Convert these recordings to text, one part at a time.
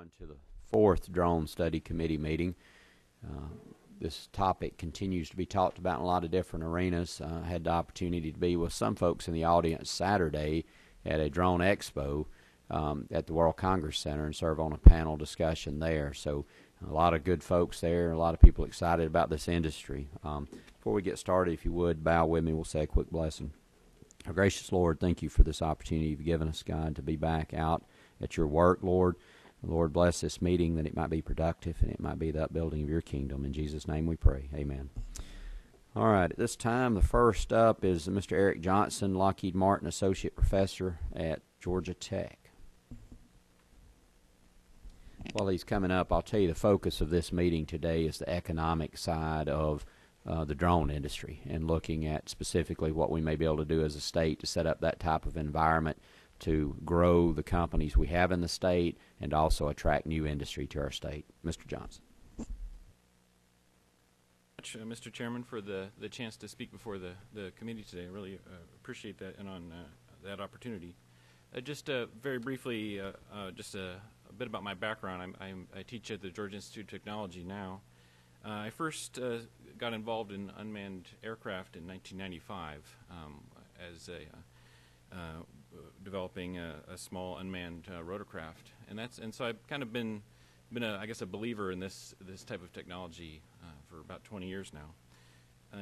everyone to the fourth Drone Study Committee meeting. This topic continues to be talked about in a lot of different arenas. I had the opportunity to be with some folks in the audience Saturday at a drone expo at the World Congress Center and serve on a panel discussion there. So a lot of good folks there, a lot of people excited about this industry. Before we get started, if you would, bow with me, we'll say a quick blessing. Our gracious Lord, thank you for this opportunity you've given us, God, to be back out at your work, Lord. Lord, bless this meeting that it might be productive and it might be the upbuilding of your kingdom. In Jesus' name we pray. Amen. All right, at this time, the first up is Mr. Eric Johnson, Lockheed Martin Associate Professor at Georgia Tech. While he's coming up, I'll tell you the focus of this meeting today is the economic side of the drone industry and looking at specifically what we may be able to do as a state to set up that type of environment to grow the companies we have in the state and also attract new industry to our state. Mr. Johnson. Mr. Chairman, for the chance to speak before the committee today. I really appreciate that and on that opportunity. Just very briefly, just a bit about my background. I teach at the Georgia Institute of Technology now. I first got involved in unmanned aircraft in 1995 as developing a small unmanned rotorcraft, and so I've kind of been I guess a believer in this type of technology for about 20 years now.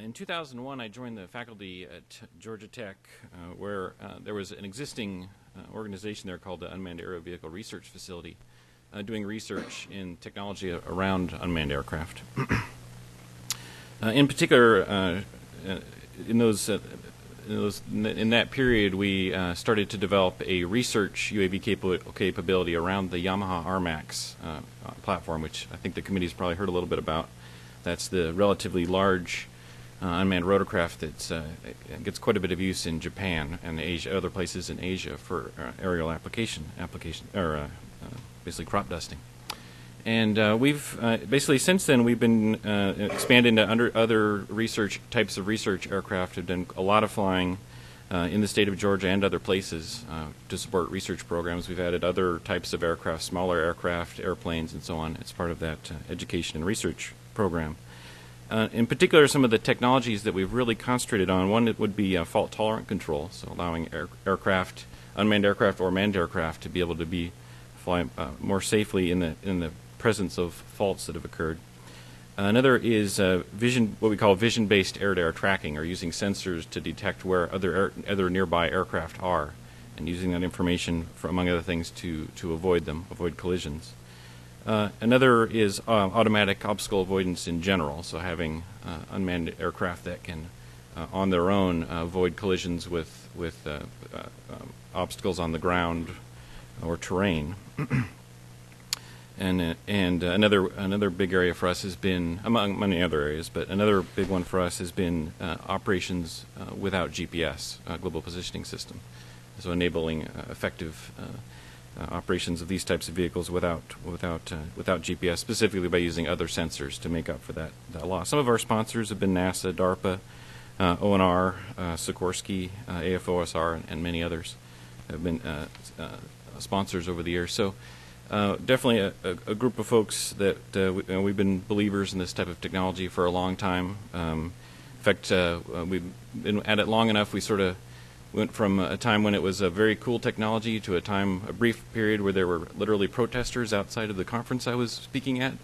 In 2001, I joined the faculty at Georgia Tech, where there was an existing organization there called the Unmanned Aerial Vehicle Research Facility, doing research in technology around unmanned aircraft. In particular, in that period, we started to develop a research UAV capability around the Yamaha RMAX platform, which I think the committee's probably heard a little bit about. That's the relatively large unmanned rotorcraft that gets quite a bit of use in Japan and Asia, other places in Asia for aerial application, basically crop dusting. And we've basically since then we've been expanding to other types of research aircraft. Have done a lot of flying in the state of Georgia and other places to support research programs. We've added other types of aircraft, smaller aircraft, airplanes, and so on. It's part of that education and research program. In particular, some of the technologies that we've really concentrated on, one that would be fault-tolerant control, so allowing aircraft, unmanned aircraft or manned aircraft, to be able to fly more safely in the presence of faults that have occurred. Another is what we call vision-based air-to-air tracking, or using sensors to detect where other nearby aircraft are, and using that information, among other things, to avoid collisions. Another is automatic obstacle avoidance in general, so having unmanned aircraft that can, on their own, avoid collisions with obstacles on the ground or terrain. And another big area for us has been, among many other areas, but another big one for us has been operations without GPS, global positioning system. So enabling effective operations of these types of vehicles without GPS, specifically by using other sensors to make up for that loss. Some of our sponsors have been NASA, DARPA, ONR, Sikorsky, AFOSR, and many others have been sponsors over the years. So definitely a group of folks that we've been believers in this type of technology for a long time. In fact, we've been at it long enough. We sort of went from a time when it was a very cool technology to a brief period where there were literally protesters outside of the conference I was speaking at.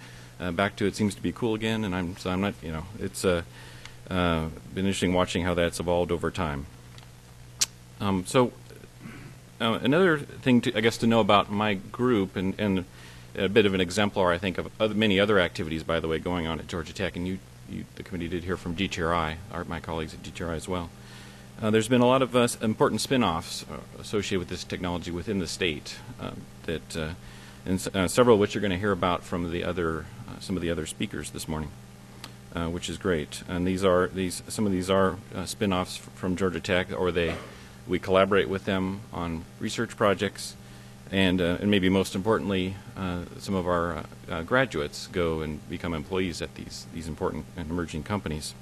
Back to it seems to be cool again, and I'm not. It's been interesting watching how that's evolved over time. Another thing, to know about my group, and a bit of an exemplar, I think, of many other activities, by the way, going on at Georgia Tech, and the committee did hear from GTRI, my colleagues at GTRI as well. There's been a lot of important spin-offs associated with this technology within the state, and several of which you're going to hear about from some of the other speakers this morning, which is great. And some of these are spin-offs from Georgia Tech, or we collaborate with them on research projects, and maybe most importantly, some of our graduates go and become employees at these important and emerging companies.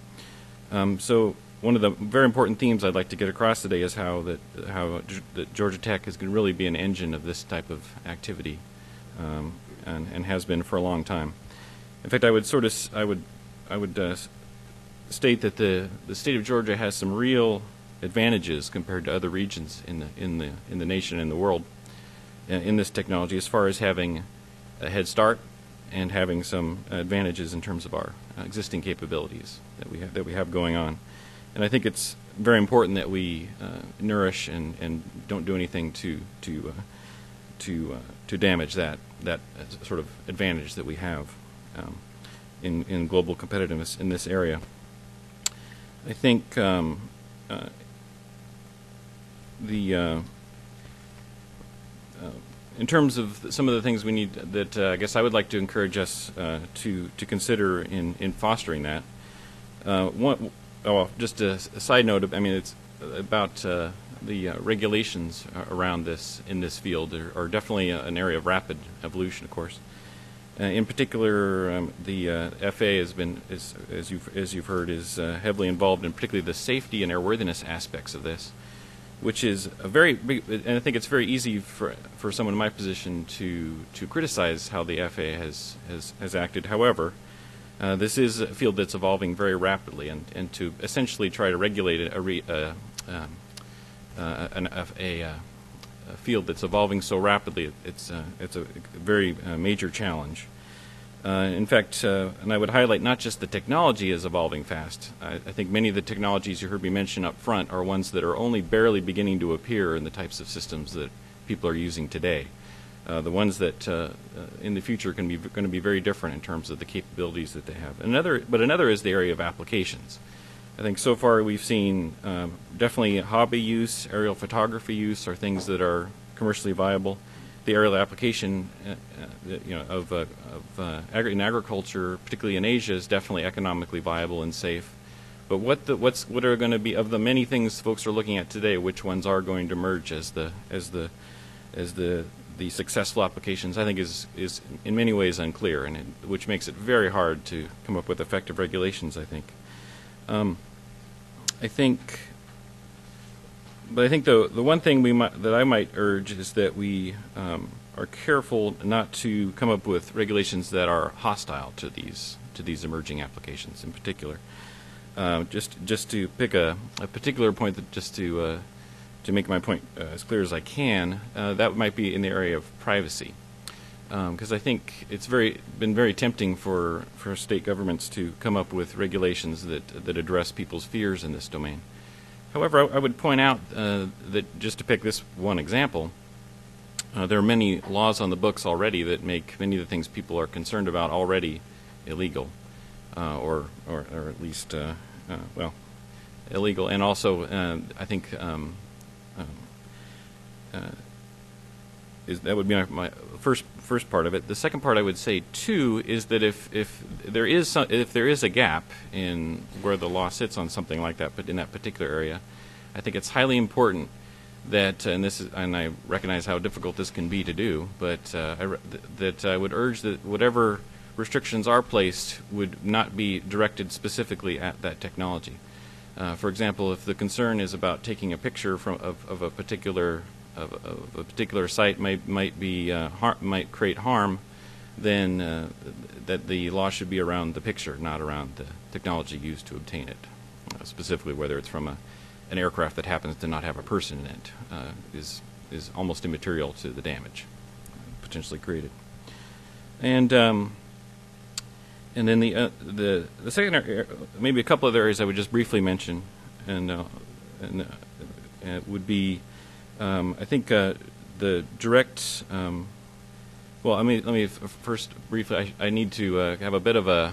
So one of the very important themes I'd like to get across today is how Georgia Tech is going to really be an engine of this type of activity and has been for a long time. In fact, I would state that the state of Georgia has some real advantages compared to other regions in the nation and the world in this technology, as far as having a head start and having some advantages in terms of our existing capabilities that we have going on. And I think it's very important that we nourish and don't do anything to damage that sort of advantage that we have in global competitiveness in this area. I think in terms of some of the things we need that I guess I would like to encourage us to consider in fostering that. Just a side note. I mean, it's about the regulations around this in this field are definitely an area of rapid evolution, of course. In particular, the FAA has been, as you've heard, is heavily involved in particularly the safety and airworthiness aspects of this, which is a very big, and I think it's very easy for someone in my position to criticize how the FAA has acted. However, this is a field that's evolving very rapidly, and to essentially try to regulate a field that's evolving so rapidly, it's a very major challenge. In fact, and I would highlight not just the technology is evolving fast. I think many of the technologies you heard me mention up front are ones that are only barely beginning to appear in the types of systems that people are using today. The ones that in the future are going to be very different in terms of the capabilities that they have. But another is the area of applications. I think so far we've seen definitely hobby use, aerial photography use are things that are commercially viable. The aerial application, in agriculture, particularly in Asia, is definitely economically viable and safe. But what are going to be of the many things folks are looking at today? Which ones are going to emerge as the successful applications? I think is in many ways unclear, and which makes it very hard to come up with effective regulations. I think. But I think the one thing that I might urge is that we are careful not to come up with regulations that are hostile to these emerging applications in particular. Just to pick a particular point, that just to make my point as clear as I can, that might be in the area of privacy, because I think it's been very tempting for state governments to come up with regulations that address people's fears in this domain. However, I would point out that, just to pick this one example, there are many laws on the books already that make many of the things people are concerned about already illegal, or at least illegal. And also, I think that would be my first part of it. The second part I would say too is that if there is a gap in where the law sits on something like that, but in that particular area, I think it's highly important that, and I recognize how difficult this can be to do, but I would urge that whatever restrictions are placed would not be directed specifically at that technology. For example, if the concern is about taking a picture of a particular site might create harm, then that the law should be around the picture, not around the technology used to obtain it. Specifically, whether it's from an aircraft that happens to not have a person in it, is almost immaterial to the damage potentially created. And then the second area, maybe a couple of areas I would just briefly mention, and would be. I think the direct. Let me first briefly. I need to have a bit of a.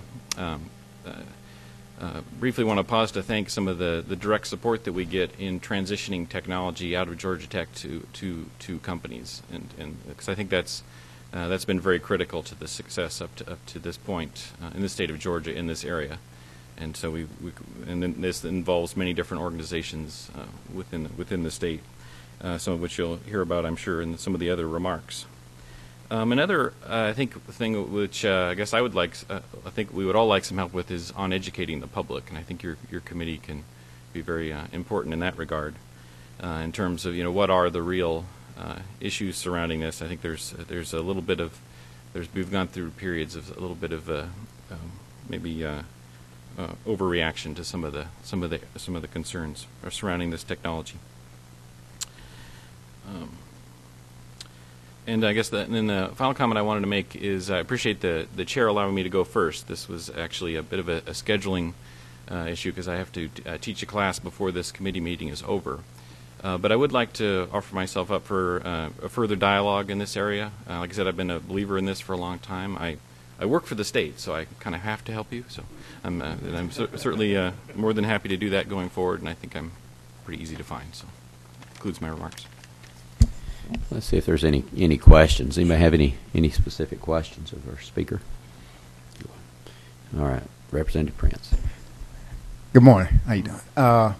Briefly, want to pause to thank some of the direct support that we get in transitioning technology out of Georgia Tech to companies, and because I think that's been very critical to the success up to this point in the state of Georgia in this area. And so and then this involves many different organizations within the state. Some of which you'll hear about, I'm sure, in some of the other remarks. Another, I think, thing which I guess I think we would all like some help with is on educating the public, and I think your committee can be very important in that regard. In terms of what are the real issues surrounding this, I think there's a little bit of we've gone through periods of a little bit of maybe overreaction to some of the concerns surrounding this technology. And I guess then the final comment I wanted to make is I appreciate the chair allowing me to go first. This was actually a bit of a scheduling issue because I have to teach a class before this committee meeting is over. But I would like to offer myself up for a further dialogue in this area. Like I said, I've been a believer in this for a long time. I work for the state, so I kind of have to help you. So I'm certainly more than happy to do that going forward, and I think I'm pretty easy to find. So that concludes my remarks. Let's see if there's any questions. Anybody have any specific questions of our speaker? All right, Representative Prince. Good morning. How you doing? I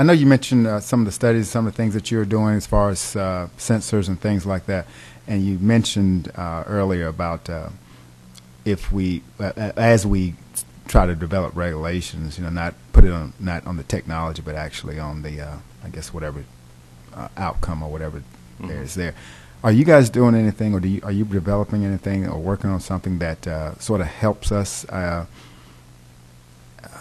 know you mentioned some of the studies, some of the things that you're doing as far as sensors and things like that, and you mentioned earlier about if we, as we try to develop regulations, not put it on not on the technology, but actually on the, I guess whatever outcome or whatever there is there. Are you guys doing anything, or are you developing anything or working on something that sort of helps us?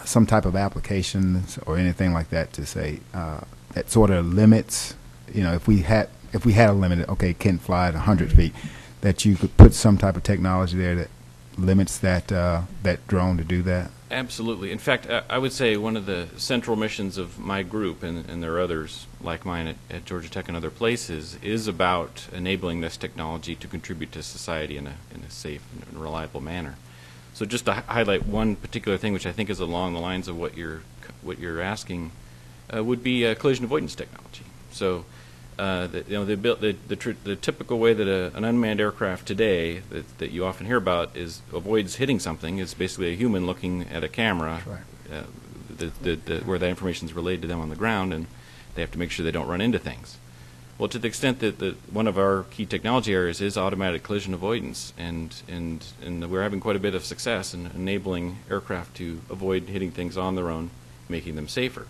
Some type of applications or anything like that to say that sort of limits, if we had a limit, okay, it can't fly at 100 feet, that you could put some type of technology there that limits that that drone to do that? Absolutely. In fact, I would say one of the central missions of my group, and there are others like mine at Georgia Tech and other places, is about enabling this technology to contribute to society in a safe and reliable manner. So just to highlight one particular thing, which I think is along the lines of what you're asking, would be collision avoidance technology. So, the typical way that an unmanned aircraft today that you often hear about avoids hitting something is basically a human looking at a camera, right, where that information is relayed to them on the ground, and they have to make sure they don't run into things. Well, to the extent that one of our key technology areas is automatic collision avoidance, and we're having quite a bit of success in enabling aircraft to avoid hitting things on their own, making them safer.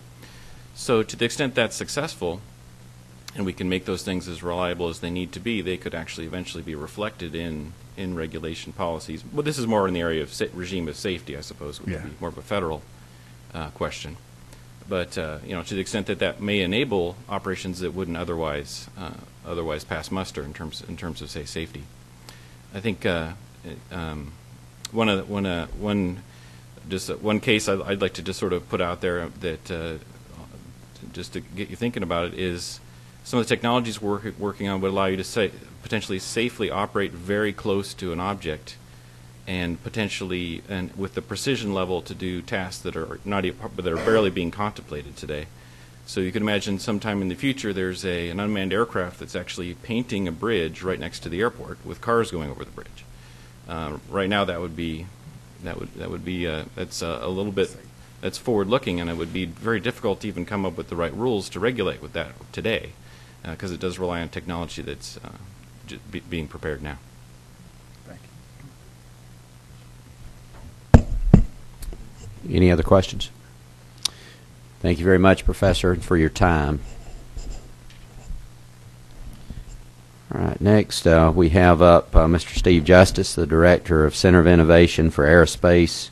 So to the extent that's successful, and we can make those things as reliable as they need to be, they could actually eventually be reflected in regulation policies. Well, this is more in the area of regime of safety, I suppose, would be more of a federal question. But to the extent that may enable operations that wouldn't otherwise pass muster in terms of say safety, I think one case I'd like to just sort of put out there that just to get you thinking about it is some of the technologies we're working on would allow you to potentially safely operate very close to an object, and potentially, and with the precision level, to do tasks that are barely being contemplated today. So you can imagine sometime in the future there's an unmanned aircraft that's actually painting a bridge right next to the airport with cars going over the bridge. Right now that's a little bit, that's forward-looking, and it would be very difficult to even come up with the right rules to regulate with that today, because it does rely on technology that's being prepared now. Any other questions? Thank you very much, Professor, for your time. All right, next we have up Mr. Steve Justice, the Director of Center of Innovation for Aerospace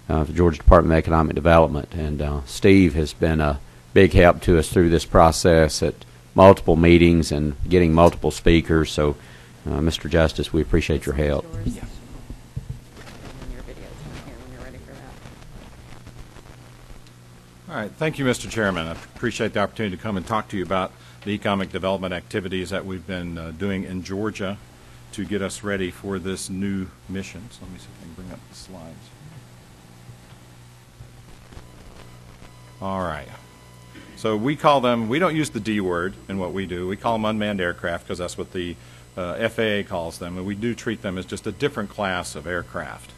for the Georgia Department of Economic Development. And Steve has been a big help to us through this process at multiple meetings and getting multiple speakers. So, Mr. Justice, we appreciate your help. Yeah. All right. Thank you, Mr. Chairman. I appreciate the opportunity to come and talk to you about the economic development activities that we've been doing in Georgia to get us ready for this new mission. So let me see if I can bring up the slides. All right. So we call them, we don't use the D word in what we do. We call them unmanned aircraft because that's what the FAA calls them, and we do treat them as just a different class of aircraft.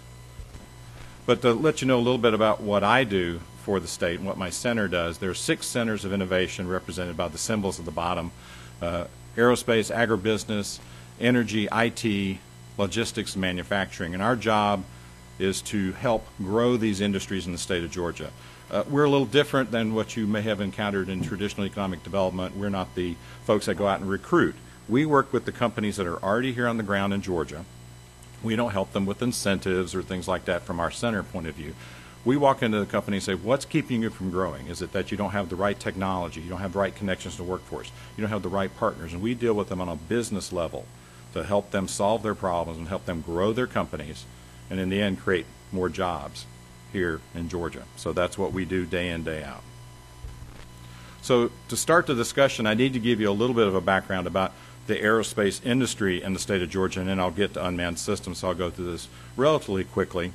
But to let you know a little bit about what I do for the state and what my center does, there are 6 centers of innovation represented by the symbols at the bottom: aerospace, agribusiness, energy, IT, logistics, and manufacturing. And our job is to help grow these industries in the state of Georgia. We're a little different than what you may have encountered in traditional economic development. We're not the folks that go out and recruit. We work with the companies that are already here on the ground in Georgia. We don't help them with incentives or things like that from our center point of view. We walk into the company and say, what's keeping you from growing? Is it that you don't have the right technology, you don't have the right connections to the workforce, you don't have the right partners? And we deal with them on a business level to help them solve their problems and help them grow their companies and in the end create more jobs here in Georgia. So that's what we do day in, day out. So to start the discussion, I need to give you a little bit of a background about the aerospace industry in the state of Georgia, and then I'll get to unmanned systems, so I'll go through this relatively quickly.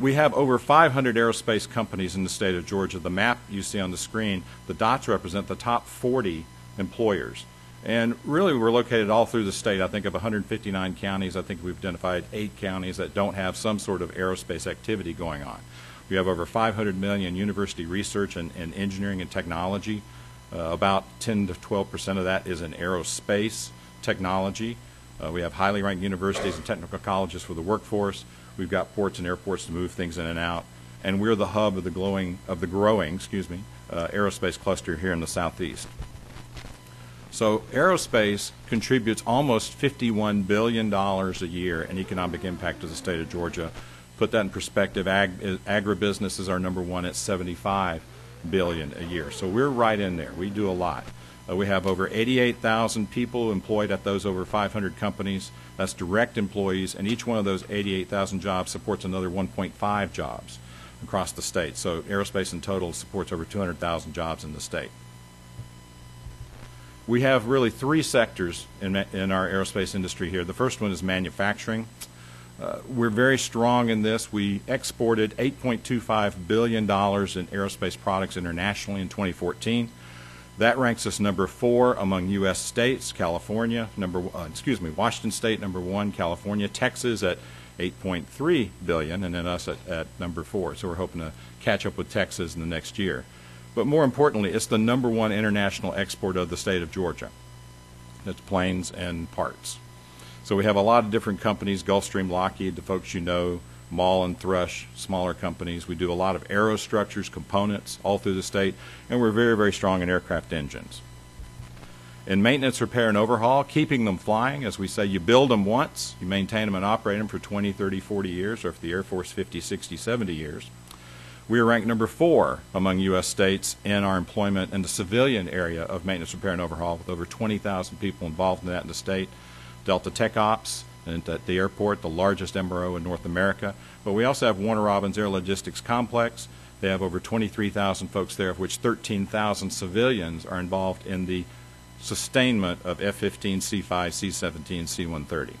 We have over 500 aerospace companies in the state of Georgia. The map you see on the screen, the dots represent the top 40 employers. And really, we're located all through the state. I think of 159 counties, I think we've identified 8 counties that don't have some sort of aerospace activity going on. We have over 500 million university research and engineering and technology. About 10 to 12% of that is in aerospace technology. We have highly ranked universities and technical colleges for the workforce. We've got ports and airports to move things in and out, and we're the hub of the growing aerospace cluster here in the southeast. So aerospace contributes almost $51 billion a year in economic impact to the state of Georgia. Put that in perspective, agribusiness is our number one at $75 billion a year. So we're right in there. We do a lot. We have over 88,000 people employed at those over 500 companies. That's direct employees, and each one of those 88,000 jobs supports another 1.5 jobs across the state. So aerospace in total supports over 200,000 jobs in the state. We have really 3 sectors in our aerospace industry here. The first one is manufacturing. We're very strong in this. We exported $8.25 billion in aerospace products internationally in 2014. That ranks us number 4 among U.S. states. California, Washington State, number 1. California, Texas at $8.3 billion, and then us at number 4. So we're hoping to catch up with Texas in the next year. But more importantly, it's the number 1 international export of the state of Georgia. That's planes and parts. So we have a lot of different companies, Gulfstream, Lockheed, the folks you know, Maul and Thrush, smaller companies. We do a lot of aerostructures, components all through the state, and we're very, very strong in aircraft engines. In maintenance, repair, and overhaul, keeping them flying, as we say, you build them once, you maintain them and operate them for 20, 30, 40 years, or for the Air Force, 50, 60, 70 years. We are ranked number 4 among U.S. states in our employment in the civilian area of maintenance, repair, and overhaul, with over 20,000 people involved in that in the state. Delta Tech Ops, and at the airport, the largest MRO in North America. But we also have Warner Robins Air Logistics Complex. They have over 23,000 folks there, of which 13,000 civilians are involved in the sustainment of F-15, C-5, C-17, C-130.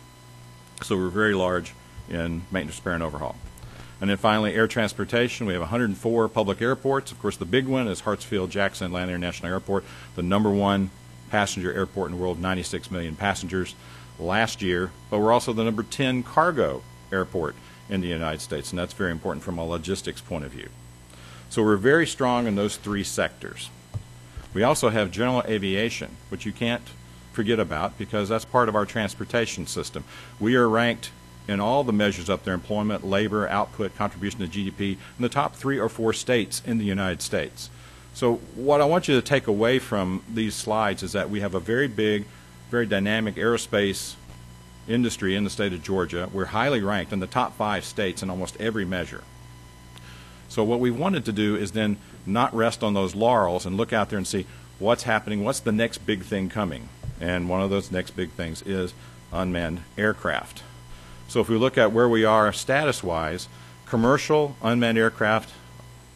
So we're very large in maintenance, repair, and overhaul. And then finally, air transportation. We have 104 public airports. Of course, the big one is Hartsfield-Jackson Atlanta International Airport, the number 1 passenger airport in the world, 96 million passengers last year, but we're also the number 10 cargo airport in the United States, and that's very important from a logistics point of view. So we're very strong in those 3 sectors. We also have general aviation, which you can't forget about because that's part of our transportation system. We are ranked in all the measures up there, employment, labor, output, contribution to GDP, in the top 3 or 4 states in the United States. So what I want you to take away from these slides is that we have a very big, very dynamic aerospace industry in the state of Georgia. We're highly ranked in the top 5 states in almost every measure. So what we wanted to do is then not rest on those laurels and look out there and see what's happening, what's the next big thing coming. And one of those next big things is unmanned aircraft. So if we look at where we are status-wise, commercial unmanned aircraft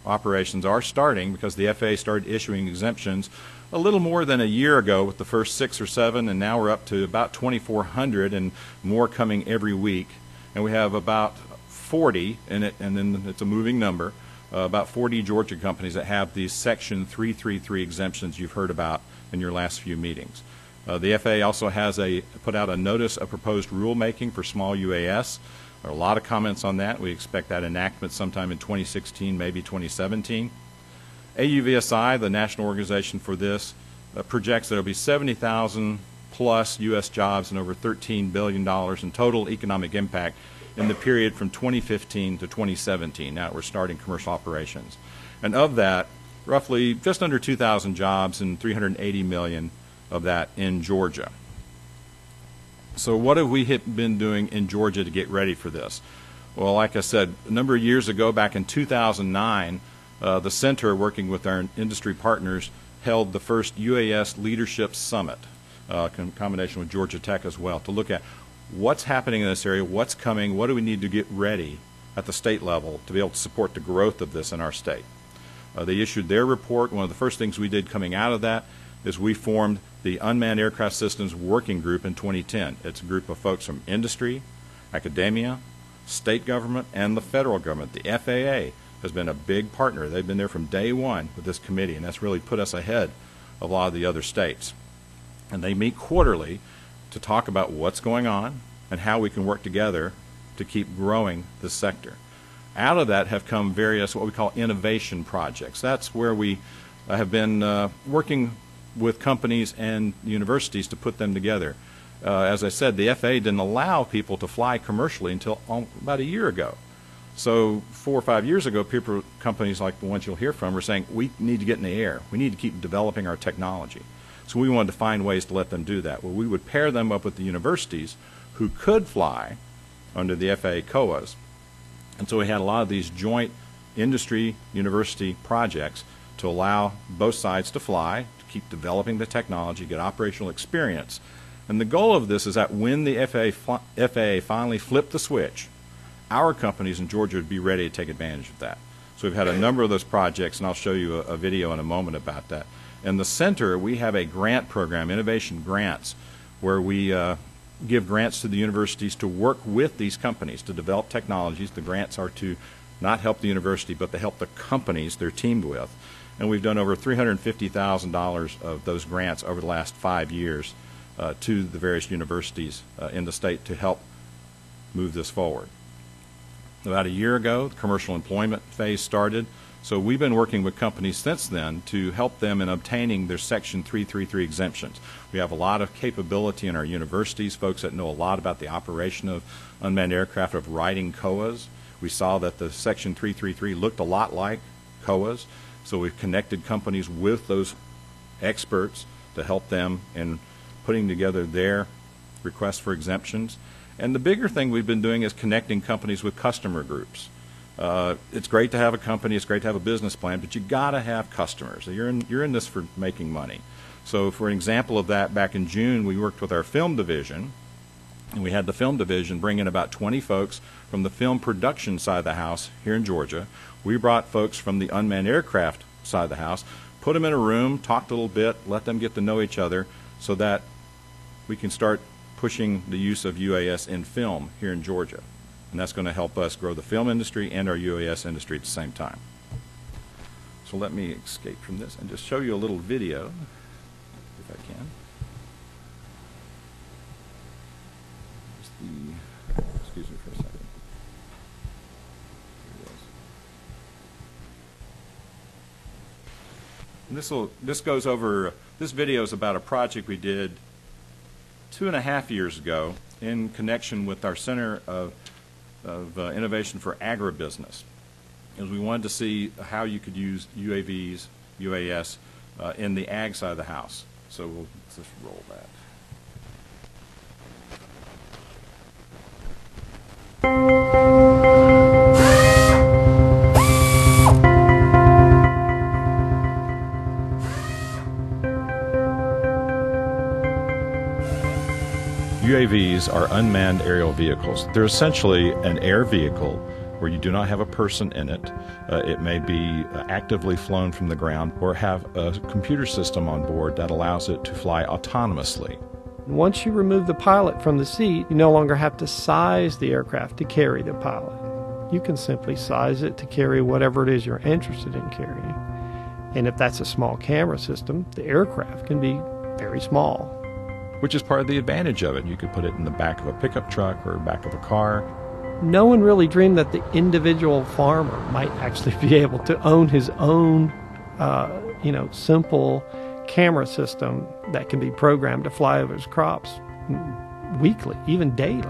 operations are starting because the FAA started issuing exemptions a little more than a year ago with the first 6 or 7, and now we're up to about 2,400 and more coming every week. And we have about 40 in it, and then it's a moving number, about 40 Georgia companies that have these Section 333 exemptions you've heard about in your last few meetings. The FAA also has put out a notice of proposed rulemaking for small UAS. There are a lot of comments on that. We expect that enactment sometime in 2016, maybe 2017. AUVSI, the national organization for this, projects that there will be 70,000 plus U.S. jobs and over $13 billion in total economic impact in the period from 2015 to 2017. Now we're starting commercial operations. And of that, roughly just under 2,000 jobs and $380 million of that in Georgia. So what have we been doing in Georgia to get ready for this? Well, like I said, a number of years ago, back in 2009, the center, working with our industry partners, held the first UAS Leadership Summit, in combination with Georgia Tech as well, to look at what's happening in this area, what's coming, what do we need to get ready at the state level to be able to support the growth of this in our state. They issued their report. One of the first things we did coming out of that is we formed the Unmanned Aircraft Systems Working Group in 2010. It's a group of folks from industry, academia, state government, and the federal government. The FAA has been a big partner. They've been there from day one with this committee, and that's really put us ahead of a lot of the other states. And they meet quarterly to talk about what's going on and how we can work together to keep growing this sector. Out of that have come various what we call innovation projects. That's where we have been working with companies and universities to put them together. As I said, the FAA didn't allow people to fly commercially until about a year ago. So 4 or 5 years ago, companies like the ones you'll hear from were saying, we need to get in the air. We need to keep developing our technology. So we wanted to find ways to let them do that. Well, we would pair them up with the universities who could fly under the FAA COAs. And so we had a lot of these joint industry-university projects to allow both sides to fly, to keep developing the technology, get operational experience. And the goal of this is that when the FAA finally flipped the switch, our companies in Georgia would be ready to take advantage of that. So we've had a number of those projects, and I'll show you a video in a moment about that. In the center, we have a grant program, innovation grants, where we give grants to the universities to work with these companies to develop technologies. The grants are to not help the university, but to help the companies they're teamed with. And we've done over $350,000 of those grants over the last 5 years to the various universities in the state to help move this forward. About a year ago, the commercial employment phase started. So we've been working with companies since then to help them in obtaining their Section 333 exemptions. We have a lot of capability in our universities, folks that know a lot about the operation of unmanned aircraft, of writing COAs. We saw that the Section 333 looked a lot like COAs, so we've connected companies with those experts to help them in putting together their requests for exemptions. And the bigger thing we've been doing is connecting companies with customer groups. It's great to have a company, it's great to have a business plan, but you got to have customers. You're in this for making money. So for an example of that, back in June, we worked with our film division, and we had the film division bring in about 20 folks from the film production side of the house here in Georgia. We brought folks from the unmanned aircraft side of the house, put them in a room, talked a little bit, let them get to know each other so that we can start pushing the use of UAS in film here in Georgia. And that's going to help us grow the film industry and our UAS industry at the same time. So let me escape from this and just show you a little video, if I can. Excuse me for a second. And this goes over, this video is about a project we did 2.5 years ago in connection with our Center of Innovation for Agribusiness. As we wanted to see how you could use UAVs, UAS, in the ag side of the house. So let's just roll that. UAVs are unmanned aerial vehicles. They're essentially an air vehicle where you do not have a person in it. It may be actively flown from the ground or have a computer system on board that allows it to fly autonomously. Once you remove the pilot from the seat, you no longer have to size the aircraft to carry the pilot. You can simply size it to carry whatever it is you're interested in carrying. And if that's a small camera system, the aircraft can be very small. Which is part of the advantage of it. You could put it in the back of a pickup truck or back of a car. No one really dreamed that the individual farmer might actually be able to own his own, simple camera system that can be programmed to fly over his crops weekly, even daily,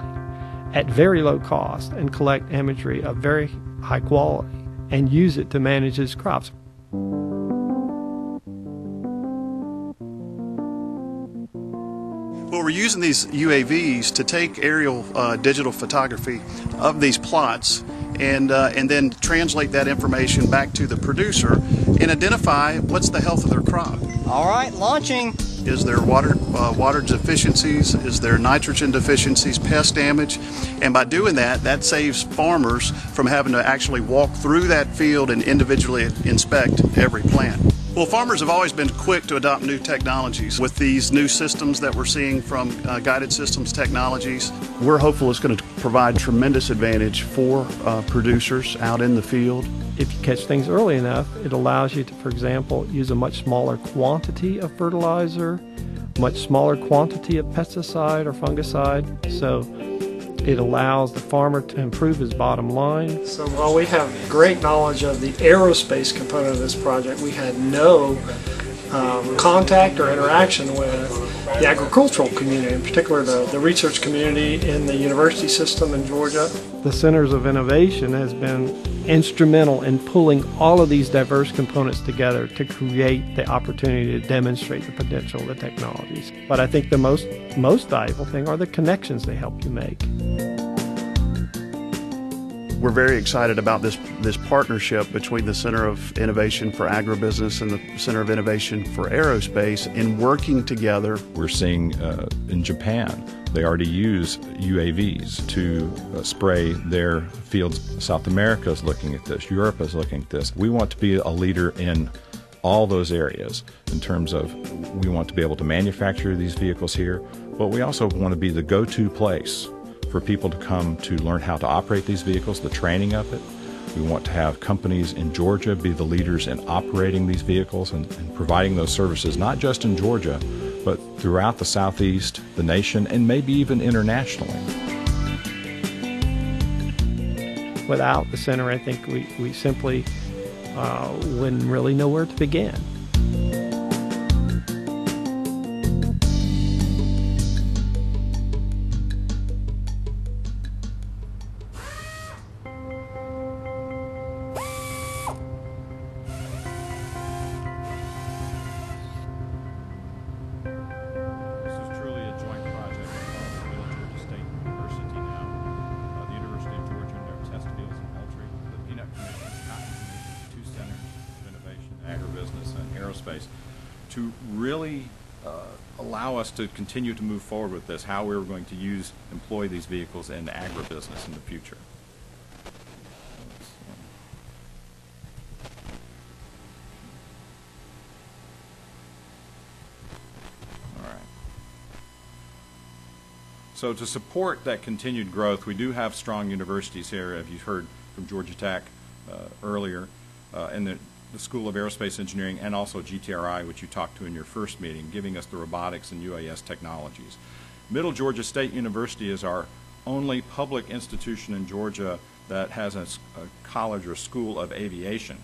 at very low cost and collect imagery of very high quality and use it to manage his crops. Well, using these UAVs to take aerial digital photography of these plots and then translate that information back to the producer and identify what's the health of their crop. All right, launching. Is there water deficiencies? Is there nitrogen deficiencies, pest damage? And by doing that, that saves farmers from having to actually walk through that field and individually inspect every plant. Well, farmers have always been quick to adopt new technologies. With these new systems that we're seeing from guided systems technologies, we're hopeful it's going to provide tremendous advantage for producers out in the field. If you catch things early enough, it allows you to, for example, use a much smaller quantity of fertilizer, much smaller quantity of pesticide or fungicide. So it allows the farmer to improve his bottom line. So while we have great knowledge of the aerospace component of this project, we had no contact or interaction with the agricultural community, in particular the research community in the university system in Georgia. The Centers of Innovation has been instrumental in pulling all of these diverse components together to create the opportunity to demonstrate the potential of the technologies. But I think the most valuable thing are the connections they help you make. We're very excited about this partnership between the Center of Innovation for Agribusiness and the Center of Innovation for Aerospace in working together. We're seeing in Japan, they already use UAVs to spray their fields. South America is looking at this. Europe is looking at this. We want to be a leader in all those areas in terms of we want to be able to manufacture these vehicles here, but we also want to be the go-to place for people to come to learn how to operate these vehicles, the training of it. We want to have companies in Georgia be the leaders in operating these vehicles and providing those services, not just in Georgia, but throughout the Southeast, the nation, and maybe even internationally. Without the center, I think we simply wouldn't really know where to begin. To really allow us to continue to move forward with this, how we're going to employ these vehicles in agribusiness in the future. All right. So to support that continued growth, we do have strong universities here, as you've heard from Georgia Tech earlier, and the School of Aerospace Engineering, and also GTRI, which you talked to in your first meeting, giving us the robotics and UAS technologies. Middle Georgia State University is our only public institution in Georgia that has a college or school of aviation.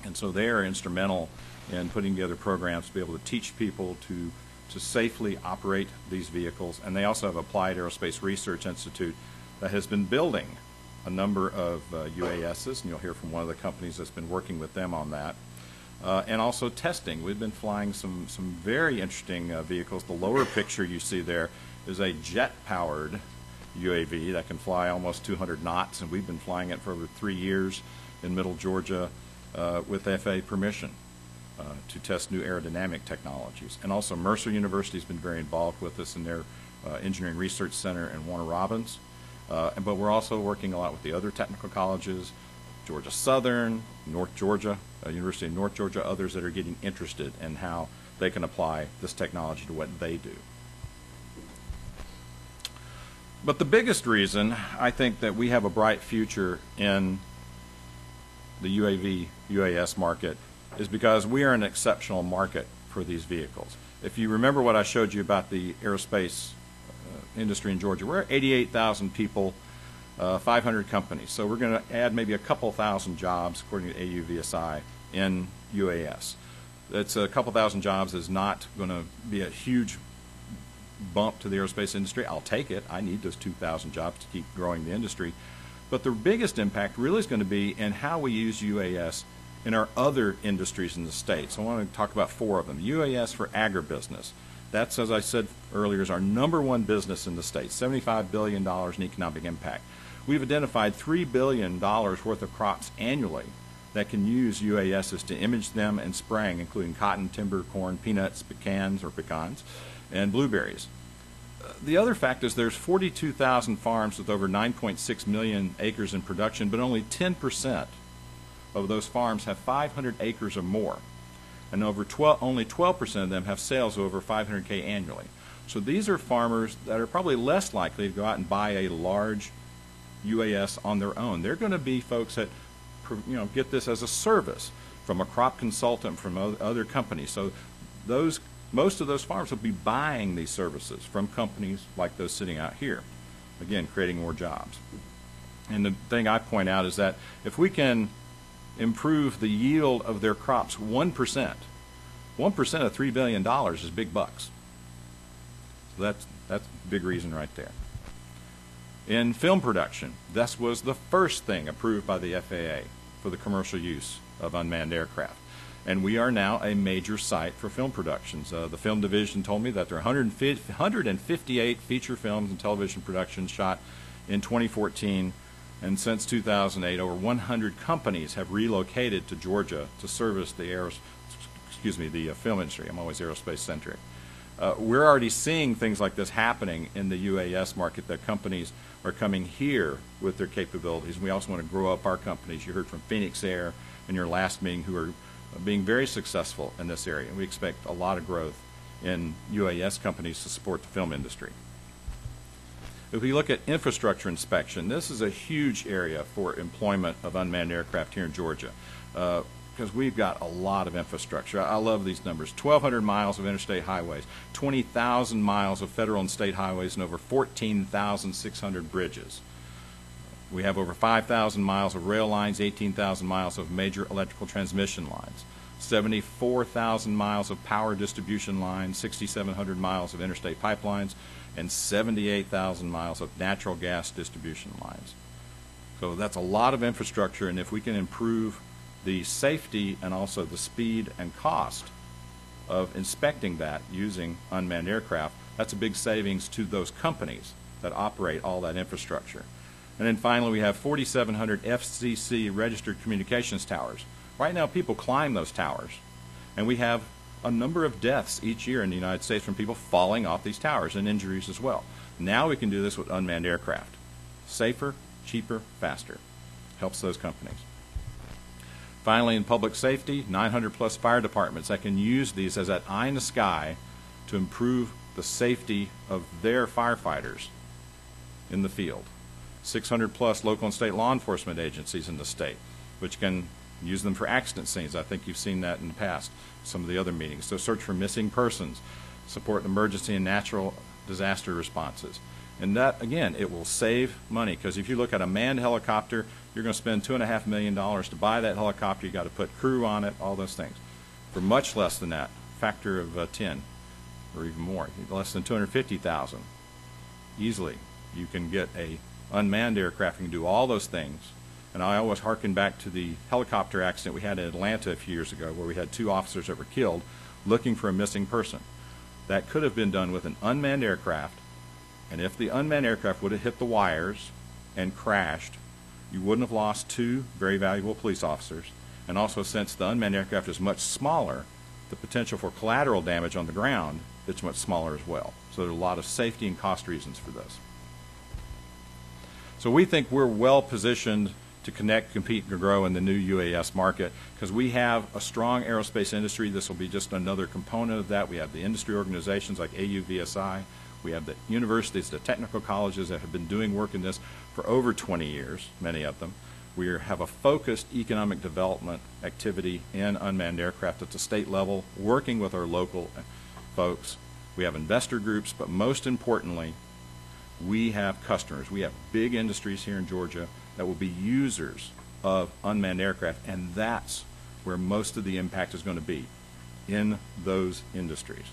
And so they are instrumental in putting together programs to be able to teach people to safely operate these vehicles. And they also have Applied Aerospace Research Institute that has been building a number of UASs, and you'll hear from one of the companies that's been working with them on that. And also testing. We've been flying some very interesting vehicles. The lower picture you see there is a jet-powered UAV that can fly almost 200 knots, and we've been flying it for over 3 years in Middle Georgia with FAA permission to test new aerodynamic technologies. And also Mercer University has been very involved with us in their Engineering Research Center in Warner Robins. But we're also working a lot with the other technical colleges, Georgia Southern, North Georgia, University of North Georgia, others that are getting interested in how they can apply this technology to what they do. But the biggest reason I think that we have a bright future in the UAS market is because we are an exceptional market for these vehicles. If you remember what I showed you about the aerospace industry in Georgia, we're 88,000 people, 500 companies. So we're going to add maybe a couple thousand jobs, according to AUVSI, in UAS. That's a couple thousand jobs is not going to be a huge bump to the aerospace industry. I'll take it. I need those 2,000 jobs to keep growing the industry. But the biggest impact really is going to be in how we use UAS in our other industries in the state. So I want to talk about 4 of them. UAS for agribusiness. That's, as I said earlier, is our #1 business in the state, $75 billion in economic impact. We've identified $3 billion worth of crops annually that can use UASs to image them and spraying, including cotton, timber, corn, peanuts, pecans, and blueberries. The other fact is there's 42,000 farms with over 9.6 million acres in production, but only 10% of those farms have 500 acres or more. And only 12% of them have sales of over 500K annually. So these are farmers that are probably less likely to go out and buy a large UAS on their own. They're going to be folks that get this as a service from a crop consultant, from other companies. So most of those farms will be buying these services from companies like those sitting out here, again, creating more jobs. And the thing I point out is that if we can improve the yield of their crops 1%, 1% of $3 billion is big bucks. So that's a big reason right there. In film production, this was the first thing approved by the FAA for the commercial use of unmanned aircraft. And we are now a major site for film productions. The film division told me that there are 158 feature films and television productions shot in 2014, and since 2008, over 100 companies have relocated to Georgia to service the film industry. I'm always aerospace centric. We're already seeing things like this happening in the UAS market, that companies are coming here with their capabilities. We also want to grow up our companies. You heard from Phoenix Air in your last meeting, who are being very successful in this area. And we expect a lot of growth in UAS companies to support the film industry. If we look at infrastructure inspection, this is a huge area for employment of unmanned aircraft here in Georgia, because we've got a lot of infrastructure. I love these numbers. 1,200 miles of interstate highways, 20,000 miles of federal and state highways, and over 14,600 bridges. We have over 5,000 miles of rail lines, 18,000 miles of major electrical transmission lines, 74,000 miles of power distribution lines, 6,700 miles of interstate pipelines, and 78,000 miles of natural gas distribution lines. So that's a lot of infrastructure, and if we can improve the safety and also the speed and cost of inspecting that using unmanned aircraft, that's a big savings to those companies that operate all that infrastructure. And then finally, we have 4,700 FCC registered communications towers. Right now, people climb those towers, and we have a number of deaths each year in the United States from people falling off these towers, and injuries as well. Now we can do this with unmanned aircraft. Safer, cheaper, faster. Helps those companies. Finally, in public safety, 900 plus fire departments that can use these as that eye in the sky to improve the safety of their firefighters in the field. 600 plus local and state law enforcement agencies in the state, which can use them for accident scenes. I think you've seen that in the past, some of the other meetings. So search for missing persons, support emergency and natural disaster responses. And that, again, it will save money, because if you look at a manned helicopter, you're going to spend $2.5 million to buy that helicopter. You've got to put crew on it, all those things. For much less than that, factor of 10 or even more, less than $250,000, easily you can get a unmanned aircraft. You can do all those things. And I always hearken back to the helicopter accident we had in Atlanta a few years ago, where we had 2 officers that were killed looking for a missing person. That could have been done with an unmanned aircraft, and if the unmanned aircraft would have hit the wires and crashed, you wouldn't have lost 2 very valuable police officers. And also, since the unmanned aircraft is much smaller, the potential for collateral damage on the ground is much smaller as well. So there are a lot of safety and cost reasons for this. So we think we're well positioned to connect, compete, and grow in the new UAS market, because we have a strong aerospace industry. This will be just another component of that. We have the industry organizations like AUVSI. We have the universities, the technical colleges that have been doing work in this for over 20 years, many of them. We have a focused economic development activity in unmanned aircraft at the state level, working with our local folks. We have investor groups, but most importantly, we have customers. We have big industries here in Georgia that will be users of unmanned aircraft, and that's where most of the impact is going to be, in those industries.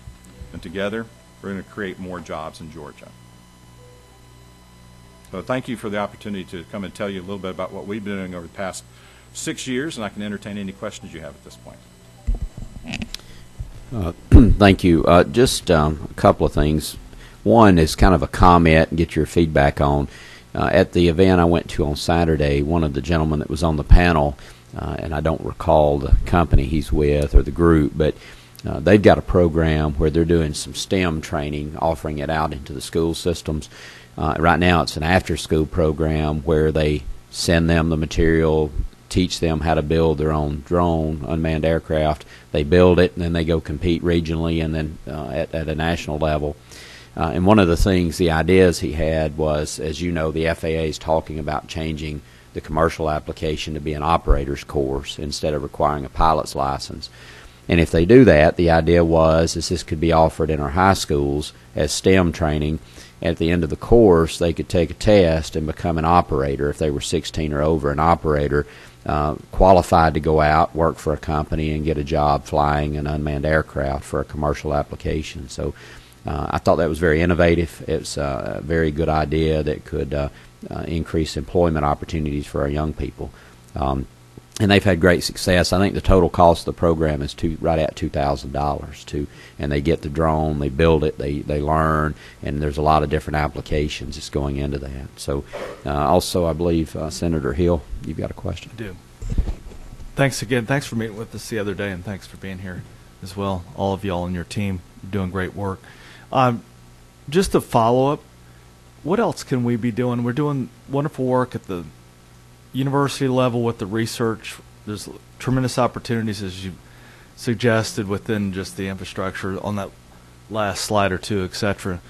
And together, we're going to create more jobs in Georgia. So thank you for the opportunity to come and tell you a little bit about what we've been doing over the past 6 years, and I can entertain any questions you have at this point. Thank you. Just a couple of things. One is kind of a comment and get your feedback on. At the event I went to on Saturday, one of the gentlemen that was on the panel, and I don't recall the company he's with or the group, but they've got a program where they're doing some STEM training, offering it out into the school systems. Right now it's an after-school program where they send them the material, teach them how to build their own drone, unmanned aircraft. They build it, and then they go compete regionally and then at a national level. And one of the things, the ideas he had was, as you know, the FAA is talking about changing the commercial application to be an operator's course instead of requiring a pilot's license. And if they do that, the idea was is this could be offered in our high schools as STEM training. At the end of the course, they could take a test and become an operator if they were 16 or over, an operator qualified to go out, work for a company, and get a job flying an unmanned aircraft for a commercial application. So I thought that was very innovative. It's a very good idea that could increase employment opportunities for our young people. And they've had great success. I think the total cost of the program is right at $2,000 and they get the drone, they build it, they learn, and there's a lot of different applications that's going into that. So also I believe Senator Hill, you've got a question. I do. Thanks again. Thanks for meeting with us the other day, and thanks for being here as well. All of y'all and your team are doing great work. Just a follow-up, what else can we be doing? We're doing wonderful work at the university level with the research. There's tremendous opportunities, as you suggested, within just the infrastructure on that last slide or two, etc.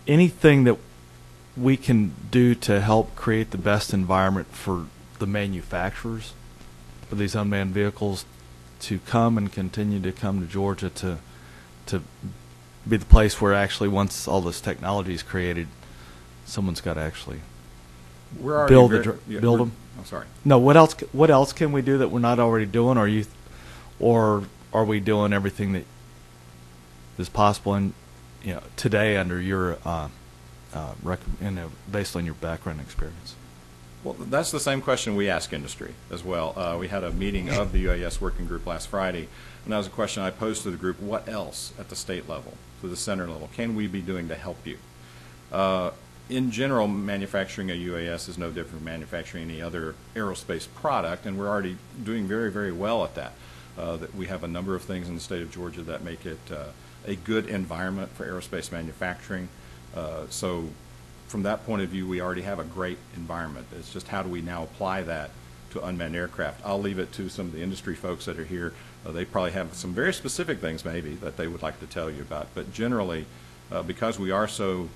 Anything that we can do to help create the best environment for the manufacturers for these unmanned vehicles to come and continue to come to Georgia to be the place where actually once all this technology is created, someone's got to actually build them. I'm sorry. No, what else can we do that we're not already doing? Or are we doing everything that is possible in today under your based on your background experience? Well, that's the same question we ask industry as well. We had a meeting of the UAS working group last Friday, and that was a question I posed to the group: what else at the state level, to the center level, can we be doing to help you? In general, manufacturing a UAS is no different from manufacturing any other aerospace product, and we're already doing very, very well at that. That we have a number of things in the state of Georgia that make it a good environment for aerospace manufacturing. So from that point of view, we already have a great environment. It's just how do we now apply that to unmanned aircraft? I'll leave it to some of the industry folks that are here. They probably have some very specific things maybe that they would like to tell you about. But generally, because we are so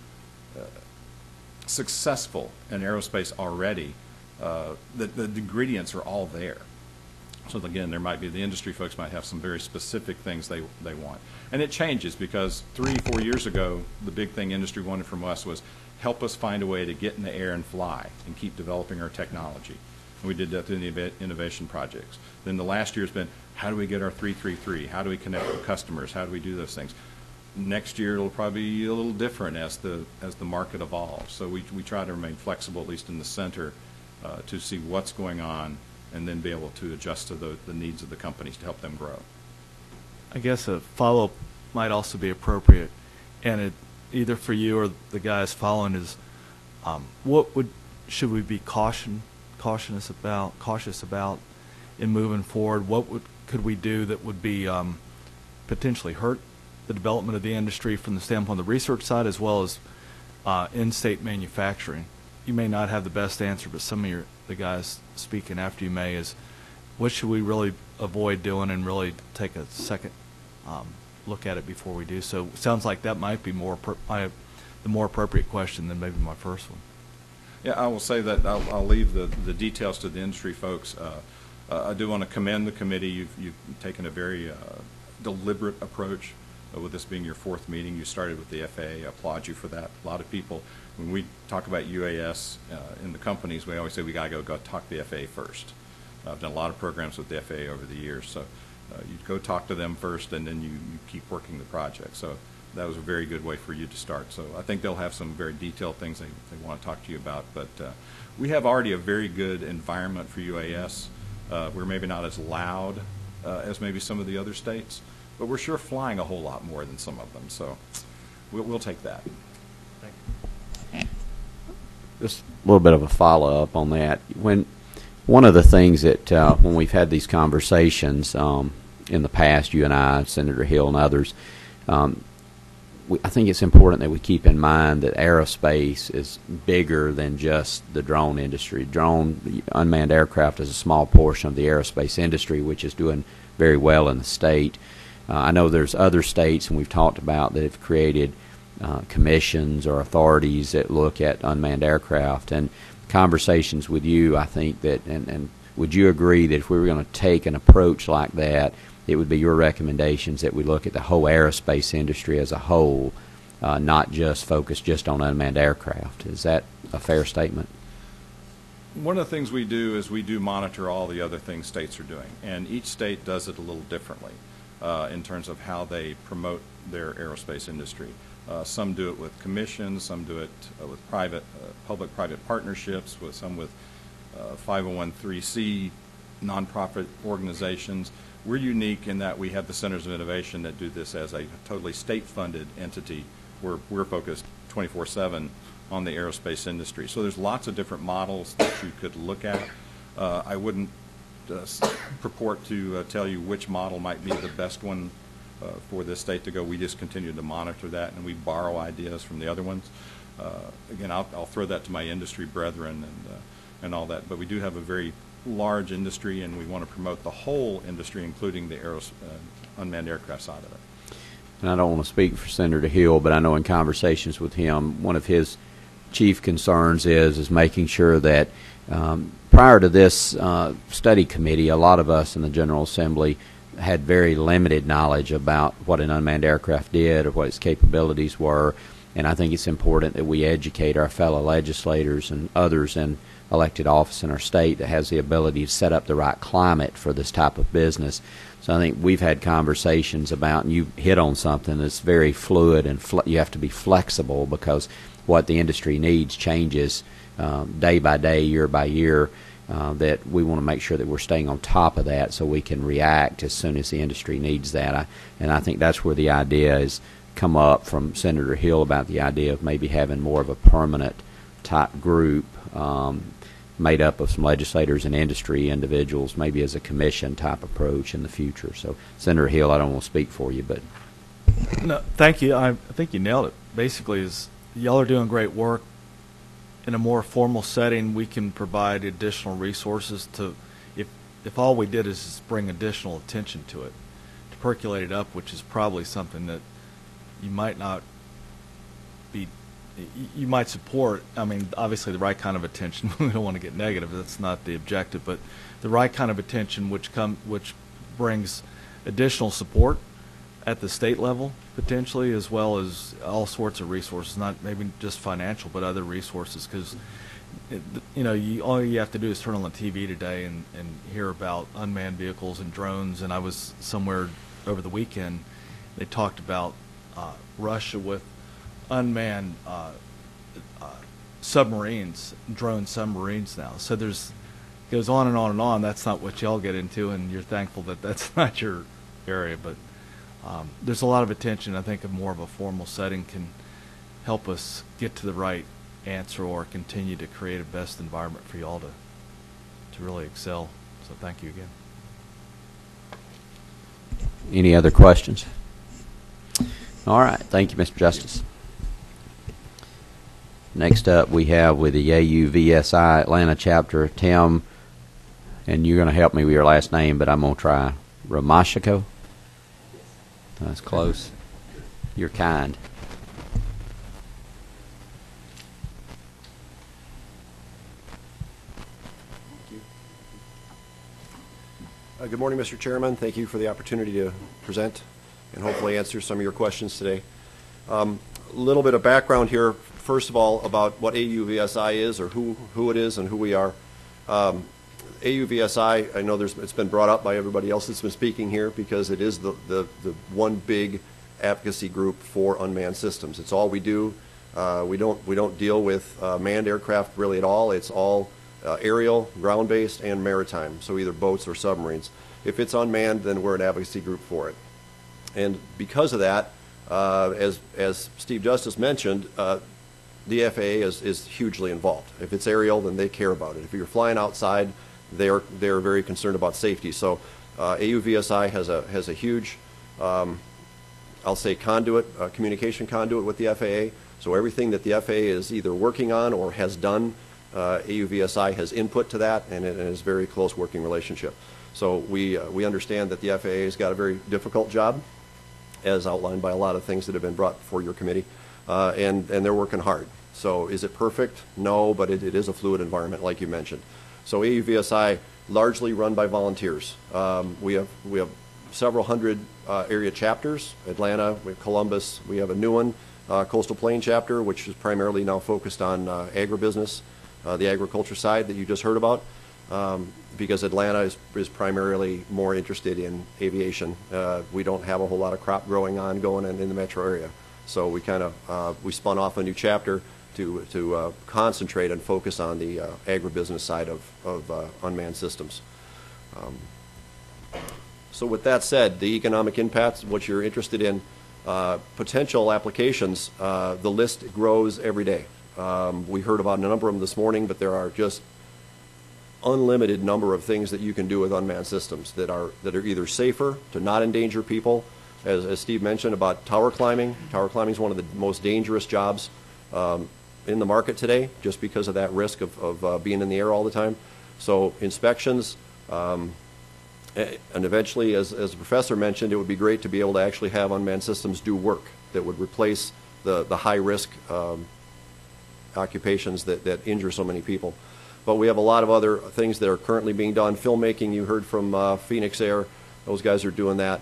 successful in aerospace already, the ingredients are all there. So again, there might be, the industry folks might have some very specific things they want. And it changes because 3-4 years ago, the big thing industry wanted from us was help us find a way to get in the air and fly and keep developing our technology. And we did that through the innovation projects. Then the last year has been, how do we get our 333? How do we connect with customers? How do we do those things? Next year it'll probably be a little different as the market evolves. So we try to remain flexible, at least in the center, to see what's going on and then be able to adjust to the needs of the companies to help them grow. I guess a follow-up might also be appropriate, and it either for you or the guys following is, should we be cautious about in moving forward? What could we do that would be potentially hurt the development of the industry from the standpoint of the research side as well as in-state manufacturing? You may not have the best answer, but some of the guys speaking after you may, is what should we really avoid doing and really take a second look at it before we do so? It sounds like that might be the more appropriate question than maybe my first one. Yeah, I will say that I'll leave the details to the industry folks. I do want to commend the committee. You've taken a very deliberate approach with this being your 4th meeting. You started with the FAA. I applaud you for that. A lot of people, when we talk about UAS in the companies, we always say we got to go talk to the FAA first. I've done a lot of programs with the FAA over the years, so you go talk to them first, and then you keep working the project. So that was a very good way for you to start. So I think they'll have some very detailed things they want to talk to you about. But we have already a very good environment for UAS. We're maybe not as loud as maybe some of the other states, but we're sure flying a whole lot more than some of them. So we'll take that. Just a little bit of a follow-up on that. One of the things that when we've had these conversations in the past, you and I, Senator Hill, and others, I think it's important that we keep in mind that aerospace is bigger than just the drone industry. Unmanned aircraft is a small portion of the aerospace industry, which is doing very well in the state. I know there's other states, and we've talked about, that have created commissions or authorities that look at unmanned aircraft. And conversations with you, I think that, and would you agree that if we were going to take an approach like that, it would be your recommendations that we look at the whole aerospace industry as a whole, not just focus just on unmanned aircraft? Is that a fair statement? One of the things we do is we do monitor all the other things states are doing, and each state does it a little differently in terms of how they promote their aerospace industry. Some do it with commissions, some do it with public-private partnerships, some with 501(c)(3) nonprofit organizations. We're unique in that we have the Centers of Innovation that do this as a totally state-funded entity. We're focused 24/7 on the aerospace industry. So there's lots of different models that you could look at. I wouldn't purport to tell you which model might be the best one for this state to go. We just continue to monitor that, and we borrow ideas from the other ones. Again, I'll throw that to my industry brethren and all that. But we do have a very large industry, and we want to promote the whole industry, including the unmanned aircraft side of it. And I don't want to speak for Senator Hill, but I know in conversations with him, one of his chief concerns is making sure that prior to this study committee, a lot of us in the General Assembly had very limited knowledge about what an unmanned aircraft did or what its capabilities were. And I think it's important that we educate our fellow legislators and others in elected office in our state that has the ability to set up the right climate for this type of business. So I think we've had conversations about, and you hit on something that's very fluid, and you have to be flexible because what the industry needs changes day by day, year by year, that we want to make sure that we're staying on top of that so we can react as soon as the industry needs that. And I think that's where the idea has come up from Senator Hill about the idea of maybe having more of a permanent type group made up of some legislators and industry individuals, maybe as a commission type approach in the future. So Senator Hill, I don't want to speak for you, but no, thank you. I think you nailed it. Basically, is y'all are doing great work. In a more formal setting, we can provide additional resources to, if all we did is just bring additional attention to it, to percolate it up, which is probably something that you might not be, you might support. I mean, obviously the right kind of attention. We don't want to get negative. That's not the objective, but the right kind of attention, which brings additional support at the state level potentially, as well as all sorts of resources, not maybe just financial, but other resources. Because all you have to do is turn on the TV today and hear about unmanned vehicles and drones. And I was somewhere over the weekend. They talked about Russia with unmanned submarines, drone submarines now. So goes on and on and on. That's not what y'all get into, and you're thankful that that's not your area. But there's a lot of attention. I think more of a formal setting can help us get to the right answer or continue to create a best environment for y'all to really excel. So thank you again. Any other questions? All right. Thank you, Mr. Justice. Next up, we have with the AUVSI Atlanta chapter, Tim, and you're going to help me with your last name, but I'm going to try Ramashiko. That's close. You're kind. Good morning, Mr. Chairman. Thank you for the opportunity to present and hopefully answer some of your questions today. A little bit of background here, first of all, about what AUVSI is, or who it is and who we are. AUVSI, I know it's been brought up by everybody else that's been speaking here because it is the one big advocacy group for unmanned systems. It's all we do. We don't deal with manned aircraft really at all. It's all aerial, ground-based, and maritime, so either boats or submarines. If it's unmanned, then we're an advocacy group for it. And because of that, as Steve Justice mentioned, the FAA is hugely involved. If it's aerial, then they care about it. If you're flying outside, they're very concerned about safety. So AUVSI has a huge, I'll say, communication conduit with the FAA. So everything that the FAA is either working on or has done, AUVSI has input to that, and it is a very close working relationship. So we understand that the FAA has got a very difficult job, as outlined by a lot of things that have been brought before your committee, and they're working hard. So is it perfect? No, but it is a fluid environment, like you mentioned. So AUVSI, largely run by volunteers. We have several hundred area chapters. Atlanta, we have Columbus. We have a new one, Coastal Plain chapter, which is primarily now focused on agribusiness, the agriculture side that you just heard about, because Atlanta is primarily more interested in aviation. We don't have a whole lot of crop growing on going in the metro area. So we kind of we spun off a new chapter to concentrate and focus on the agribusiness side of unmanned systems. So with that said, the economic impacts, what you're interested in, potential applications, the list grows every day. We heard about a number of them this morning, but there are just unlimited number of things that you can do with unmanned systems that are either safer, to not endanger people, as Steve mentioned about tower climbing. Tower climbing is one of the most dangerous jobs in the market today, just because of that risk of being in the air all the time. So inspections, and eventually, as the professor mentioned, it would be great to be able to actually have unmanned systems do work that would replace the high-risk occupations that injure so many people. But we have a lot of other things that are currently being done. Filmmaking, you heard from Phoenix Air. Those guys are doing that.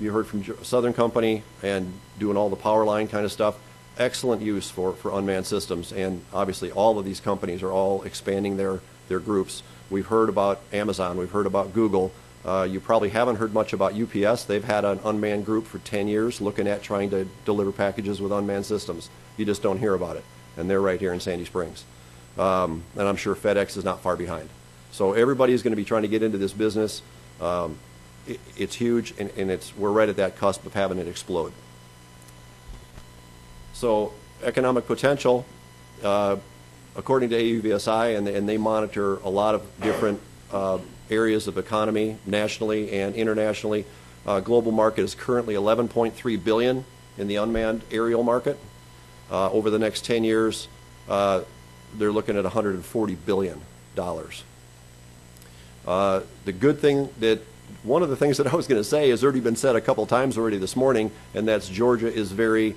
You heard from Southern Company and doing all the power line kind of stuff. Excellent use for unmanned systems. And obviously all of these companies are all expanding their groups. We've heard about Amazon. We've heard about Google. You probably haven't heard much about UPS. They've had an unmanned group for 10 years looking at trying to deliver packages with unmanned systems. You just don't hear about it. And they're right here in Sandy Springs. And I'm sure FedEx is not far behind. So everybody is going to be trying to get into this business. It's huge, and we're right at that cusp of having it explode. So economic potential, according to AUVSI, and they monitor a lot of different areas of economy nationally and internationally. Global market is currently $11.3 billion in the unmanned aerial market. Over the next 10 years, they're looking at $140 billion. The good thing one of the things that I was going to say has already been said a couple times already this morning, and that's Georgia is very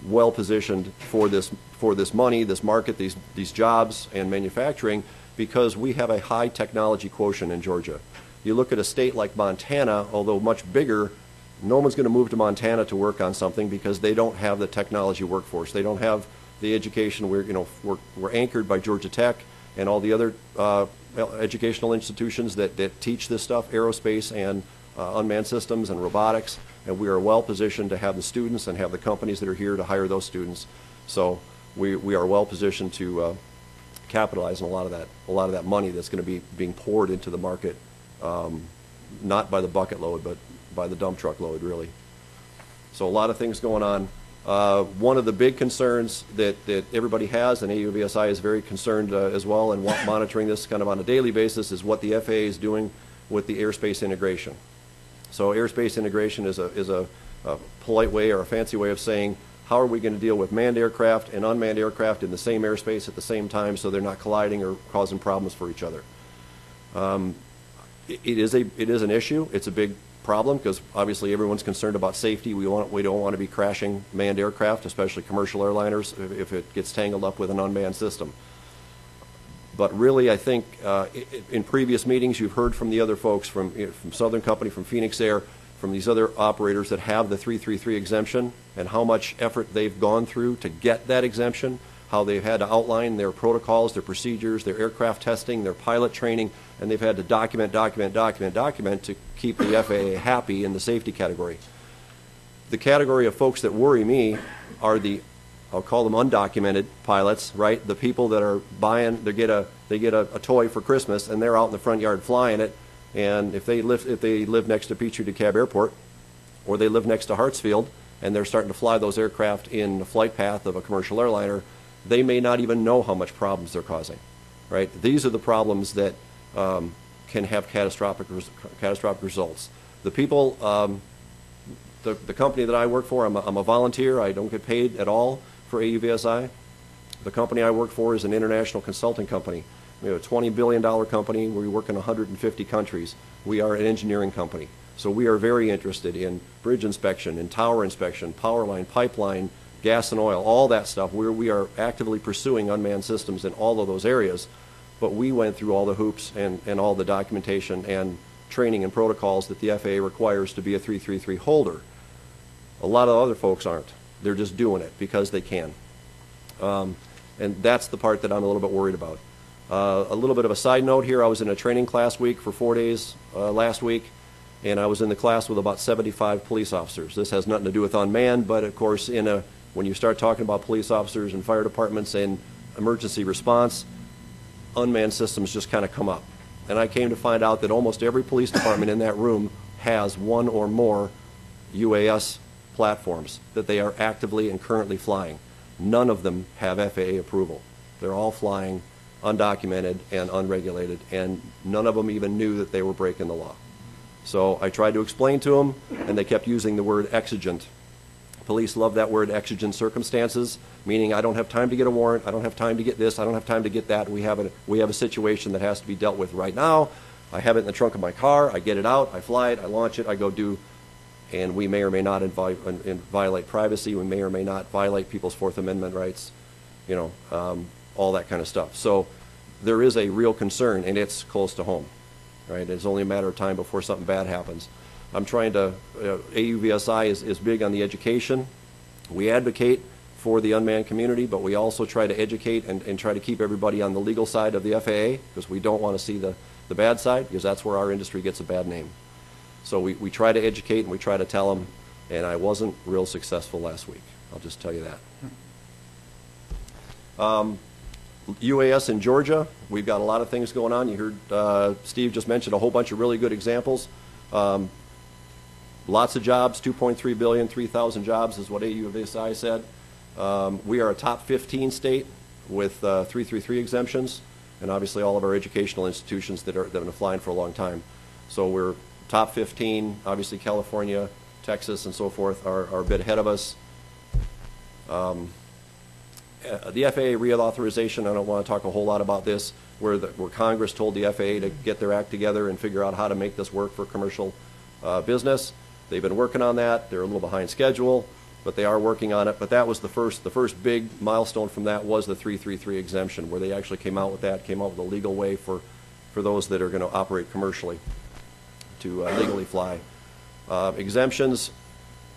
well positioned for this money, this market, these jobs and manufacturing, because we have a high technology quotient in Georgia. You look at a state like Montana, although much bigger, no one's going to move to Montana to work on something because they don't have the technology workforce. They don't have the education. We're anchored by Georgia Tech and all the other educational institutions that teach this stuff, aerospace and unmanned systems and robotics, and we are well positioned to have the students and have the companies that are here to hire those students. So we are well positioned to capitalize on a lot of that money that's going to be being poured into the market, not by the bucket load, but by the dump truck load, really. So a lot of things going on. One of the big concerns that everybody has, and AUVSI is very concerned as well, and monitoring this kind of on a daily basis, is what the FAA is doing with the airspace integration. So airspace integration is a polite way or a fancy way of saying, how are we going to deal with manned aircraft and unmanned aircraft in the same airspace at the same time so they're not colliding or causing problems for each other? It is an issue. It's a big problem because obviously everyone's concerned about safety. We don't want to be crashing manned aircraft, especially commercial airliners, if it gets tangled up with an unmanned system. But really, I think in previous meetings you've heard from the other folks from Southern Company, from Phoenix Air, from these other operators that have the 333 exemption and how much effort they've gone through to get that exemption, how they've had to outline their protocols, their procedures, their aircraft testing, their pilot training, and they've had to document to keep the FAA happy in the safety category. The category of folks that worry me are I'll call them undocumented pilots, right? The people that are buying, they get a toy for Christmas and they're out in the front yard flying it, and if they live next to Petrie DeKalb Airport, or they live next to Hartsfield and they're starting to fly those aircraft in the flight path of a commercial airliner, they may not even know how much problems they're causing, right? These are the problems that can have catastrophic results. The people, the company that I work for, I'm a volunteer. I don't get paid at all for AUVSI. The company I work for is an international consulting company. We have a $20 billion company. We work in 150 countries. We are an engineering company. So we are very interested in bridge inspection, in tower inspection, power line, pipeline, gas and oil, all that stuff, where we are actively pursuing unmanned systems in all of those areas. But we went through all the hoops and all the documentation and training and protocols that the FAA requires to be a 333 holder. A lot of other folks aren't. They're just doing it because they can. And that's the part that I'm a little bit worried about. A little bit of a side note here, I was in a training class week for 4 days last week, and I was in the class with about 75 police officers. This has nothing to do with unmanned, but of course when you start talking about police officers and fire departments and emergency response, unmanned systems just kind of come up. And I came to find out that almost every police department in that room has one or more UAS platforms that they are actively and currently flying. None of them have FAA approval. They're all flying undocumented and unregulated, and none of them even knew that they were breaking the law. So I tried to explain to them, and they kept using the word exigent. Police love that word, exigent circumstances, meaning I don't have time to get a warrant, I don't have time to get this, I don't have time to get that. We have a situation that has to be dealt with right now. I have it in the trunk of my car, I get it out, I fly it, I launch it, I go do, and we may or may not violate privacy, we may or may not violate people's Fourth Amendment rights, all that kind of stuff. So there is a real concern, and it's close to home, right? It's only a matter of time before something bad happens. I'm trying to, AUVSI is big on the education. We advocate for the unmanned community, but we also try to educate and try to keep everybody on the legal side of the FAA, because we don't want to see the bad side, because that's where our industry gets a bad name. So we try to educate and we try to tell them, and I wasn't real successful last week. I'll just tell you that. UAS in Georgia, we've got a lot of things going on. You heard Steve just mentioned a whole bunch of really good examples. Lots of jobs, 2.3 billion, 3,000 jobs is what AUVSI said. We are a top 15 state with 333 exemptions, and obviously all of our educational institutions that have been flying for a long time. So we're top 15. Obviously California, Texas, and so forth are a bit ahead of us. The FAA reauthorization, I don't want to talk a whole lot about this, where Congress told the FAA to get their act together and figure out how to make this work for commercial business. They've been working on that. They're a little behind schedule, but they are working on it. But that was the first big milestone from that was the 333 exemption, where they actually came out with a legal way for those that are going to operate commercially to legally fly. Exemptions,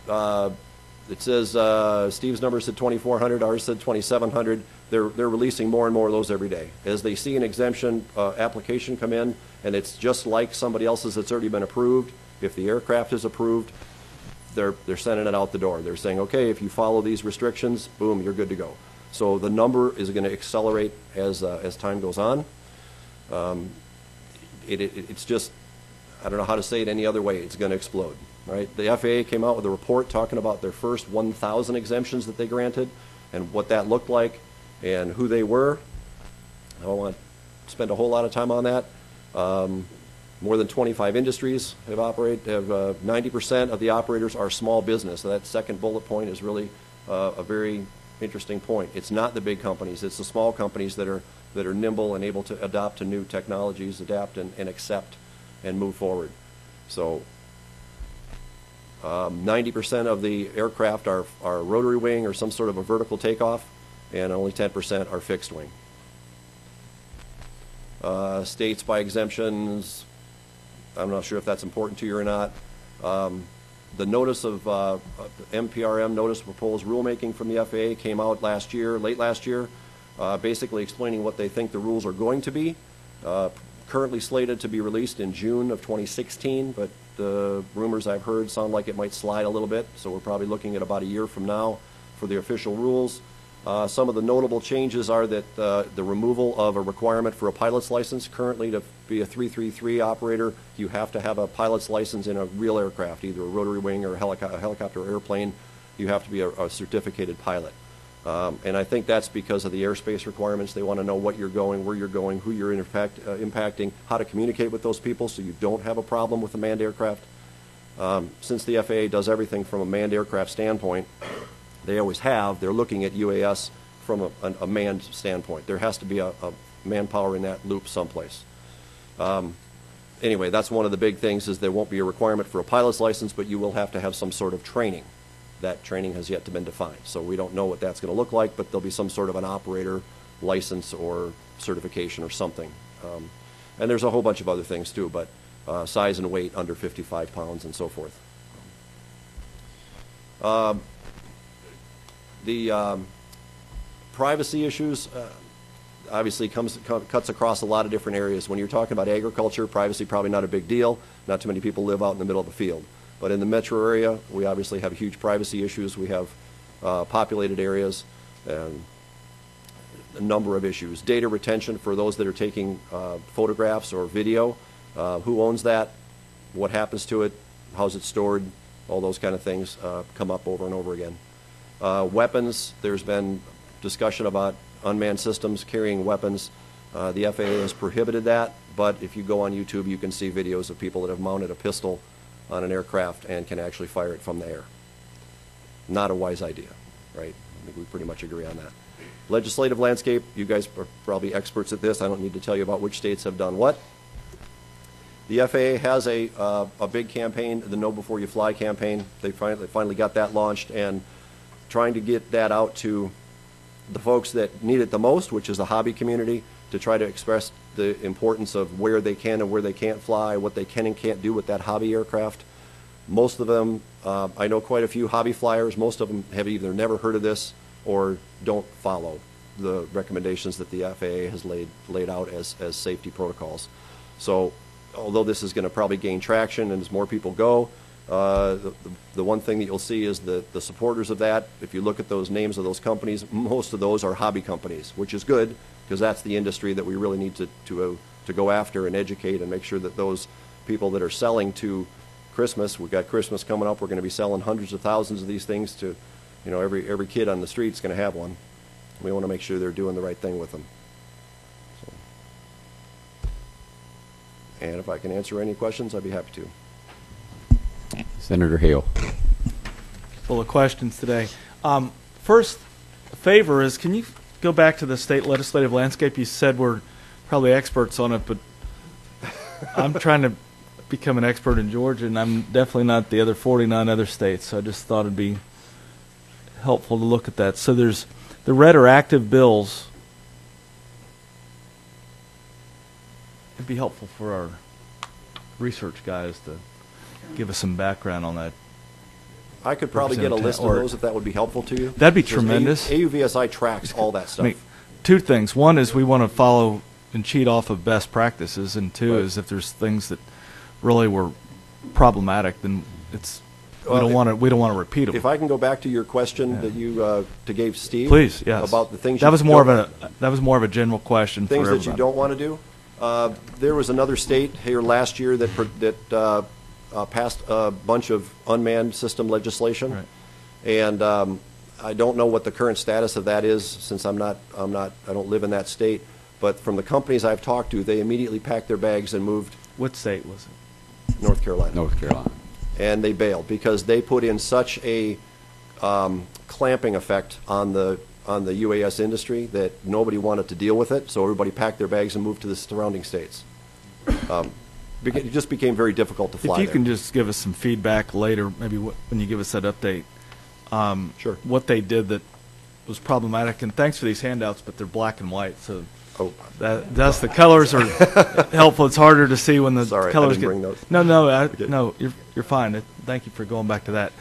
it says Steve's number said 2,400, ours said 2,700. They're releasing more and more of those every day. As they see an exemption application come in, and it's just like somebody else's that's already been approved, if the aircraft is approved, they're sending it out the door. They're saying, okay, if you follow these restrictions, boom, you're good to go. So the number is going to accelerate as time goes on. It's just, I don't know how to say it any other way. It's going to explode, right? The FAA came out with a report talking about their first 1,000 exemptions that they granted and what that looked like and who they were. I don't want to spend a whole lot of time on that. More than 25 industries have 90% of the operators are small business. So that second bullet point is really a very interesting point. It's not the big companies. It's the small companies that are nimble and able to adapt to new technologies, adapt and accept and move forward. So 90% of the aircraft are rotary wing or some sort of a vertical takeoff, and only 10% are fixed wing. States by exemptions, I'm not sure if that's important to you or not. The notice of MPRM, notice of proposed rulemaking from the FAA came out late last year, basically explaining what they think the rules are going to be. Currently slated to be released in June of 2016, but the rumors I've heard sound like it might slide a little bit, so we're probably looking at about a year from now for the official rules. Some of the notable changes are that the removal of a requirement for a pilot's license. Currently, to be a 333 operator, you have to have a pilot's license in a real aircraft, either a rotary wing or a helicopter or airplane. You have to be a certificated pilot. And I think that's because of the airspace requirements. They want to know what you're going, where you're going, who you're impacting, how to communicate with those people so you don't have a problem with a manned aircraft. Since the FAA does everything from a manned aircraft standpoint, they always have, they're looking at UAS from a manned standpoint. There has to be a manpower in that loop someplace. Anyway, that's one of the big things, is there won't be a requirement for a pilot's license, but you will have to have some sort of training. That training has yet to been defined. So we don't know what that's going to look like, but there'll be some sort of an operator license or certification or something. And there's a whole bunch of other things too, but size and weight under 55 pounds and so forth. The privacy issues obviously cuts across a lot of different areas. When you're talking about agriculture, privacy probably not a big deal. Not too many people live out in the middle of the field. But in the metro area, we obviously have huge privacy issues. We have populated areas and a number of issues. Data retention for those that are taking photographs or video. Who owns that? What happens to it? How's it stored? All those kind of things come up over and over again. Weapons, there's been discussion about unmanned systems carrying weapons. The FAA has prohibited that, but if you go on YouTube, you can see videos of people that have mounted a pistol on an aircraft and can actually fire it from the air. Not a wise idea, right? I think we pretty much agree on that. Legislative landscape, you guys are probably experts at this. I don't need to tell you about which states have done what. The FAA has a big campaign, the Know Before You Fly campaign. They finally got that launched, and trying to get that out to the folks that need it the most, which is the hobby community, to try to express the importance of where they can and where they can't fly, what they can and can't do with that hobby aircraft. Most of them, I know quite a few hobby flyers, most of them have either never heard of this or don't follow the recommendations that the FAA has laid out as safety protocols. So although this is going to probably gain traction and as more people go, the one thing that you'll see is the supporters of that. If you look at those names of those companies, most of those are hobby companies, which is good because that's the industry that we really need to go after and educate and make sure that those people that are selling to Christmas, we've got Christmas coming up, we're going to be selling hundreds of thousands of these things to, you know, every kid on the street's going to have one. We want to make sure they're doing the right thing with them. So. And if I can answer any questions, I'd be happy to. Senator Hill. Full of questions today. First favor is, can you go back to the state legislative landscape? You said we're probably experts on it, but I'm trying to become an expert in Georgia, and I'm definitely not the other 49 other states, so I just thought it'd be helpful to look at that. So there's the red or active bills. It'd be helpful for our research guys to give us some background on that. I could probably get a list of those if that would be helpful to you. That'd be tremendous. AUVSI tracks all that stuff. I mean, two things. One is we want to follow and cheat off of best practices, and two is if there's things that really were problematic, then it's we don't want to repeat them. If I can go back to your question that you gave Steve, please, yes, about the things that was more of a general question. Things for that you don't want to do. There was another state here last year that passed a bunch of unmanned system legislation, right. And I don't know what the current status of that is since I don't live in that state. But from the companies I've talked to, they immediately packed their bags and moved. What state was it? North Carolina. North Carolina. And they bailed because they put in such a clamping effect on the UAS industry that nobody wanted to deal with it. So everybody packed their bags and moved to the surrounding states. It just became very difficult to fly. If you can just give us some feedback later, maybe when you give us that update, sure. What they did that was problematic. And thanks for these handouts, but they're black and white, so that's the colors are helpful. It's harder to see when the colors get. Bring those. No, you're fine. Thank you for going back to that.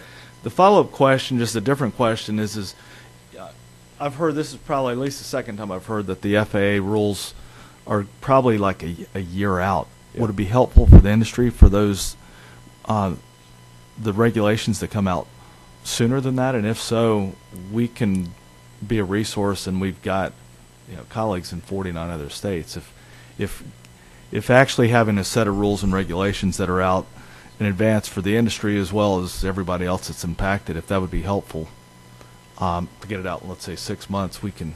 The follow-up question, just a different question, is I've heard this is probably at least the second time I've heard that the FAA rules are probably like a year out. Yeah. Would it be helpful for the industry for those the regulations that come out sooner than that? And if so, we can be a resource, and we've got colleagues in 49 other states. If actually having a set of rules and regulations that are out in advance for the industry as well as everybody else that's impacted, if that would be helpful to get it out in, let's say, 6 months, we can.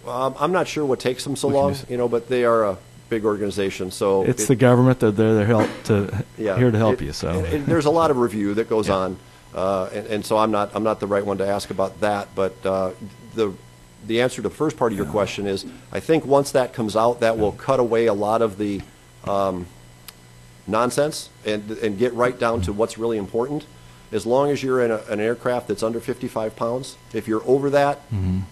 I'm not sure what takes them so long, but they are a big organization, so it's the government. They're there here to help you. So and there's a lot of review that goes on, and so I'm not the right one to ask about that. But the answer to the first part of your question is, I think once that comes out, that will cut away a lot of the nonsense and get right down to what's really important. As long as you're in an aircraft that's under 55 pounds, if you're over that,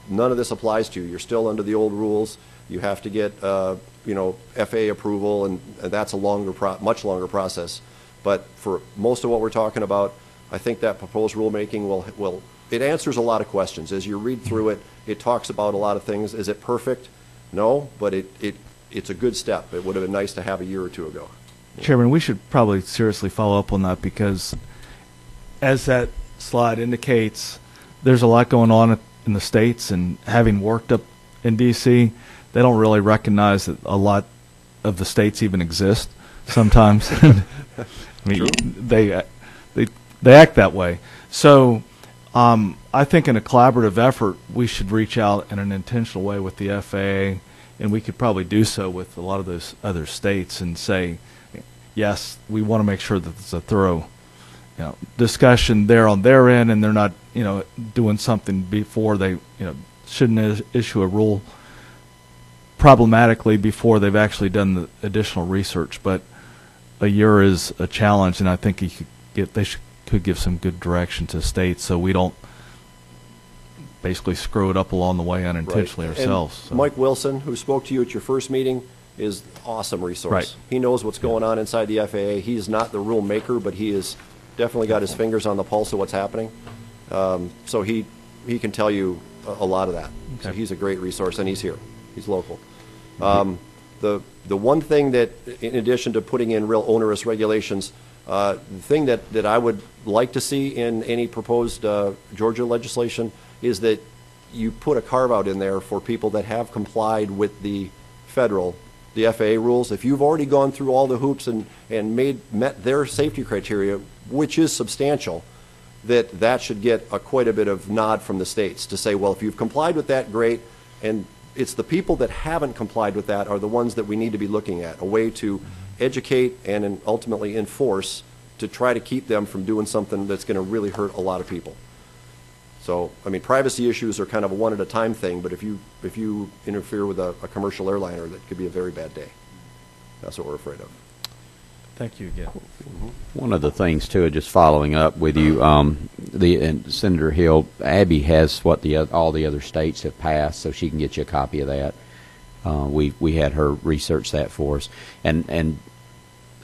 none of this applies to you. You're still under the old rules. You have to get FAA approval, and that's a much longer process. But for most of what we're talking about, I think that proposed rulemaking will it answers a lot of questions. As you read through it, it talks about a lot of things. Is it perfect? No, but it's a good step. It would have been nice to have a year or two ago. Chairman, we should probably seriously follow up on that, because as that slide indicates, there's a lot going on in the states, and having worked up in D.C., they don't really recognize that a lot of the states even exist sometimes. I mean, they act that way. So I think in a collaborative effort, we should reach out in an intentional way with the FAA, and we could probably do so with a lot of those other states and say, yes, we want to make sure that there's a thorough discussion there on their end, and they're not doing something before they shouldn't issue a rule problematically before they've actually done the additional research. But a year is a challenge, and I think they could give some good direction to states so we don't basically screw it up along the way unintentionally ourselves. So. Mike Wilson, who spoke to you at your first meeting, is an awesome resource. Right. He knows what's going on inside the FAA. He's not the rule maker, but he has definitely got his fingers on the pulse of what's happening. So he can tell you a lot of that. Okay. So he's a great resource, and he's here. He's local. The one thing that, in addition to putting in real onerous regulations, the thing that I would like to see in any proposed Georgia legislation is that you put a carve-out in there for people that have complied with the FAA rules. If you've already gone through all the hoops and met their safety criteria, which is substantial, that should get quite a bit of nod from the states to say, well, if you've complied with that, great. And it's the people that haven't complied with that are the ones that we need to be looking at, a way to educate and ultimately enforce to try to keep them from doing something that's going to really hurt a lot of people. So, I mean, privacy issues are kind of a one-at-a-time thing, but if you interfere with a commercial airliner, that could be a very bad day. That's what we're afraid of. Thank you again. One of the things, too, just following up with you, and Senator Hill, Abby has what all the other states have passed, so she can get you a copy of that. We had her research that for us. And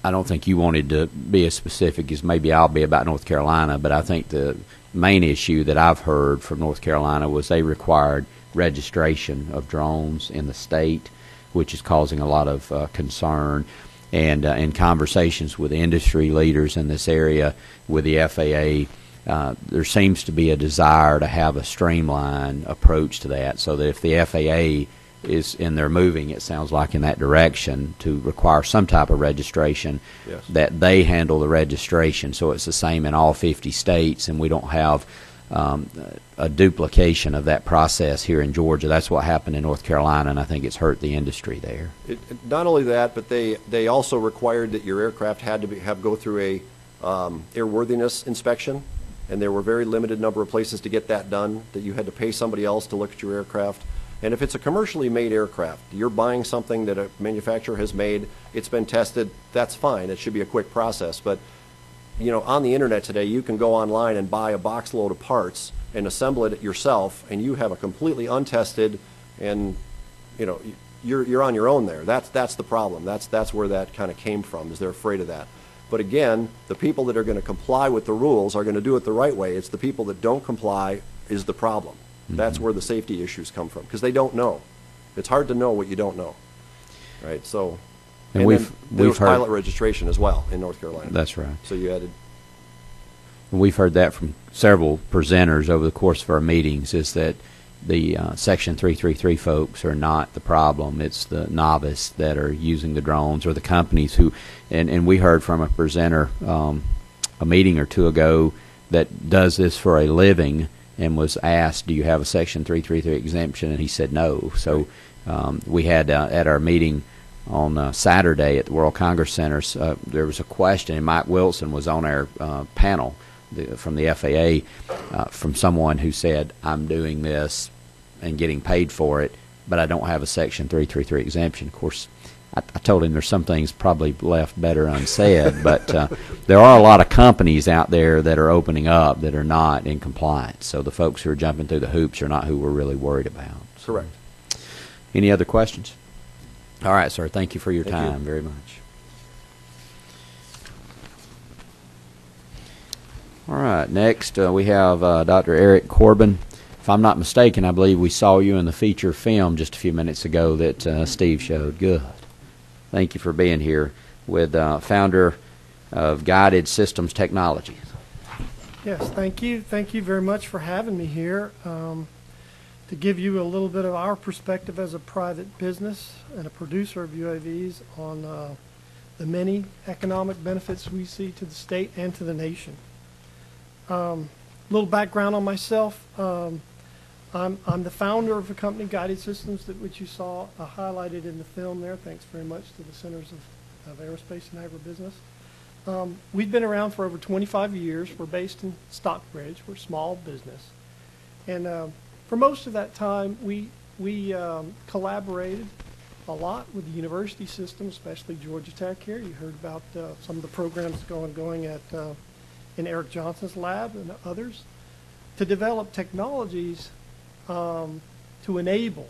I don't think you wanted to be as specific as maybe I'll be about North Carolina, but I think the main issue that I've heard from North Carolina was they required registration of drones in the state, which is causing a lot of concern. And in conversations with industry leaders in this area with the FAA, there seems to be a desire to have a streamlined approach to that, so that if the FAA is in there moving, it sounds like, in that direction to require some type of registration, yes, that they handle the registration so it's the same in all 50 states and we don't have a duplication of that process here in Georgia. That's what happened in North Carolina, and I think it's hurt the industry there. Not only that, but they also required that your aircraft had to go through a airworthiness inspection, and there were a very limited number of places to get that done, that you had to pay somebody else to look at your aircraft. And if it's a commercially made aircraft, you're buying something that a manufacturer has made, it's been tested, that's fine. It should be a quick process. But on the internet today, you can go online and buy a box load of parts and assemble it yourself, and you have a completely untested, and you're on your own there. That's the problem. That's where that kind of came from, is they're afraid of that. But again, the people that are going to comply with the rules are going to do it the right way. It's the people that don't comply is the problem. Mm-hmm. That's where the safety issues come from, because they don't know. It's hard to know what you don't know, right? So. And we've heard pilot registration as well in North Carolina. That's right. So you added. We've heard that from several presenters over the course of our meetings, is that the Section 333 folks are not the problem. It's the novice that are using the drones, or the companies who, and we heard from a presenter a meeting or two ago that does this for a living and was asked, do you have a Section 333 exemption? And he said no. So we had at our meeting on Saturday at the World Congress Center, there was a question, and Mike Wilson was on our panel from the FAA, from someone who said, I'm doing this and getting paid for it, but I don't have a Section 333 exemption. Of course, I told him there's some things probably left better unsaid, but there are a lot of companies out there that are opening up that are not in compliance. So the folks who are jumping through the hoops are not who we're really worried about. Correct. Any other questions? All right, sir. Thank you for your Thank you. time very much. All right. Next, we have Dr. Eric Corbin. If I'm not mistaken, I believe we saw you in the feature film just a few minutes ago that Steve showed. Good. Thank you for being here, with founder of Guided Systems Technologies. Yes, thank you. Thank you very much for having me here. To give you a little bit of our perspective as a private business and a producer of UAVs on the many economic benefits we see to the state and to the nation. Little background on myself. I'm the founder of a company, Guided Systems, which you saw highlighted in the film there. Thanks very much to the Centers of Aerospace and Agribusiness. We've been around for over 25 years. We're based in Stockbridge. We're a small business. And for most of that time, we collaborated a lot with the university system, especially Georgia Tech here. You heard about some of the programs going at in Eric Johnson's lab and others, to develop technologies to enable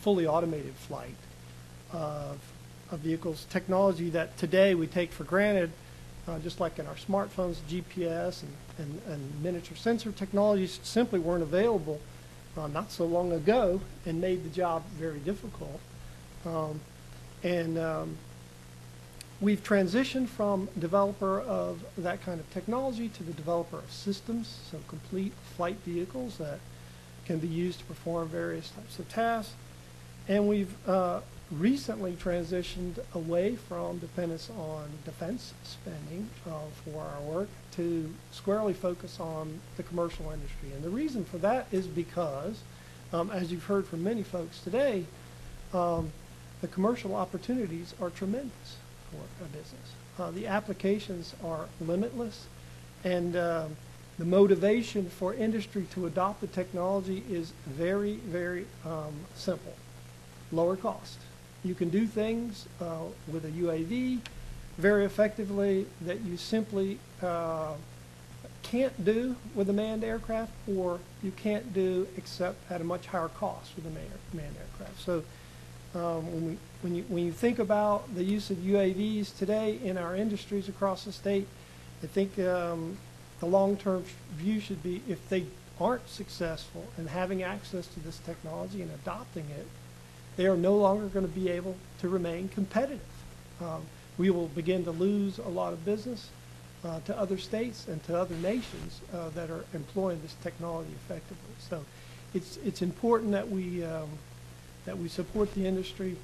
fully automated flight of vehicles, technology that today we take for granted, just like in our smartphones, GPS and miniature sensor technologies simply weren't available not so long ago, and made the job very difficult. We've transitioned from developer of that kind of technology to the developer of systems, so complete flight vehicles that can be used to perform various types of tasks. And we've recently transitioned away from dependence on defense spending for our work to squarely focus on the commercial industry. And the reason for that is because, as you've heard from many folks today, the commercial opportunities are tremendous for a business. The applications are limitless, and the motivation for industry to adopt the technology is very, very simple. Lower cost. You can do things with a UAV very effectively that you simply can't do with a manned aircraft, or you can't do except at a much higher cost with a manned aircraft. So when you think about the use of UAVs today in our industries across the state, I think the long-term view should be, if they aren't successful in having access to this technology and adopting it, they are no longer going to be able to remain competitive. We will begin to lose a lot of business to other states and to other nations that are employing this technology effectively. So it's important that we support the industry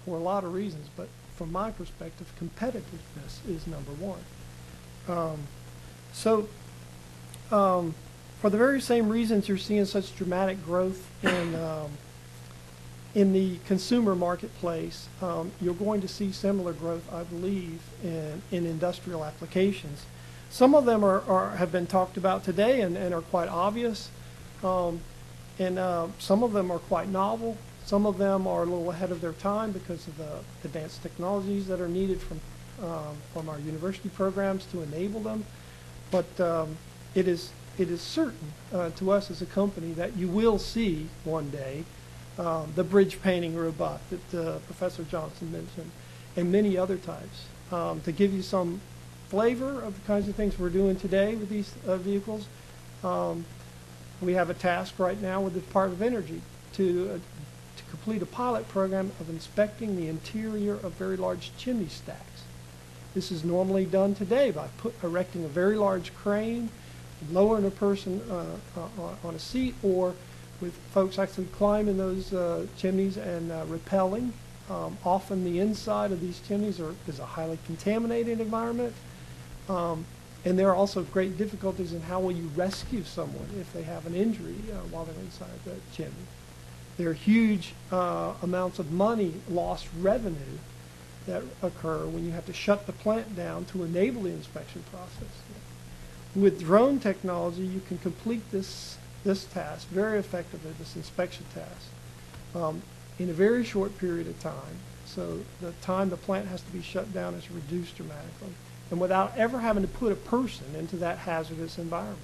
for a lot of reasons, but from my perspective, competitiveness is number one. For the very same reasons you're seeing such dramatic growth in the consumer marketplace, you're going to see similar growth, I believe, in industrial applications. Some of them have been talked about today and are quite obvious, and some of them are quite novel. Some of them are a little ahead of their time because of the advanced technologies that are needed from our university programs to enable them. But it is certain to us as a company that you will see one day the bridge painting robot that Professor Johnson mentioned, and many other types. To give you some flavor of the kinds of things we're doing today with these vehicles, we have a task right now with the Department of Energy to complete a pilot program of inspecting the interior of very large chimney stacks. This is normally done today by erecting a very large crane, lowering a person on a seat, or with folks actually climbing those chimneys and rappelling. Often the inside of these chimneys is a highly contaminated environment. And there are also great difficulties in how will you rescue someone if they have an injury while they're inside the chimney. There are huge amounts of money, lost revenue, that occur when you have to shut the plant down to enable the inspection process. With drone technology, you can complete this task very effectively, this inspection task, in a very short period of time. So the time the plant has to be shut down is reduced dramatically, and without ever having to put a person into that hazardous environment.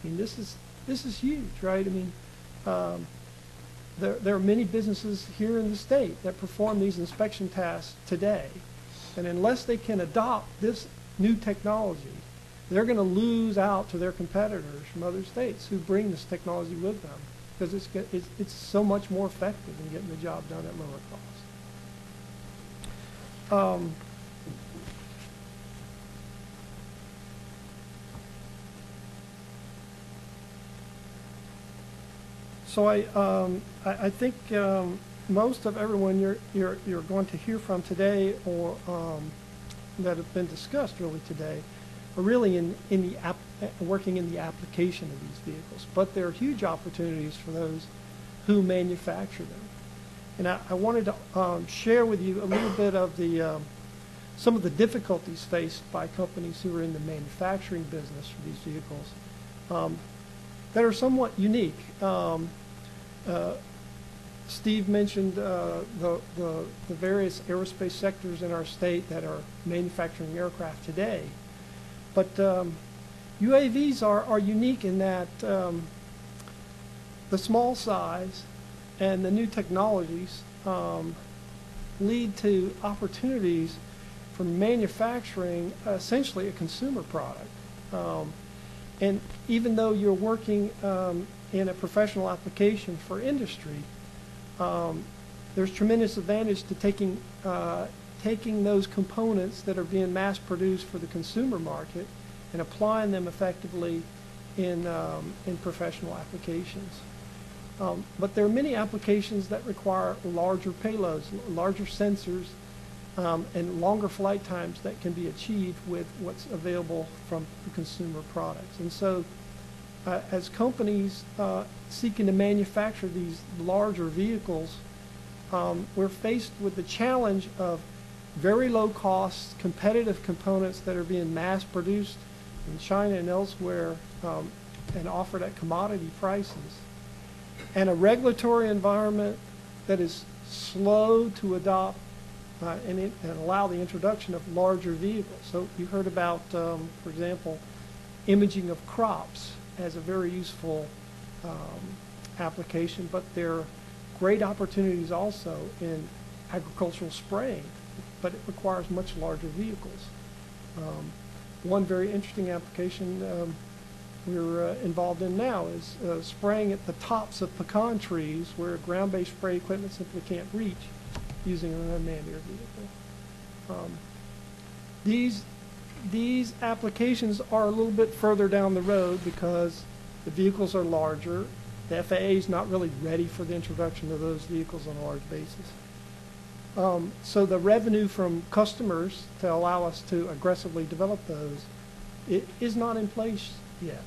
I mean, this is huge, right? I mean, there are many businesses here in the state that perform these inspection tasks today, and unless they can adopt this new technology, they're going to lose out to their competitors from other states who bring this technology with them, because it's so much more effective in getting the job done at lower cost. So I think most of everyone you're going to hear from today, or that have been discussed really today, are really working in the application of these vehicles. But there are huge opportunities for those who manufacture them. And I wanted to share with you a little bit of some of the difficulties faced by companies who are in the manufacturing business for these vehicles that are somewhat unique. Steve mentioned the various aerospace sectors in our state that are manufacturing aircraft today. But UAVs are unique in that the small size and the new technologies lead to opportunities for manufacturing essentially a consumer product. And even though you're working in a professional application for industry, there's tremendous advantage to taking those components that are being mass produced for the consumer market and applying them effectively in professional applications. But there are many applications that require larger payloads, larger sensors, and longer flight times that can be achieved with what's available from the consumer products. And so as companies seeking to manufacture these larger vehicles, we're faced with the challenge of very low cost, competitive components that are being mass produced in China and elsewhere and offered at commodity prices, and a regulatory environment that is slow to adopt and allow the introduction of larger vehicles. So you heard about, for example, imaging of crops as a very useful application, but there are great opportunities also in agricultural spraying, but it requires much larger vehicles. One very interesting application we're involved in now is spraying at the tops of pecan trees where ground-based spray equipment simply can't reach using an unmanned air vehicle. These applications are a little bit further down the road because the vehicles are larger. The FAA is not really ready for the introduction of those vehicles on a large basis. So the revenue from customers to allow us to aggressively develop those is not in place yet.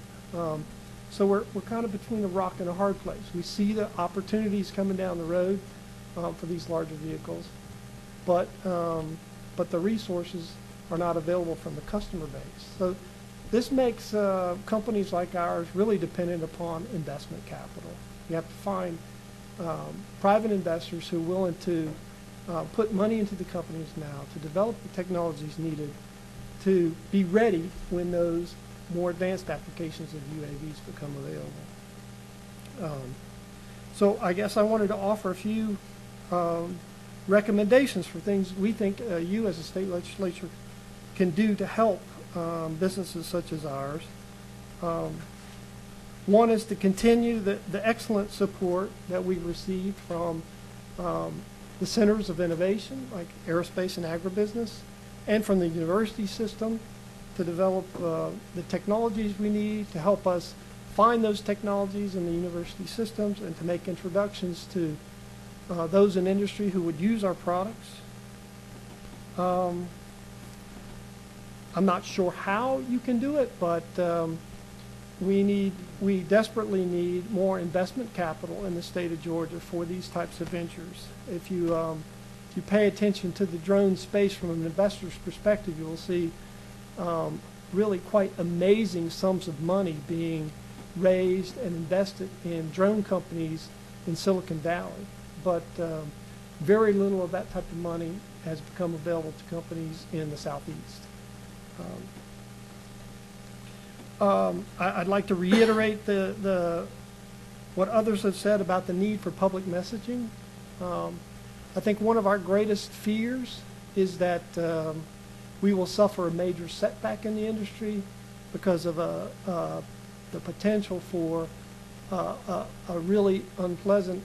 So we're kind of between a rock and a hard place. We see the opportunities coming down the road for these larger vehicles, but the resources are not available from the customer base. So this makes companies like ours really dependent upon investment capital. You have to find private investors who are willing to put money into the companies now to develop the technologies needed to be ready when those more advanced applications of UAVs become available. So I guess I wanted to offer a few recommendations for things we think you as a state legislature can do to help businesses such as ours. One is to continue the excellent support that we've received from the centers of innovation like aerospace and agribusiness, and from the university system to develop the technologies we need to help us find those technologies in the university systems and to make introductions to those in industry who would use our products. I'm not sure how you can do it, but we desperately need more investment capital in the state of Georgia for these types of ventures. If you pay attention to the drone space from an investor's perspective, you will see really quite amazing sums of money being raised and invested in drone companies in Silicon Valley. But very little of that type of money has become available to companies in the Southeast. I'd like to reiterate what others have said about the need for public messaging. I think one of our greatest fears is that we will suffer a major setback in the industry because of the potential for a really unpleasant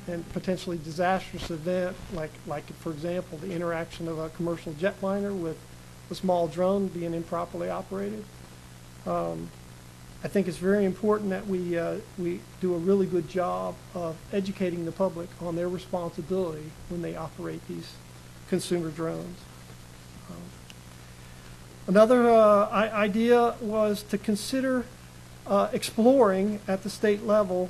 and potentially disastrous event, like for example, the interaction of a commercial jetliner with a small drone being improperly operated. I think it's very important that we do a really good job of educating the public on their responsibility when they operate these consumer drones. Another idea was to consider exploring at the state level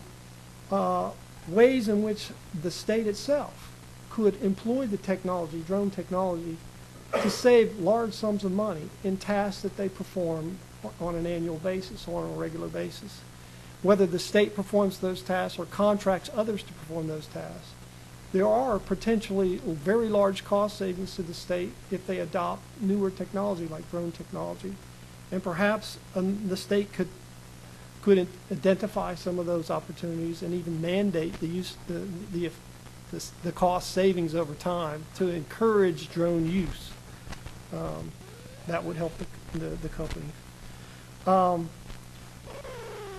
ways in which the state itself could employ the technology, drone technology, to save large sums of money in tasks that they perform on an annual basis or on a regular basis. Whether the state performs those tasks or contracts others to perform those tasks, there are potentially very large cost savings to the state if they adopt newer technology like drone technology. And perhaps the state could identify some of those opportunities and even mandate the use, the cost savings over time to encourage drone use. That would help the company.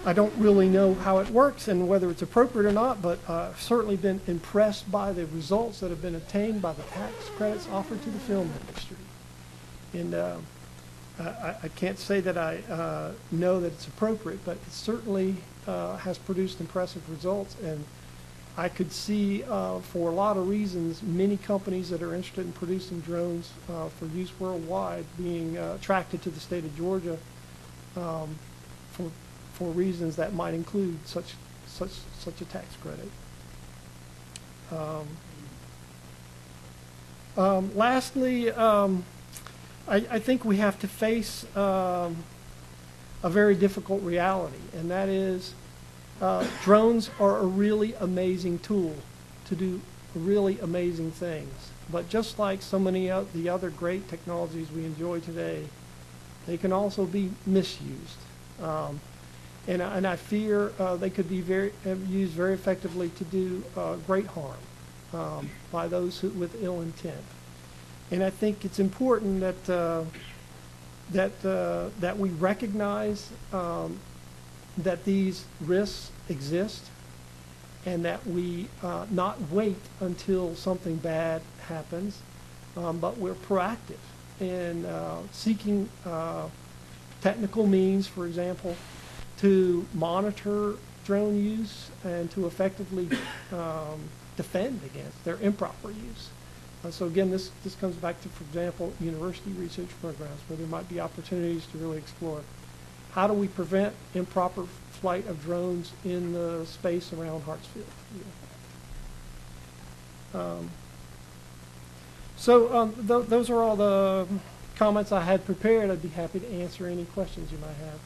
I don't really know how it works and whether it's appropriate or not, but I've certainly been impressed by the results that have been attained by the tax credits offered to the film industry. And I can't say that I know that it's appropriate, but it certainly has produced impressive results. And I could see, for a lot of reasons, many companies that are interested in producing drones for use worldwide being attracted to the state of Georgia for reasons that might include such a tax credit. Lastly, I think we have to face a very difficult reality, and that is drones are a really amazing tool to do really amazing things. But just like so many of the other great technologies we enjoy today, they can also be misused. And I fear they could be used very effectively to do great harm by those with ill intent. And I think it's important that we recognize that these risks exist, and that we not wait until something bad happens, but we're proactive in seeking technical means, for example, to monitor drone use and to effectively defend against their improper use. So again, this comes back to, for example, university research programs where there might be opportunities to really explore how do we prevent improper flight of drones in the space around Hartsfield. Those are all the comments I had prepared. I'd be happy to answer any questions you might have.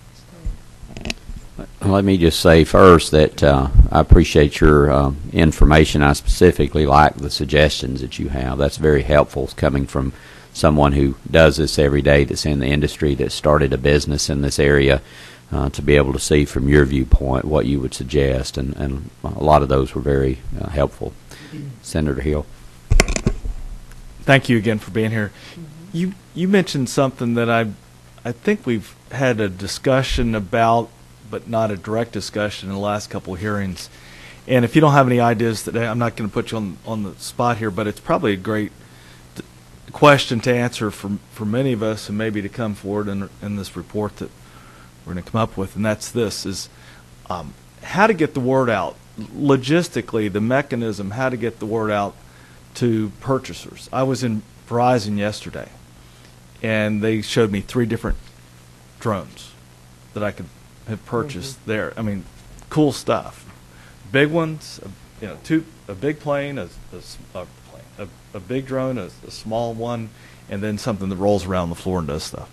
Let me just say first that I appreciate your information. I specifically like the suggestions that you have. That's very helpful coming from someone who does this every day, that's in the industry, that started a business in this area, to be able to see from your viewpoint what you would suggest. And a lot of those were very helpful. Senator Hill. Thank you again for being here. You mentioned something that I think we've had a discussion about, but not a direct discussion in the last couple of hearings. And if you don't have any ideas today, I'm not going to put you on the spot here, but it's probably a great question to answer for many of us, and maybe to come forward in this report we're going to come up with, and that's this, is how to get the word out. Logistically, the mechanism, how to get the word out to purchasers. I was in Verizon yesterday, and they showed me 3 different drones that I could have purchased there. I mean, cool stuff. Big ones, a big plane, a big drone, a small one, and then something that rolls around the floor and does stuff.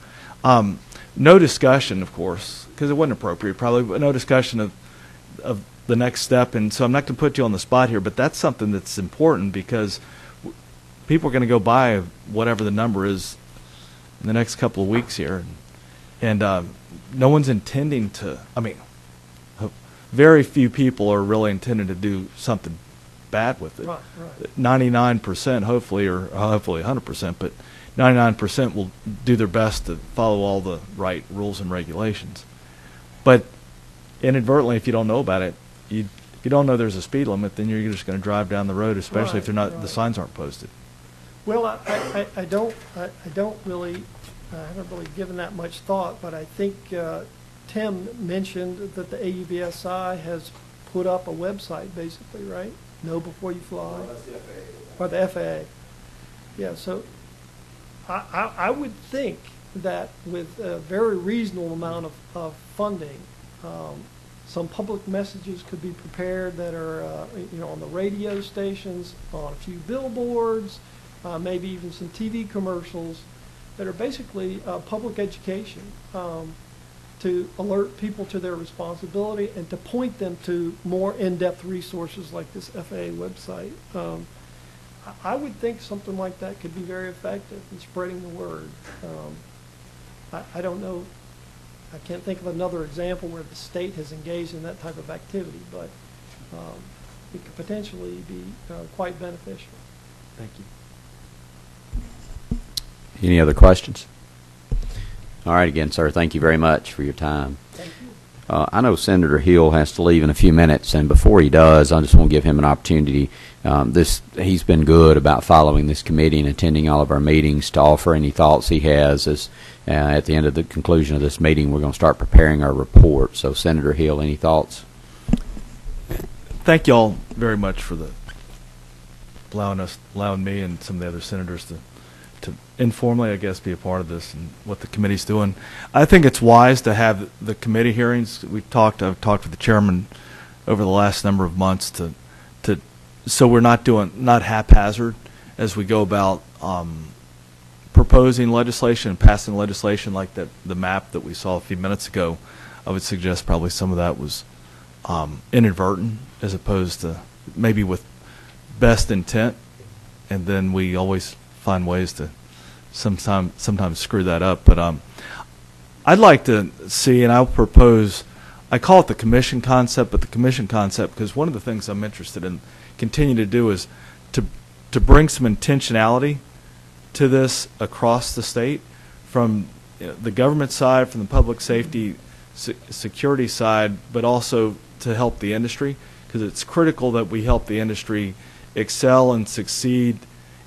No discussion, of course, because it wasn't appropriate probably, but no discussion of the next step. And so I'm not going to put you on the spot here, but that's something that's important because people are going to go buy whatever the number is in the next couple of weeks here. And no one's intending to, I mean, very few people are really intending to do something bad with it. Right. 99%, hopefully, or hopefully 100%, but 99% will do their best to follow all the right rules and regulations. But inadvertently, if you don't know about it, if you don't know there's a speed limit, then you're just going to drive down the road, especially if they're not, the signs aren't posted. Well, I don't really, I haven't really given that much thought, but I think Tim mentioned that the AUVSI has put up a website, basically, right? Know before you fly. Well, that's the FAA. Or the FAA. Yeah, so I would think that with a very reasonable amount of funding, some public messages could be prepared that are, on the radio stations, on a few billboards, maybe even some TV commercials that are basically public education to alert people to their responsibility and to point them to more in-depth resources like this FAA website. I would think something like that could be very effective in spreading the word. I don't know, I can't think of another example where the state has engaged in that type of activity, but it could potentially be quite beneficial. Thank you. Any other questions? All right, again, sir, thank you very much for your time. Thank you. I know Senator Hill has to leave in a few minutes, and before he does, I just want to give him an opportunity. He's been good about following this committee and attending all of our meetings to offer any thoughts he has. As at the end of the conclusion of this meeting, we're going to start preparing our report. So, Senator Hill, any thoughts? Thank you all very much for allowing me and some of the other senators to informally, I guess, be a part of this and what the committee's doing. I think it's wise to have the committee hearings. I've talked with the chairman over the last number of months so we're not haphazard as we go about proposing legislation and passing legislation like the map that we saw a few minutes ago. I would suggest probably some of that was inadvertent as opposed to maybe with best intent, and then we always find ways to sometimes screw that up. But I'd like to see, and I'll propose, I call it the commission concept, but the commission concept, because one of the things I'm interested in continue to do is to bring some intentionality to this across the state, from the government side, from the public safety security side, but also to help the industry, because it's critical that we help the industry excel and succeed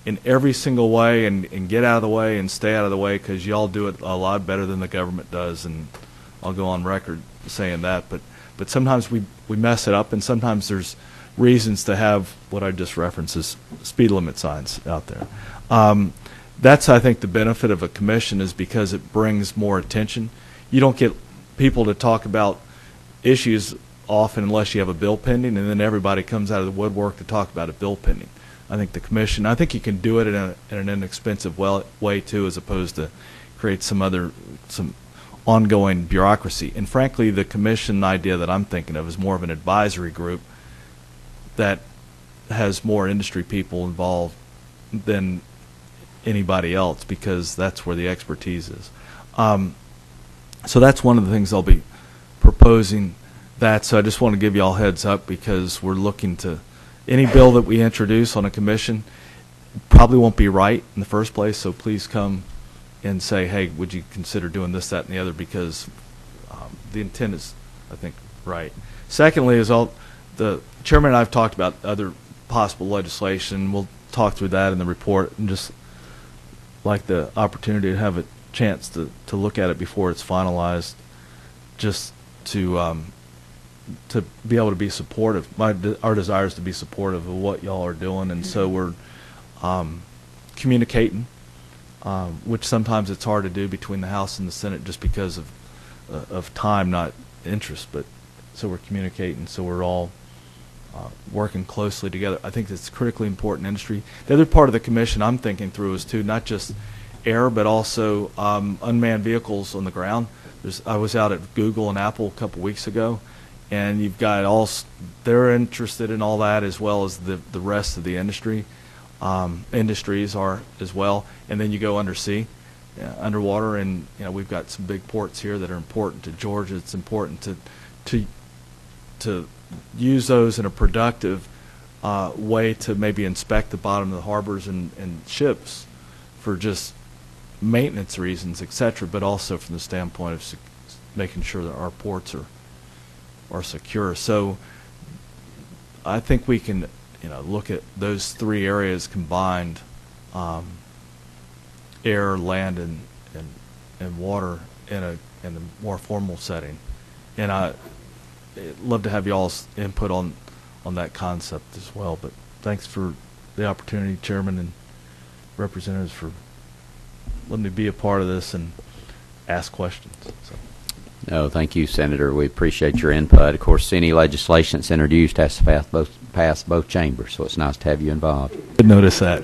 in every single way and get out of the way and stay out of the way, because y'all do it a lot better than the government does, and I'll go on record saying that. But sometimes we mess it up, and sometimes there's reasons to have what I just referenced as speed limit signs out there. That's, I think, the benefit of a commission, is because it brings more attention. You don't get people to talk about issues often unless you have a bill pending, and then everybody comes out of the woodwork to talk about a bill pending. I think the commission, I think you can do it in an inexpensive way too, as opposed to create some ongoing bureaucracy. And frankly, the commission idea that I'm thinking of is more of an advisory group that has more industry people involved than anybody else, because that's where the expertise is. So that's one of the things I'll be proposing. So I just want to give you all heads up, because we're looking to, any bill that we introduce on a commission probably won't be right in the first place, so please come and say, hey, would you consider doing this, that, and the other, because the intent is, I think, right. Secondly, is the chairman and I have talked about other possible legislation. We'll talk through that in the report, and just like the opportunity to have a chance to look at it before it's finalized. just to be able to be supportive. Our desire is to be supportive of what y'all are doing, and so we're communicating, which sometimes it's hard to do between the House and the Senate just because of time, not interest. But so we're communicating, so we're all working closely together. I think it's critically important industry. The other part of the commission I'm thinking through is too not just air, but also unmanned vehicles on the ground. I was out at Google and Apple a couple weeks ago, and you've got they're interested in all that as well as the rest of the industry. Industries are as well, and then you go undersea, underwater, and we've got some big ports here that are important to Georgia. It's important to use those in a productive way to maybe inspect the bottom of the harbors and ships for just maintenance reasons, etc., but also from the standpoint of making sure that our ports are secure. So I think we can look at those three areas combined, air, land, and water in a more formal setting. And I'd love to have y'all's input on that concept as well. But thanks for the opportunity, Chairman and representatives, for letting me be a part of this and ask questions. So. No, thank you, Senator. We appreciate your input. Of course, any legislation that's introduced has to pass both chambers, so it's nice to have you involved. Did notice that.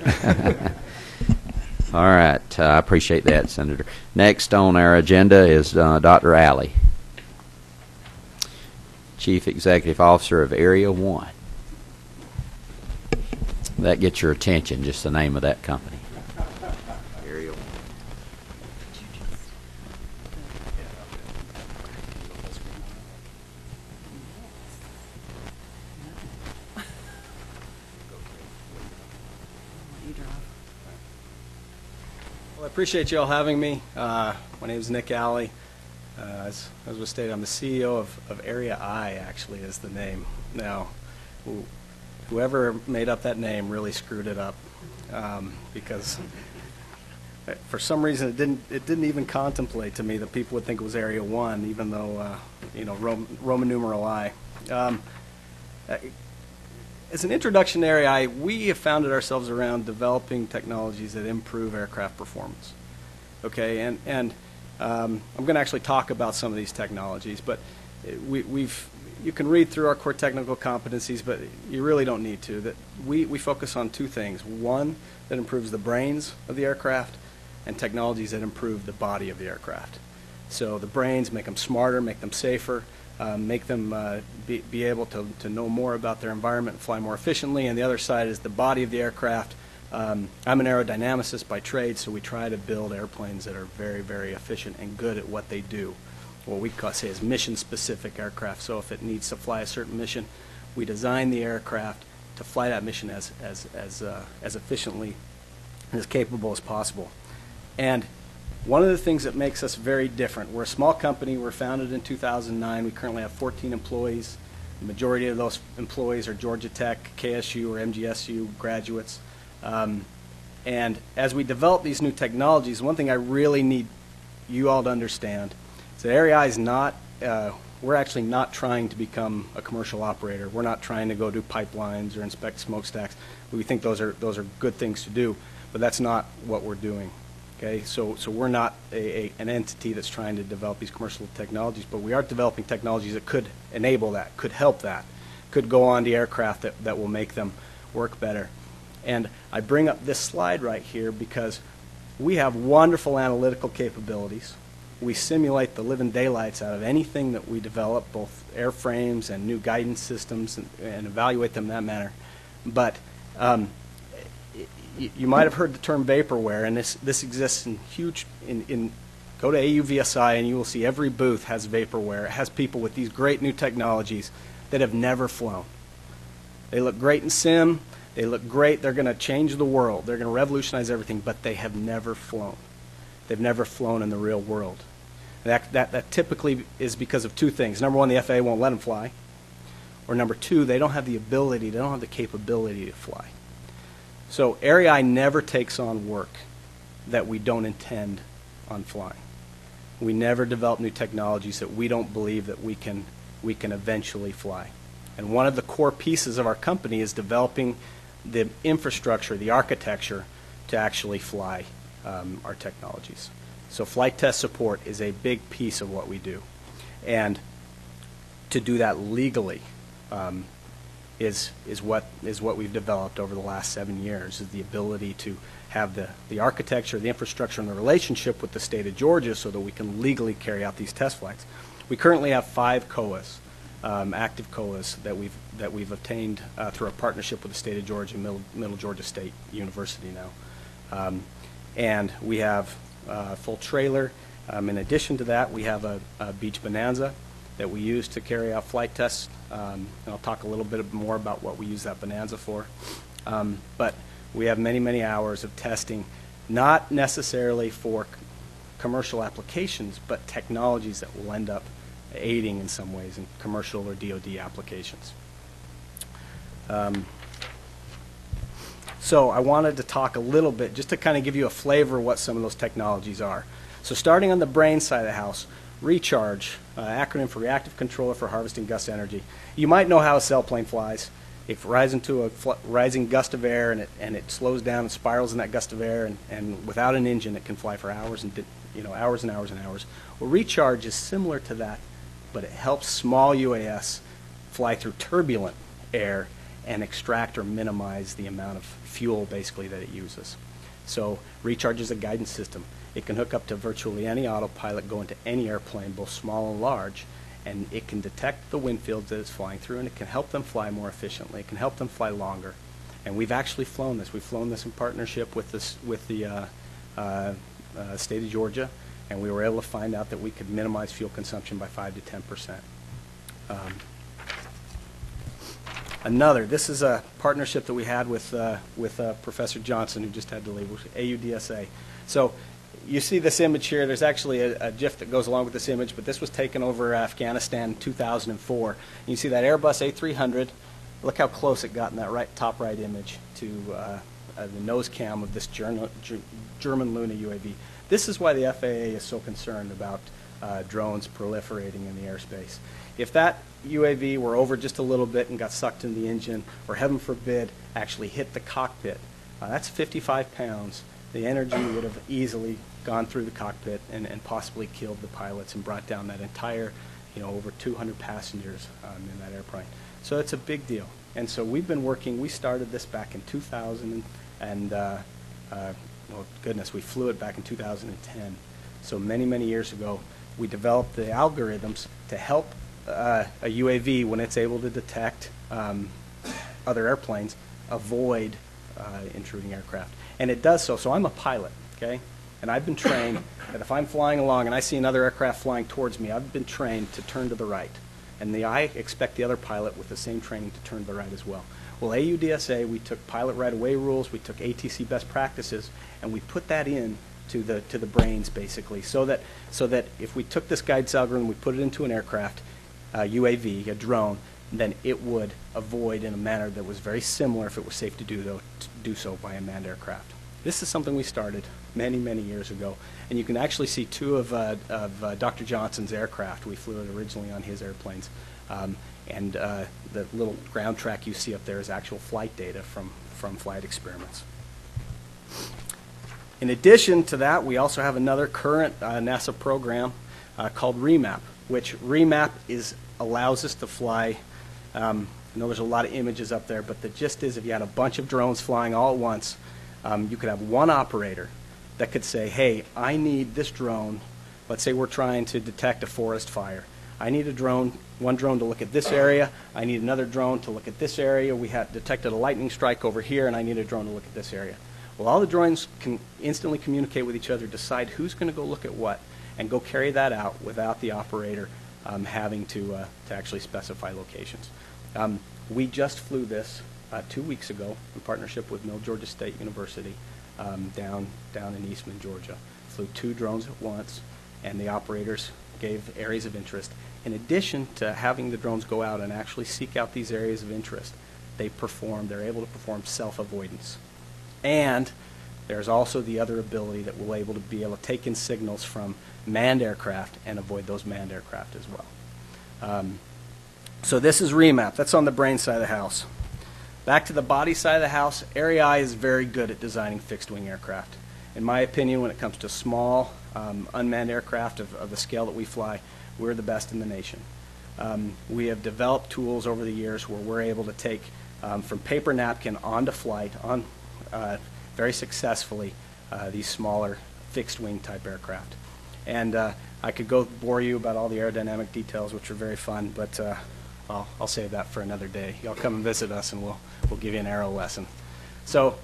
All right. I appreciate that, Senator. Next on our agenda is Dr. Alley, Chief Executive Officer of Area 1. That gets your attention, just the name of that company. Area 1. Well, I appreciate you all having me. My name is Nick Alley. As was stated, I'm the CEO of Area I, actually, is the name. Now, whoever made up that name really screwed it up, because for some reason it didn't even contemplate to me that people would think it was Area 1, even though Roman numeral I. As an introduction to Area I, we have founded ourselves around developing technologies that improve aircraft performance. Okay, and I'm going to actually talk about some of these technologies, but you can read through our core technical competencies, but you really don't need to. That we focus on two things. One, that improves the brains of the aircraft, and technologies that improve the body of the aircraft. So the brains make them smarter, make them safer, make them be able to know more about their environment and fly more efficiently. And the other side is the body of the aircraft. I'm an aerodynamicist by trade, so we try to build airplanes that are very, very efficient and good at what they do. What we say is mission-specific aircraft. So if it needs to fly a certain mission, we design the aircraft to fly that mission as efficiently and as capable as possible. And one of the things that makes us very different, we're a small company. We're founded in 2009. We currently have 14 employees. The majority of those employees are Georgia Tech, KSU, or MGSU graduates. And as we develop these new technologies, one thing I really need you all to understand is that Area I is not, we're actually not trying to become a commercial operator. We're not trying to go do pipelines or inspect smokestacks. We think those are good things to do, but that's not what we're doing. Okay, so we're not an entity that's trying to develop these commercial technologies, but we are developing technologies that could enable that, could help that, could go on the aircraft that will make them work better. And I bring up this slide right here because we have wonderful analytical capabilities. We simulate the living daylights out of anything that we develop, both airframes and new guidance systems, and evaluate them in that manner. But you might have heard the term vaporware, and this exists in huge. Go to AUVSI and you will see every booth has vaporware. It has people with these great new technologies that have never flown. They look great in sim. They look great. They're going to change the world. They're going to revolutionize everything, but they have never flown. They've never flown in the real world. That typically is because of two things. Number one, the FAA won't let them fly. Or number two, they don't have the ability, they don't have the capability to fly. So Area I never takes on work that we don't intend on flying. we never develop new technologies that we don't believe that we can eventually fly. And one of the core pieces of our company is developing the infrastructure, the architecture, to actually fly our technologies. So flight test support is a big piece of what we do. And to do that legally is what we've developed over the last 7 years, is the ability to have the architecture, the infrastructure, and the relationship with the state of Georgia so that we can legally carry out these test flights. We currently have 5 COAs, active COAs, that we've obtained through our partnership with the state of Georgia, Middle Georgia State University now. And we have a full trailer. In addition to that, we have a Beach Bonanza that we use to carry out flight tests. And I'll talk a little bit more about what we use that Bonanza for. But we have many, many hours of testing, not necessarily for commercial applications, but technologies that will end up aiding in some ways in commercial or DoD applications. So I wanted to talk a little bit, just to kind of give you a flavor of what some of those technologies are. So starting on the brain side of the house, recharge, acronym for Reactive Controller for Harvesting Gust Energy. You might know how a sailplane flies. It rises into a rising gust of air, and it slows down and spirals in that gust of air, and without an engine, it can fly for hours and hours and hours and hours. Well, recharge is similar to that, but it helps small UAS fly through turbulent air and extract or minimize the amount of fuel, basically, that it uses. So recharge is a guidance system. It can hook up to virtually any autopilot, go into any airplane, both small and large, and it can detect the wind fields that it's flying through, and it can help them fly more efficiently. It can help them fly longer. And we've actually flown this. We've flown this in partnership with the state of Georgia, and we were able to find out that we could minimize fuel consumption by 5 to 10%. This is a partnership that we had with Professor Johnson, who just had to leave, AUDSA. So you see this image here. There's actually a GIF that goes along with this image, but this was taken over Afghanistan in 2004. And you see that Airbus A300. Look how close it got in that top right image to the nose cam of this German Luna UAV. This is why the FAA is so concerned about drones proliferating in the airspace. If that UAV were over just a little bit and got sucked in the engine, or heaven forbid, actually hit the cockpit, that's 55 pounds. The energy would have easily gone through the cockpit and possibly killed the pilots and brought down that entire, over 200 passengers in that airplane. So it's a big deal. And so we've been working. We started this back in 2000, and well, goodness, we flew it back in 2010. So many, many years ago, we developed the algorithms to help a UAV, when it's able to detect other airplanes, avoid intruding aircraft. And it does so. So I'm a pilot, okay? And I've been trained that if I'm flying along and I see another aircraft flying towards me, I've been trained to turn to the right. And I expect the other pilot with the same training to turn to the right as well. Well, AUDSA, we took pilot right-of-way rules, we took ATC best practices, and we put that in to the brains, basically, so that if we took this guidance algorithm, we put it into an aircraft, UAV, a drone, then it would avoid in a manner that was very similar, if it was safe to do so by a manned aircraft. This is something we started many, many years ago, and you can actually see 2 of Dr. Johnson's aircraft. We flew it originally on his airplanes, and the little ground track you see up there is actual flight data from flight experiments. In addition to that, we also have another current NASA program called REMAP, which REMAP allows us to fly. I know there's a lot of images up there, but the gist is if you had a bunch of drones flying all at once, you could have one operator that could say, hey, I need this drone. Let's say we're trying to detect a forest fire. I need one drone to look at this area. I need another drone to look at this area. We have detected a lightning strike over here, and I need a drone to look at this area. Well, all the drones can instantly communicate with each other, decide who's going to go look at what, and go carry that out without the operator having to actually specify locations. We just flew this 2 weeks ago in partnership with Middle Georgia State University down in Eastman, Georgia. Flew 2 drones at once, and the operators gave areas of interest. In addition to having the drones go out and actually seek out these areas of interest, they're able to perform self-avoidance. And there's also the other ability that we'll be able to take in signals from manned aircraft and avoid those manned aircraft as well. So this is remap. That's on the brain side of the house. Back to the body side of the house, AREI is very good at designing fixed-wing aircraft. In my opinion, when it comes to small, unmanned aircraft of the scale that we fly, we're the best in the nation. We have developed tools over the years where we're able to take from paper napkin onto flight very successfully these smaller fixed-wing type aircraft. And I could go bore you about all the aerodynamic details, which are very fun, but I'll save that for another day. Y'all come and visit us, and we'll give you an aero lesson. So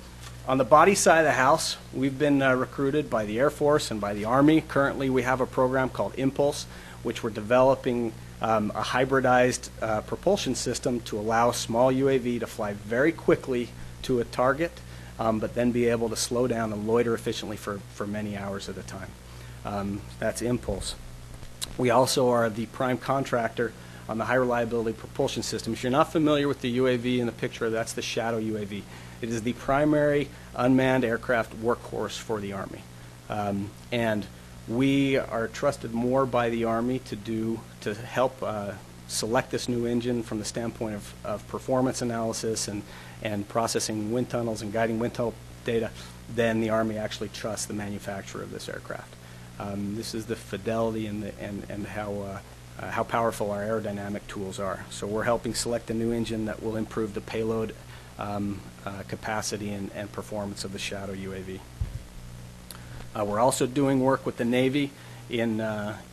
on the body side of the house, we've been recruited by the Air Force and by the Army. Currently, we have a program called Impulse, which we're developing a hybridized propulsion system to allow a small UAV to fly very quickly to a target, but then be able to slow down and loiter efficiently for many hours at a time. That's Impulse. We also are the prime contractor on the high reliability propulsion system. If you're not familiar with the UAV in the picture, that's the Shadow UAV. It is the primary unmanned aircraft workhorse for the Army. And we are trusted more by the Army to help select this new engine from the standpoint of performance analysis and processing wind tunnels and guiding wind tunnel data than the Army actually trusts the manufacturer of this aircraft. This is the fidelity and how powerful our aerodynamic tools are. So we're helping select a new engine that will improve the payload capacity and performance of the Shadow UAV. We're also doing work with the Navy in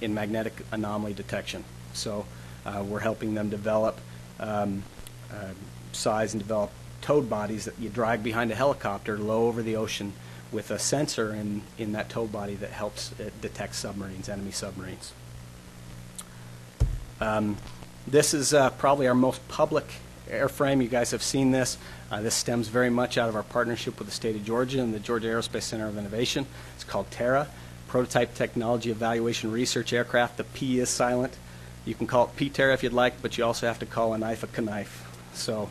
magnetic anomaly detection. So we're helping them develop, size and develop towed bodies that you drag behind a helicopter low over the ocean with a sensor in that tow body that helps detect submarines, enemy submarines. This is probably our most public airframe. You guys have seen this. This stems very much out of our partnership with the state of Georgia and the Georgia Aerospace Center of Innovation. It's called Terra, Prototype Technology Evaluation Research Aircraft. The P is silent. You can call it P-Terra if you'd like, but you also have to call a knife a knife. So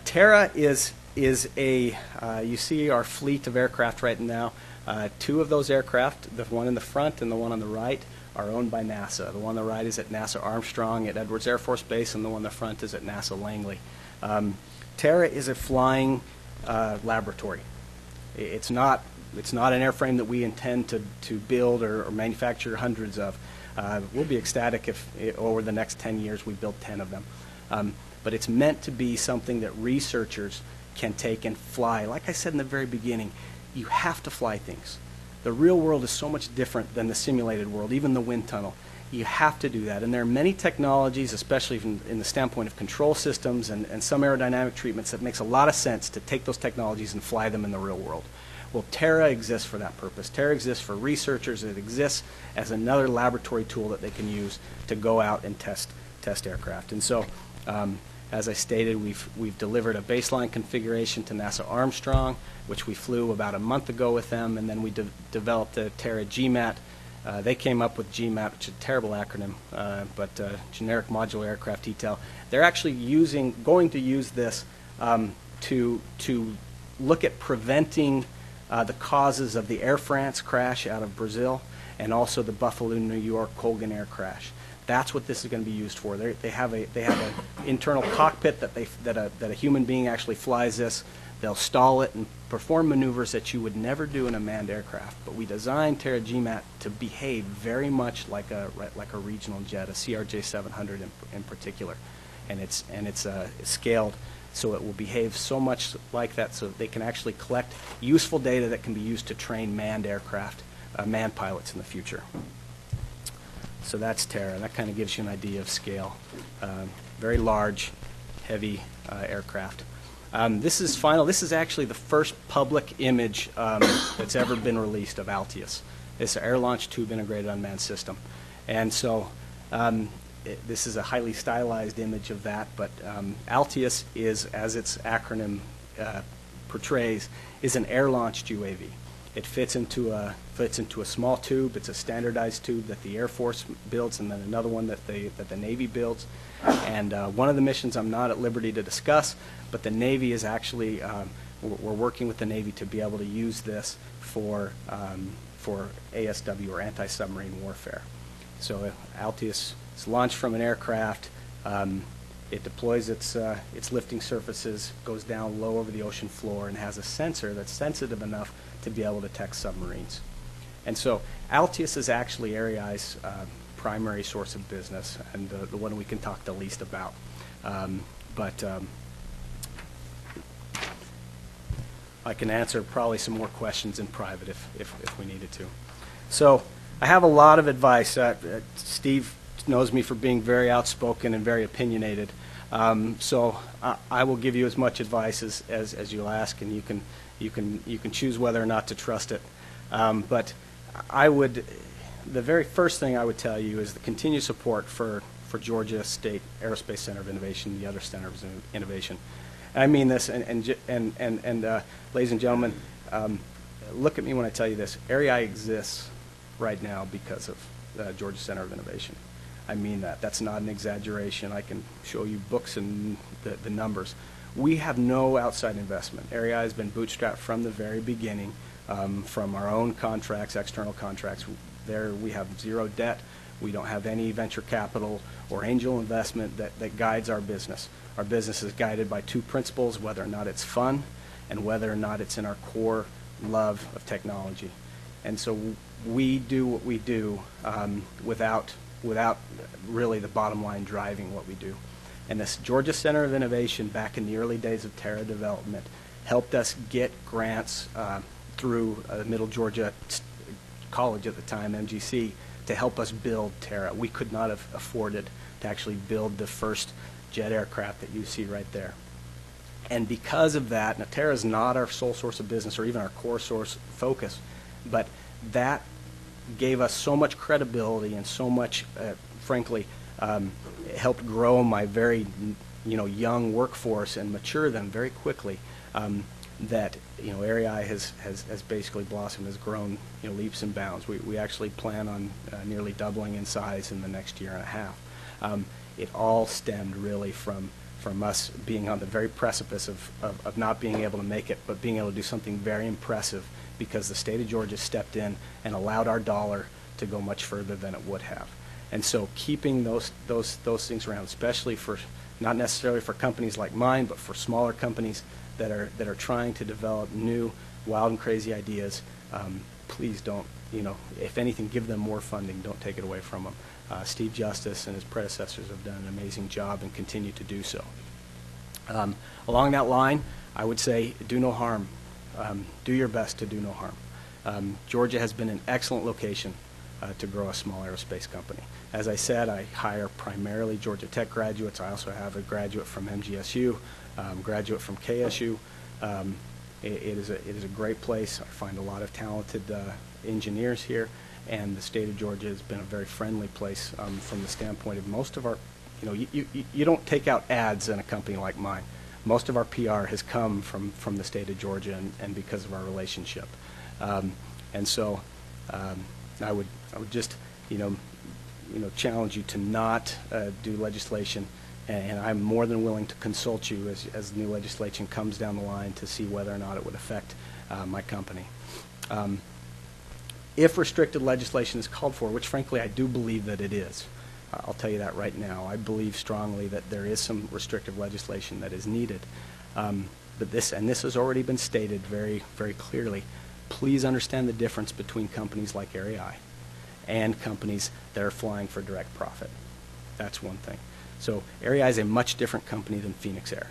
Terra is you see our fleet of aircraft right now. Two of those aircraft, the one in the front and the one on the right, are owned by NASA. The one on the right is at NASA Armstrong at Edwards Air Force Base, and the one in the front is at NASA Langley. Terra is a flying laboratory. It's not an airframe that we intend to build or manufacture hundreds of. We'll be ecstatic if over the next 10 years we build 10 of them. But it's meant to be something that researchers can take and fly. Like I said in the very beginning, you have to fly things. The real world is so much different than the simulated world, even the wind tunnel. You have to do that. And there are many technologies, especially in the standpoint of control systems and some aerodynamic treatments, that makes a lot of sense to take those technologies and fly them in the real world. Well, Terra exists for that purpose. Terra exists for researchers. It exists as another laboratory tool that they can use to go out and test aircraft. And so, as I stated, we've delivered a baseline configuration to NASA Armstrong, which we flew about a month ago with them, and then we developed a Terra GMAT. They came up with GMAT, which is a terrible acronym, but Generic Modular Aircraft Detail. They're actually going to use this to look at preventing the causes of the Air France crash out of Brazil and also the Buffalo, New York Colgan Air crash. That's what this is going to be used for. They have an internal cockpit that a human being actually flies this. They'll stall it and perform maneuvers that you would never do in a manned aircraft. But we designed Terra GMAT to behave very much like a regional jet, a CRJ-700 in particular, and it's scaled so it will behave so much like that, so that they can actually collect useful data that can be used to train manned aircraft, manned pilots in the future. So that's Terra. That kind of gives you an idea of scale. Very large, heavy aircraft. This is final. This is actually the first public image that's ever been released of Altius. It's an air-launched tube integrated unmanned system. And so this is a highly stylized image of that, but Altius is, as its acronym portrays, is an air-launched UAV. It fits into a small tube. It's a standardized tube that the Air Force builds, and then another one that the Navy builds. And one of the missions I'm not at liberty to discuss, but the Navy is actually we're working with the Navy to be able to use this for ASW, or anti-submarine warfare. So Altius is launched from an aircraft. It deploys its lifting surfaces, goes down low over the ocean floor, and has a sensor that's sensitive enough to be able to detect submarines. And so Altius is actually AREI's primary source of business, and the one we can talk the least about. I can answer probably some more questions in private if we needed to. So I have a lot of advice. Steve knows me for being very outspoken and very opinionated. So I will give you as much advice as you'll ask, and you can choose whether or not to trust it. But the very first thing I would tell you is the continued support for Georgia State Aerospace Center of Innovation, the other centers of innovation. And I mean this, and ladies and gentlemen, look at me when I tell you this. AREI exists right now because of the Georgia Center of Innovation. I mean that. That's not an exaggeration. I can show you books and the numbers. We have no outside investment. AREI has been bootstrapped from the very beginning, from our own contracts, external contracts. There we have zero debt. We don't have any venture capital or angel investment that guides our business. Our business is guided by two principles: whether or not it's fun and whether or not it's in our core love of technology. And so we do what we do without really the bottom line driving what we do. And this Georgia Center of Innovation, back in the early days of Terra development, helped us get grants through Middle Georgia College at the time, MGC, to help us build Terra. We could not have afforded to actually build the first jet aircraft that you see right there. And because of that, now Terra is not our sole source of business or even our core source focus, but that gave us so much credibility and so much, frankly, helped grow my very young workforce and mature them very quickly, that AREI has basically blossomed, has grown leaps and bounds. We actually plan on nearly doubling in size in the next year and a half. It all stemmed really from us being on the very precipice of not being able to make it, but being able to do something very impressive because the state of Georgia stepped in and allowed our dollar to go much further than it would have. And so keeping those things around, especially for, not necessarily for companies like mine, but for smaller companies that are trying to develop new, wild and crazy ideas, please don't, if anything, give them more funding. Don't take it away from them. Steve Justice and his predecessors have done an amazing job and continue to do so. Along that line, I would say do no harm. Do your best to do no harm. Georgia has been an excellent location to grow a small aerospace company. As I said, I hire primarily Georgia Tech graduates. I also have a graduate from MGSU, graduate from KSU. It is a great place. I find a lot of talented engineers here, and the state of Georgia has been a very friendly place from the standpoint of most of our, you don't take out ads in a company like mine. Most of our PR has come from the state of Georgia and because of our relationship. And so I would just, challenge you to not do legislation, and I'm more than willing to consult you as new legislation comes down the line to see whether or not it would affect my company. If restricted legislation is called for, which frankly I do believe that it is, I'll tell you that right now. I believe strongly that there is some restrictive legislation that is needed. But this has already been stated very, very clearly. Please understand the difference between companies like AREI and companies that are flying for direct profit. That's one thing. So AREI is a much different company than Phoenix Air.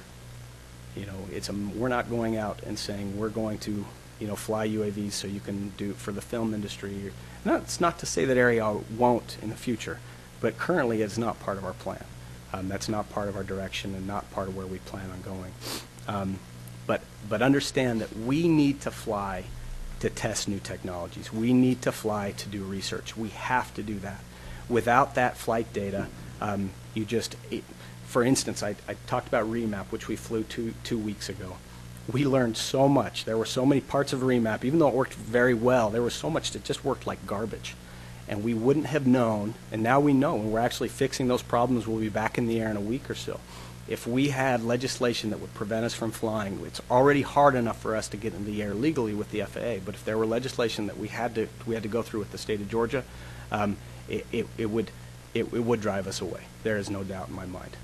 We're not going out and saying we're going to fly UAVs so you can do for the film industry. It's not to say that AREI won't in the future, but currently it's not part of our plan. That's not part of our direction and not part of where we plan on going. But understand that we need to fly to test new technologies. We need to fly to do research. We have to do that. Without that flight data, for instance, I talked about Remap, which we flew two weeks ago. We learned so much. There were so many parts of Remap, even though it worked very well, there was so much that just worked like garbage. And we wouldn't have known, and now we know, and we're actually fixing those problems. We'll be back in the air in a week or so. if we had legislation that would prevent us from flying, it's already hard enough for us to get in the air legally with the FAA, but if there were legislation that we had to go through with the state of Georgia, it would drive us away. There is no doubt in my mind.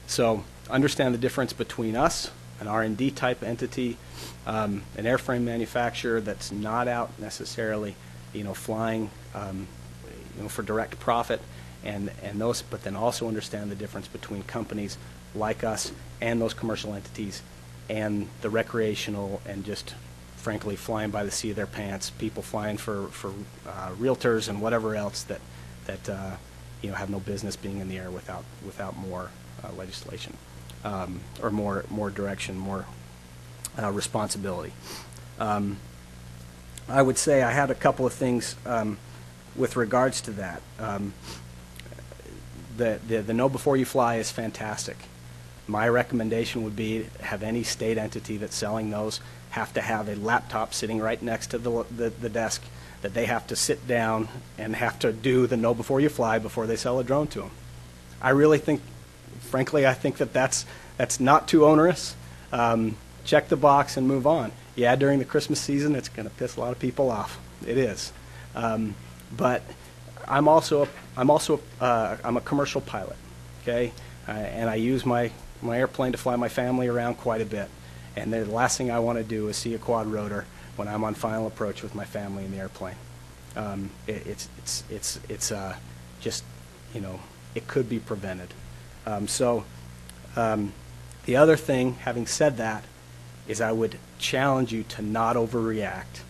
So understand the difference between us, an R&D type entity, an airframe manufacturer that's not out necessarily, flying, for direct profit, and those, but then also understand the difference between companies like us and those commercial entities, and the recreational and just frankly flying by the seat of their pants, people flying for realtors and whatever else that have no business being in the air without more legislation, or more direction, more responsibility. I would say I had a couple of things with regards to that. The Know Before You Fly is fantastic. My recommendation would be have any state entity that's selling those have to have a laptop sitting right next to the desk that they have to sit down and have to do the Know Before You Fly before they sell a drone to them. I really think, frankly, I think that's not too onerous. Check the box and move on. Yeah, during the Christmas season, it's going to piss a lot of people off. It is. But I'm a commercial pilot, okay, and I use my airplane to fly my family around quite a bit. And the last thing I want to do is see a quad rotor when I'm on final approach with my family in the airplane. It's just, it could be prevented. The other thing, having said that, is I would challenge you to not overreact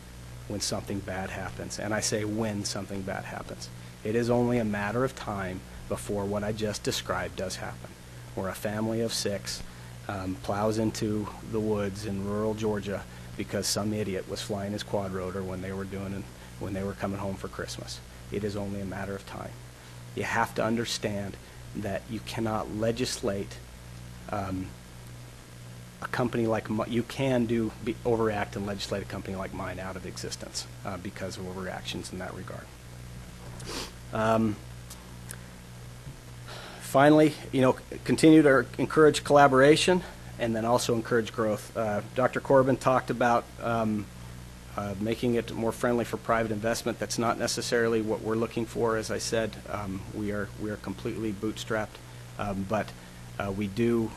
when something bad happens. And I say when something bad happens. It is only a matter of time before what I just described does happen, where a family of 6 plows into the woods in rural Georgia because some idiot was flying his quad rotor when they were coming home for Christmas. It is only a matter of time. You have to understand that you cannot legislate a company like you can overact and legislate a company like mine out of existence because of overreactions in that regard. Finally, continue to encourage collaboration and then also encourage growth. Dr. Corbin talked about making it more friendly for private investment. That's not necessarily what we're looking for. As I said, we are completely bootstrapped, but we do.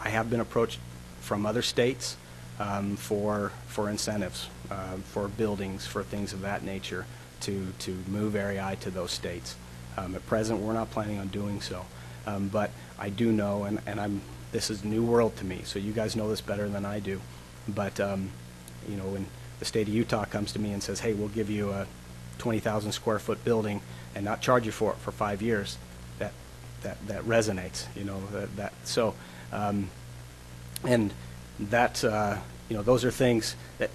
I have been approached from other states for incentives, for buildings, for things of that nature, to move AREI to those states. At present, we're not planning on doing so, but I do know, and this is new world to me, so you guys know this better than I do. But when the state of Utah comes to me and says, "Hey, we'll give you a 20,000 square foot building and not charge you for it for 5 years," that resonates. So. And that, those are things that,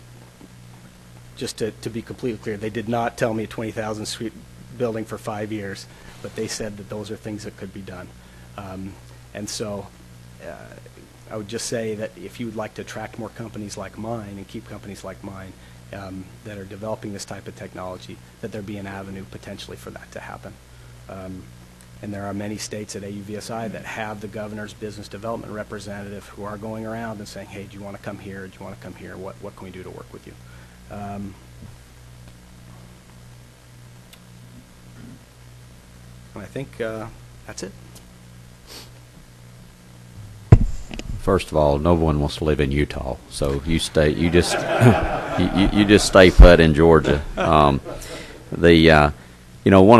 just to be completely clear, they did not tell me a 20,000 suite building for 5 years, but they said that those are things that could be done. And so I would just say that if you would like to attract more companies like mine and keep companies like mine that are developing this type of technology, that there be an avenue potentially for that to happen. And there are many states at AUVSI that have the governor's business development representative who are going around and saying, "Hey, do you want to come here? Do you want to come here? What can we do to work with you?" And I think that's it. First of all, no one wants to live in Utah, so you stay. You just you just stay put in Georgia. One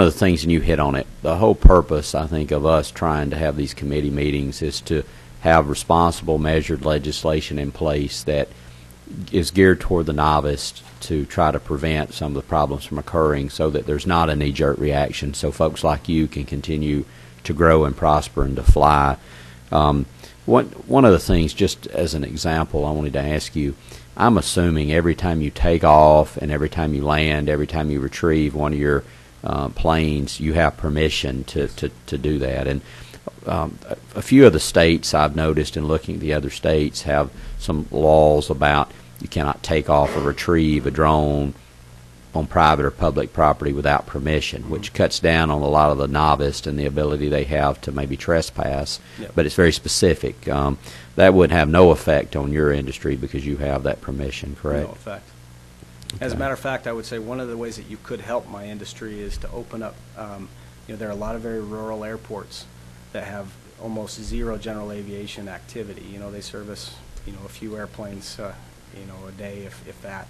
of the things, and you hit on it, the whole purpose, I think, of us trying to have these committee meetings is to have responsible, measured legislation in place that is geared toward the novice to try to prevent some of the problems from occurring so that there's not a knee-jerk reaction, so folks like you can continue to grow and prosper and to fly. One of the things, just as an example, I wanted to ask you, I'm assuming every time you take off and every time you land, every time you retrieve one of your planes, you have permission to do that. And a few of the states I've noticed in looking at the other states have some laws about you cannot take off or retrieve a drone on private or public property without permission, which cuts down on a lot of the novice and the ability they have to maybe trespass. Yep. But it's very specific. That would have no effect on your industry because you have that permission, correct? No effect. As a matter of fact, I would say one of the ways that you could help my industry is to open up, there are a lot of very rural airports that have almost zero general aviation activity. They service, a few airplanes, a day, if that.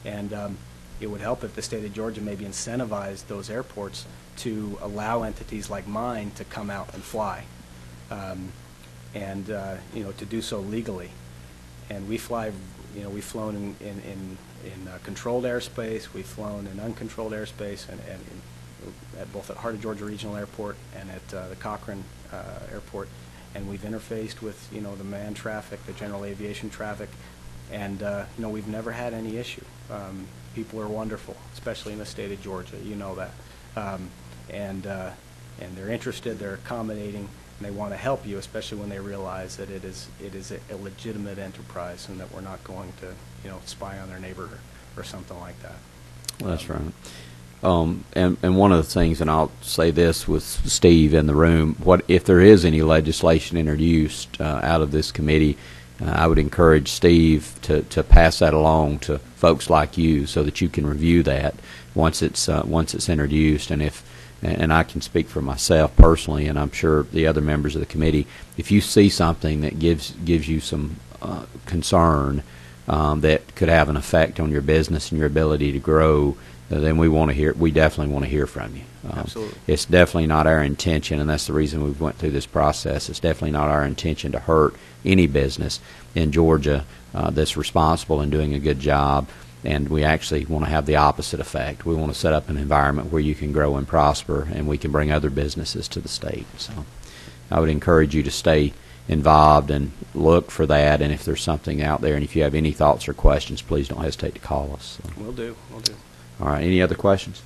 And it would help if the state of Georgia maybe incentivized those airports to allow entities like mine to come out and fly, and to do so legally. And we fly, we've flown in controlled airspace, we've flown in uncontrolled airspace, and at both at Heart of Georgia Regional Airport and at the Cochran Airport, and we've interfaced with the manned traffic, the general aviation traffic, and we've never had any issue. People are wonderful, especially in the state of Georgia. You know that, and they're interested, they're accommodating, and they want to help you, especially when they realize that it is a legitimate enterprise and that we're not going to spy on their neighbor or something like that. Well, that's right. And one of the things, and I'll say this with Steve in the room, what if there is any legislation introduced out of this committee, I would encourage Steve to pass that along to folks like you so that you can review that once it's introduced. And I can speak for myself personally, and I'm sure the other members of the committee, if you see something that gives you some concern that could have an effect on your business and your ability to grow, then we definitely want to hear from you. Absolutely. It's definitely not our intention, and that's the reason we went through this process. It's definitely not our intention to hurt any business in Georgia that's responsible and doing a good job, and we actually want to have the opposite effect. We want to set up an environment where you can grow and prosper, and we can bring other businesses to the state. So I would encourage you to stay involved and look for that, and if there's something out there, and if you have any thoughts or questions, please don't hesitate to call us. So. Will do. All right. Any other questions?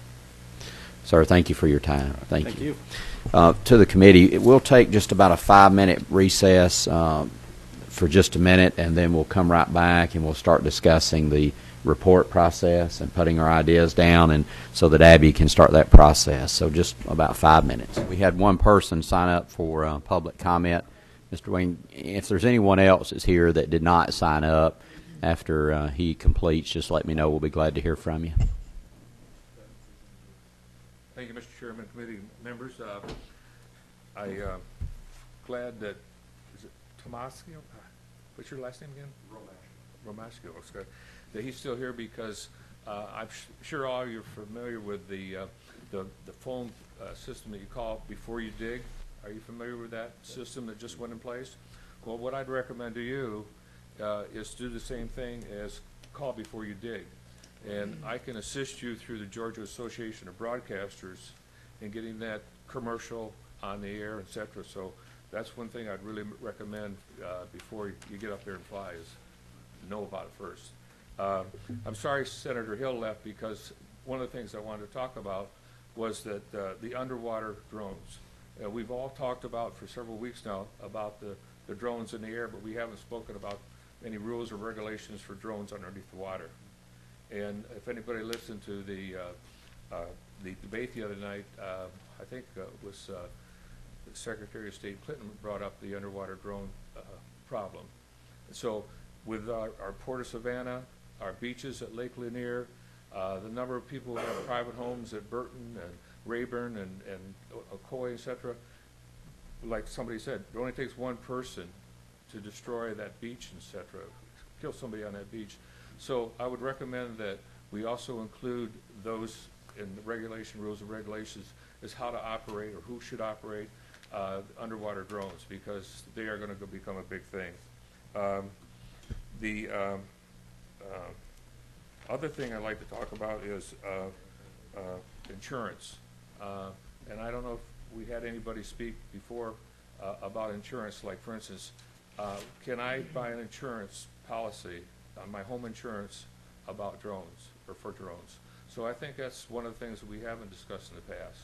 Sir, thank you for your time. Thank you. To the committee, it will take just about a 5-minute recess for just a minute, and then we'll come right back and we'll start discussing the report process and putting our ideas down, and so that Abby can start that process. So just about 5 minutes. We had one person sign up for public comment. Mr. Wayne, if there's anyone else that's here that did not sign up after he completes, just let me know. We'll be glad to hear from you. Thank you, Mr. Chairman, committee members. I'm glad that, is it Tomasio? What's your last name again? Romashko. Okay. That he's still here because I'm sure all you're familiar with the phone system that you call before you dig. Are you familiar with that system that just went in place? Well, what I'd recommend to you is to do the same thing as call before you dig. And I can assist you through the Georgia Association of Broadcasters in getting that commercial on the air, et cetera. So that's one thing I'd really recommend before you get up there and fly is know about it first. I'm sorry Senator Hill left because one of the things I wanted to talk about was that the underwater drones. We've all talked about for several weeks now about the drones in the air, but we haven't spoken about any rules or regulations for drones underneath the water. And if anybody listened to the debate the other night, I think it was the Secretary of State Clinton brought up the underwater drone problem. And so with our Port of Savannah, our beaches at Lake Lanier, the number of people who have private homes at Burton and Rayburn and Ocoee, et cetera, like somebody said, it only takes one person to destroy that beach, et cetera, kill somebody on that beach. So I would recommend that we also include those in the rules and regulations as how to operate or who should operate underwater drones, because they are going to become a big thing. The other thing I'd like to talk about is insurance. And I don't know if we had anybody speak before about insurance, like for instance, can I buy an insurance policy on my home insurance about drones or for drones? So I think that's one of the things that we haven't discussed in the past.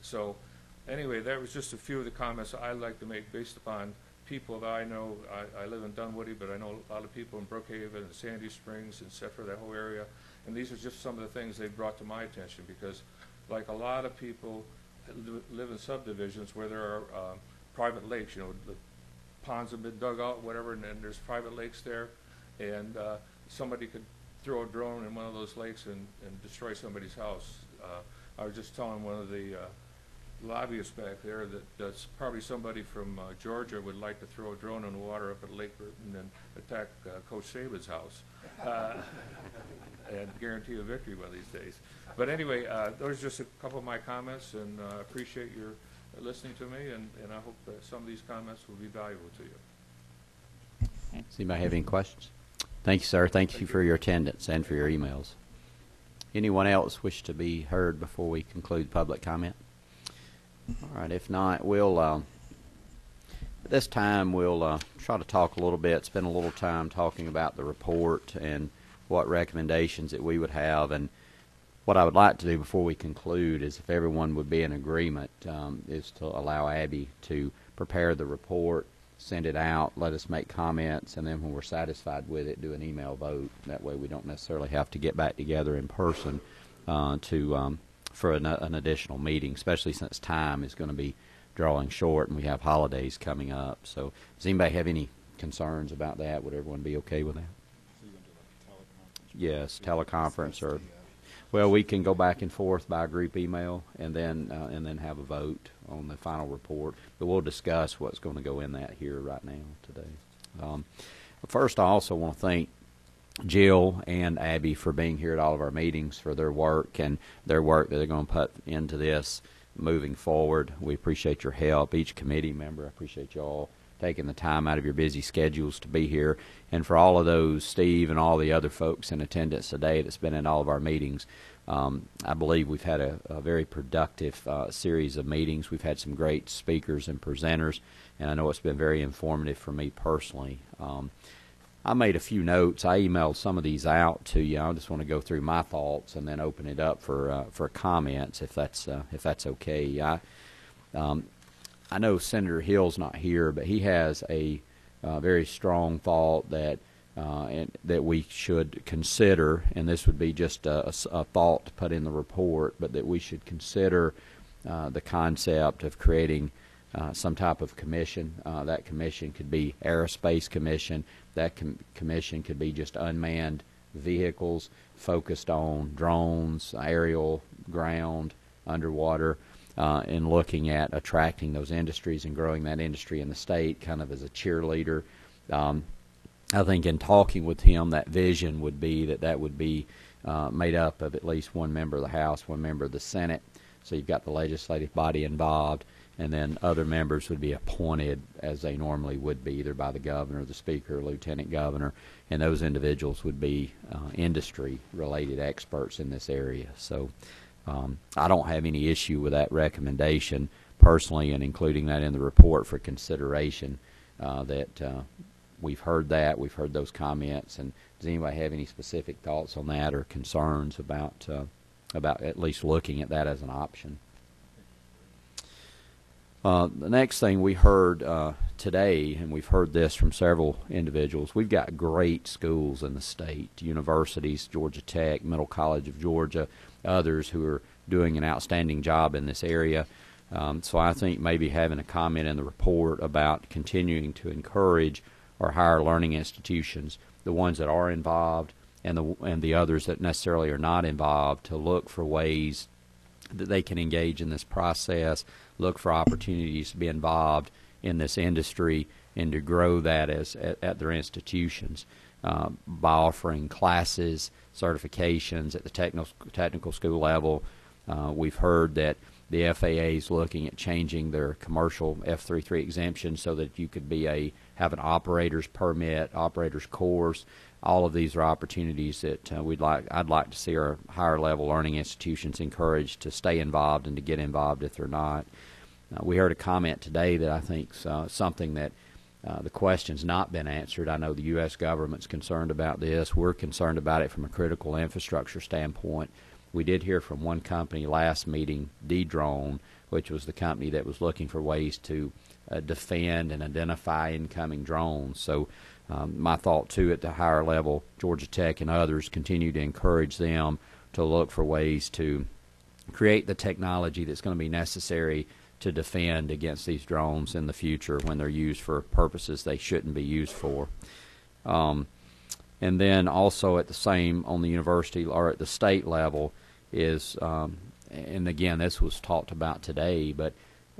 So anyway, that was just a few of the comments I'd like to make based upon people that I know. I live in Dunwoody, but I know a lot of people in Brookhaven and Sandy Springs, et cetera, that whole area. And these are just some of the things they brought to my attention, because like a lot of people live in subdivisions where there are private lakes, you know, the ponds have been dug out, whatever, and then there's private lakes there, and somebody could throw a drone in one of those lakes and destroy somebody's house. I was just telling one of the lobbyists back there that probably somebody from Georgia would like to throw a drone in the water up at Lake Burton and attack Coach Saban's house and guarantee a victory one of these days. But anyway, those are just a couple of my comments, and I appreciate your listening to me, and I hope that some of these comments will be valuable to you. Does anybody have any questions? Thank you, sir. Thank you for your attendance and for your emails. Anyone else wish to be heard before we conclude public comment? All right, if not, we'll at this time we'll try to talk a little bit, spend a little time talking about the report and what recommendations that we would have. And what I would like to do before we conclude is, if everyone would be in agreement, is to allow Abby to prepare the report, send it out, let us make comments, and then when we're satisfied with it, do an email vote. That way we don't necessarily have to get back together in person for an additional meeting, especially since time is going to be drawing short and we have holidays coming up. So does anybody have any concerns about that? Would everyone be okay with that? Yes, teleconference, or well, we can go back and forth by group email and then have a vote on the final report. But we'll discuss what's going to go in that here right now today. First, I also want to thank Jill and Abby for being here at all of our meetings, for their work and their work that they're going to put into this moving forward. We appreciate your help. Each committee member, I appreciate you all taking the time out of your busy schedules to be here. And for all of those, Steve and all the other folks in attendance today that's been in all of our meetings, I believe we've had a very productive series of meetings. We've had some great speakers and presenters, and I know it's been very informative for me personally. I made a few notes. I emailed some of these out to you. I just want to go through my thoughts and then open it up for comments, if that's okay. I know Senator Hill's not here, but he has a very strong thought that that we should consider, and this would be just a thought to put in the report, but that we should consider the concept of creating some type of commission. That commission could be Aerospace Commission. That commission could be just unmanned vehicles focused on drones, aerial, ground, underwater, and looking at attracting those industries and growing that industry in the state kind of as a cheerleader. I think in talking with him, that vision would be that would be made up of at least one member of the House, one member of the Senate. So you've got the legislative body involved, and then other members would be appointed as they normally would be, either by the governor, the speaker, lieutenant governor, and those individuals would be industry-related experts in this area. So I don't have any issue with that recommendation personally, and including that in the report for consideration. We've heard those comments, and does anybody have any specific thoughts on that or concerns about at least looking at that as an option? The next thing we heard today, and we've heard this from several individuals, we've got great schools in the state, universities, Georgia Tech, Middle College of Georgia, others who are doing an outstanding job in this area. So I think maybe having a comment in the report about continuing to encourage our higher learning institutions, the ones that are involved and the others that necessarily are not involved, to look for ways that they can engage in this process, look for opportunities to be involved in this industry, and to grow that at their institutions by offering classes, certifications at the technical school level. We've heard that the FAA is looking at changing their commercial F-33 exemption so that you could have an operator's permit, operator's course. All of these are opportunities that I'd like to see our higher level learning institutions encouraged to stay involved and to get involved if they're not. We heard a comment today that I think something that the question's not been answered. I know the U.S. government's concerned about this. We're concerned about it from a critical infrastructure standpoint. We did hear from one company last meeting, D-Drone, which was the company that was looking for ways to defend and identify incoming drones. So My thought, too, at the higher level, Georgia Tech and others continue to encourage them to look for ways to create the technology that's going to be necessary to defend against these drones in the future when they're used for purposes they shouldn't be used for. And then also at the same, on the university or at the state level, is, and again, this was talked about today, but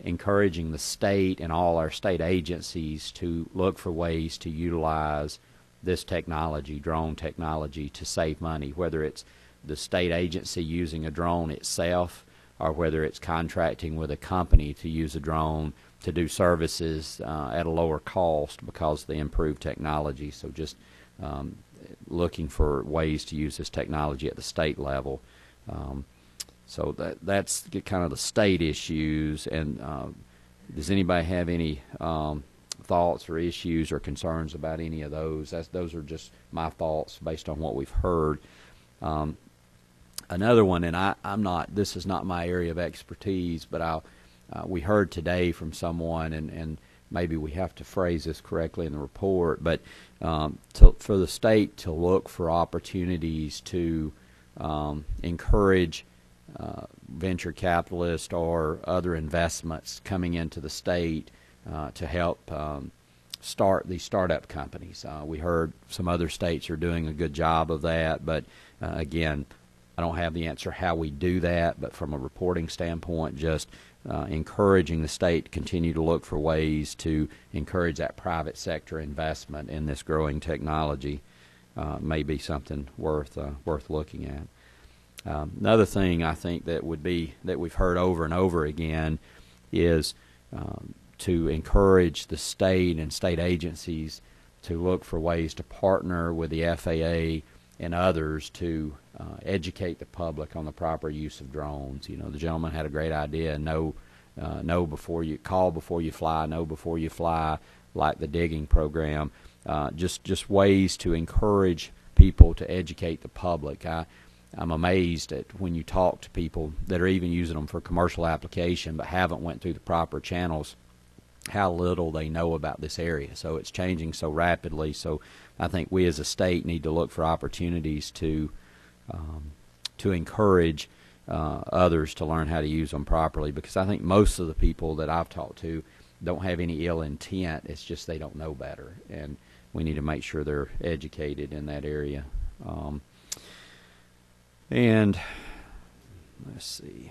encouraging the state and all our state agencies to look for ways to utilize this technology, drone technology, to save money, whether it's the state agency using a drone itself or whether it's contracting with a company to use a drone to do services at a lower cost because of the improved technology. So just looking for ways to use this technology at the state level. So that's kind of the state issues. And does anybody have any thoughts or issues or concerns about any of those? Those are just my thoughts based on what we've heard. Another one, and I'm not, this is not my area of expertise, but we heard today from someone, and maybe we have to phrase this correctly in the report, but for the state to look for opportunities to encourage venture capitalists or other investments coming into the state to help start these startup companies. We heard some other states are doing a good job of that, but again, I don't have the answer how we do that, but from a reporting standpoint, just encouraging the state to continue to look for ways to encourage that private sector investment in this growing technology may be something worth looking at. Another thing I think that would be that we've heard over and over again is to encourage the state and state agencies to look for ways to partner with the FAA and others to educate the public on the proper use of drones. You know, the gentleman had a great idea: know before you call, before you fly, know before you fly, like the digging program. Just ways to encourage people to educate the public. I'm amazed at when you talk to people that are even using them for commercial application but haven't went through the proper channels, how little they know about this area. So it's changing so rapidly. So I think we as a state need to look for opportunities to encourage others to learn how to use them properly, because I think most of the people that I've talked to don't have any ill intent. It's just they don't know better, and we need to make sure they're educated in that area. And let's see.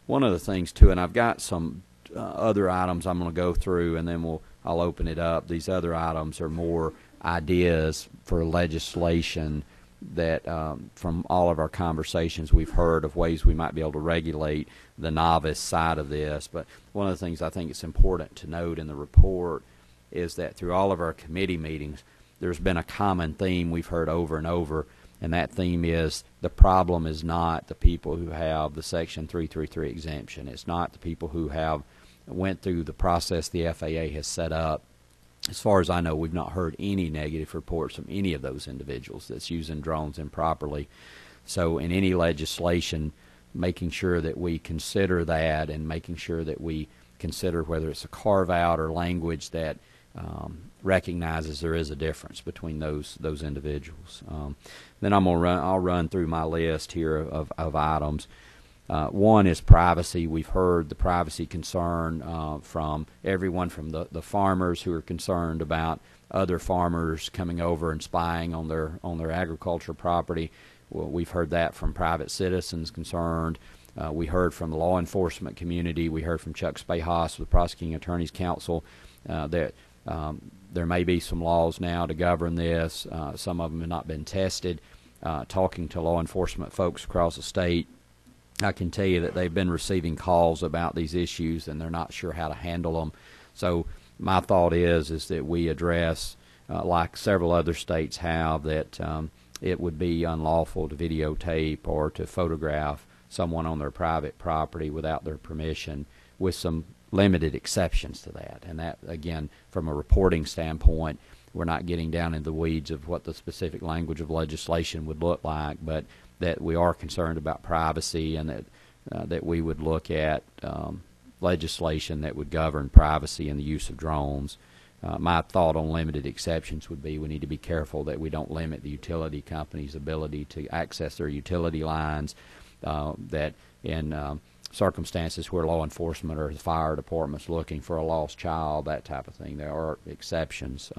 One of the things too, and I've got some other items I'm going to go through, and then I'll open it up. These other items are more ideas for legislation that from all of our conversations we've heard of ways we might be able to regulate the novice side of this. But one of the things I think it's important to note in the report is that through all of our committee meetings, there's been a common theme we've heard over and over, and that theme is the problem is not the people who have the Section 333 exemption. It's not the people who have went through the process the FAA has set up. As far as I know, we've not heard any negative reports from any of those individuals that's using drones improperly. So in any legislation, making sure that we consider that, and making sure that we consider whether it's a carve-out or language that recognizes there is a difference between those individuals. Then I'll run through my list here of items. One is privacy. We've heard the privacy concern from everyone from the farmers who are concerned about other farmers coming over and spying on their agricultural property. Well, we've heard that from private citizens concerned. We heard from the law enforcement community. We heard from Chuck Spahas with Prosecuting Attorneys Council that there may be some laws now to govern this. Some of them have not been tested. Talking to law enforcement folks across the state, I can tell you that they've been receiving calls about these issues, and they're not sure how to handle them. So my thought is that we address, like several other states have, that it would be unlawful to videotape or to photograph someone on their private property without their permission, with some limited exceptions to that. And that, again, from a reporting standpoint, we're not getting down in the weeds of what the specific language of legislation would look like, but that we are concerned about privacy, and that we would look at legislation that would govern privacy and the use of drones. my thought on limited exceptions would be we need to be careful that we don't limit the utility company's ability to access their utility lines, that in circumstances where law enforcement or the fire department's looking for a lost child, that type of thing, there are exceptions.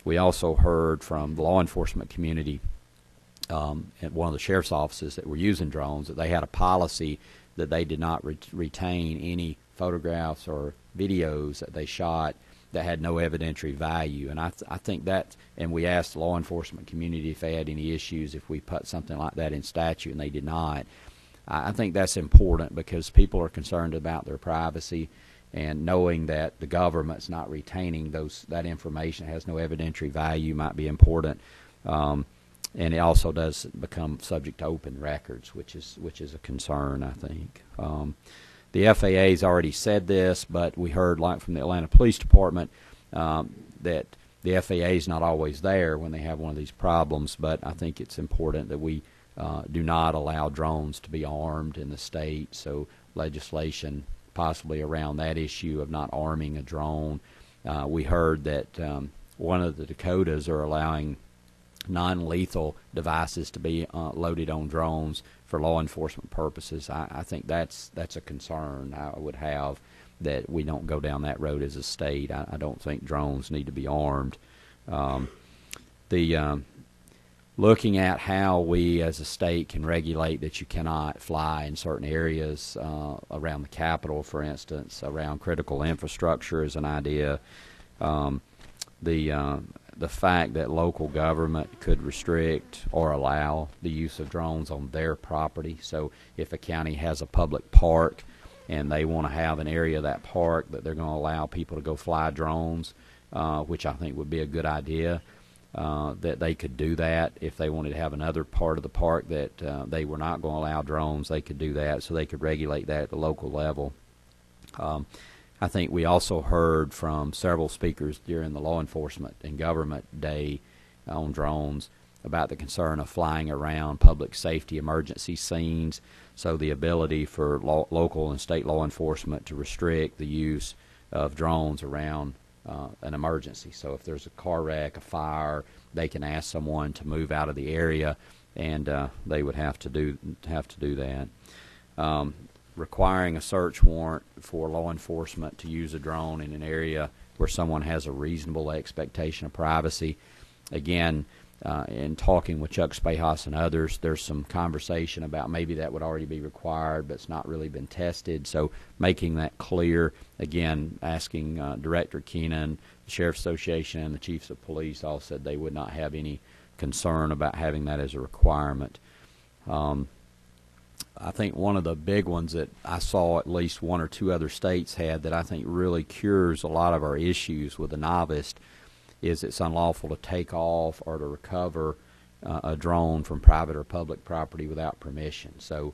We also heard from the law enforcement community at one of the sheriff's offices that were using drones that they had a policy that they did not retain any photographs or videos that they shot that had no evidentiary value. And I think that, and we asked the law enforcement community if they had any issues if we put something like that in statute, and they did not. I think that's important because people are concerned about their privacy, and knowing that the government's not retaining that information that has no evidentiary value might be important. And it also does become subject to open records, which is a concern, I think. The FAA's already said this, but we heard like from the Atlanta Police Department that the FAA is not always there when they have one of these problems, but I think it's important that we do not allow drones to be armed in the state, so legislation possibly around that issue of not arming a drone. We heard that one of the Dakotas are allowing non-lethal devices to be loaded on drones for law enforcement purposes. I think that's a concern I would have, that we don't go down that road as a state. I don't think drones need to be armed. Looking at how we as a state can regulate that you cannot fly in certain areas around the Capitol, for instance, around critical infrastructure is an idea. The fact that local government could restrict or allow the use of drones on their property. So if a county has a public park and they want to have an area of that park that they're going to allow people to go fly drones, which I think would be a good idea, that they could do that. If they wanted to have another part of the park that they were not going to allow drones, they could do that, so they could regulate that at the local level. I think we also heard from several speakers during the Law Enforcement and Government Day on drones about the concern of flying around public safety emergency scenes, so the ability for local and state law enforcement to restrict the use of drones around an emergency. So if there's a car wreck, a fire, they can ask someone to move out of the area, and they would have to do that. Requiring a search warrant for law enforcement to use a drone in an area where someone has a reasonable expectation of privacy. Again, in talking with Chuck Spahas and others, there's some conversation about maybe that would already be required, but it's not really been tested. So making that clear, again, asking Director Keenan, the Sheriff's Association, and the Chiefs of Police all said they would not have any concern about having that as a requirement. I think one of the big ones that I saw at least one or two other states had that I think really cures a lot of our issues with the novice is it's unlawful to take off or to recover a drone from private or public property without permission. So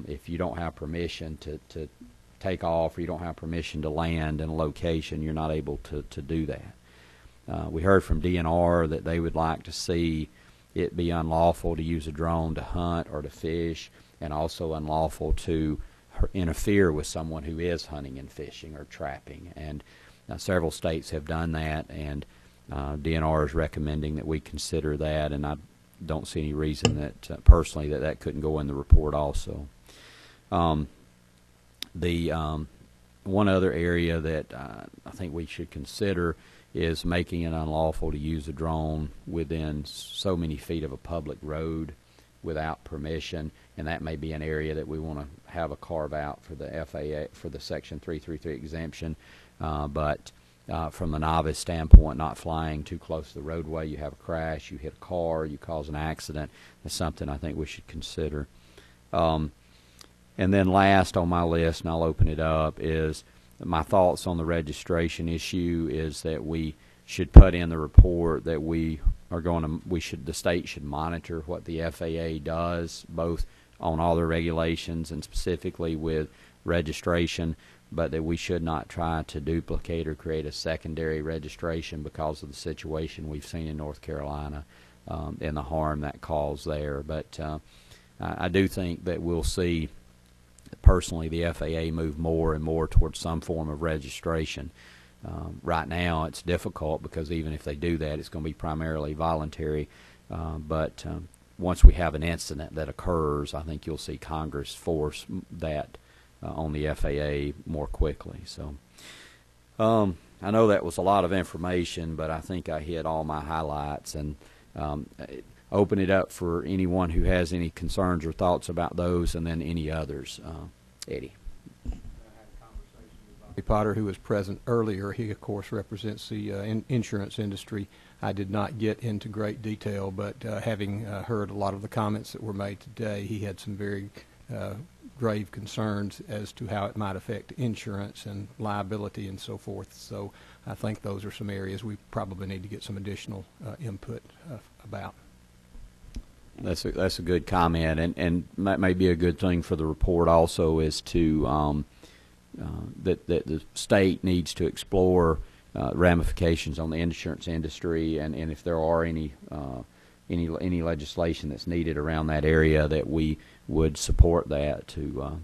if you don't have permission to take off, or you don't have permission to land in a location, you're not able to do that. We heard from DNR that they would like to see it be unlawful to use a drone to hunt or to fish, and also unlawful to interfere with someone who is hunting and fishing or trapping. And several states have done that, and DNR is recommending that we consider that, and I don't see any reason that, personally, that couldn't go in the report also. One other area that I think we should consider is making it unlawful to use a drone within so many feet of a public road without permission, and that may be an area that we want to have a carve out for the FAA for the Section 333 exemption. But from the novice standpoint, not flying too close to the roadway, you have a crash, you hit a car, you cause an accident, that's something I think we should consider. And then last on my list, and I'll open it up, is my thoughts on the registration issue is that we should put in the report that the state should monitor what the FAA does, both on all their regulations and specifically with registration, but that we should not try to duplicate or create a secondary registration because of the situation we've seen in North Carolina and the harm that caused there. But I do think that we'll see, personally, the FAA move more and more towards some form of registration. Right now, it's difficult because even if they do that, it's going to be primarily voluntary. But once we have an incident that occurs, I think you'll see Congress force that on the FAA more quickly. So I know that was a lot of information, but I think I hit all my highlights, and open it up for anyone who has any concerns or thoughts about those, and then any others. Eddie. Potter, who was present earlier. He, of course, represents the insurance industry. I did not get into great detail, but having heard a lot of the comments that were made today, he had some very grave concerns as to how it might affect insurance and liability and so forth. So I think those are some areas we probably need to get some additional input about. That's a good comment, and that may be a good thing for the report also, is to that the state needs to explore ramifications on the insurance industry, and if there are any legislation that's needed around that area, that we would support that to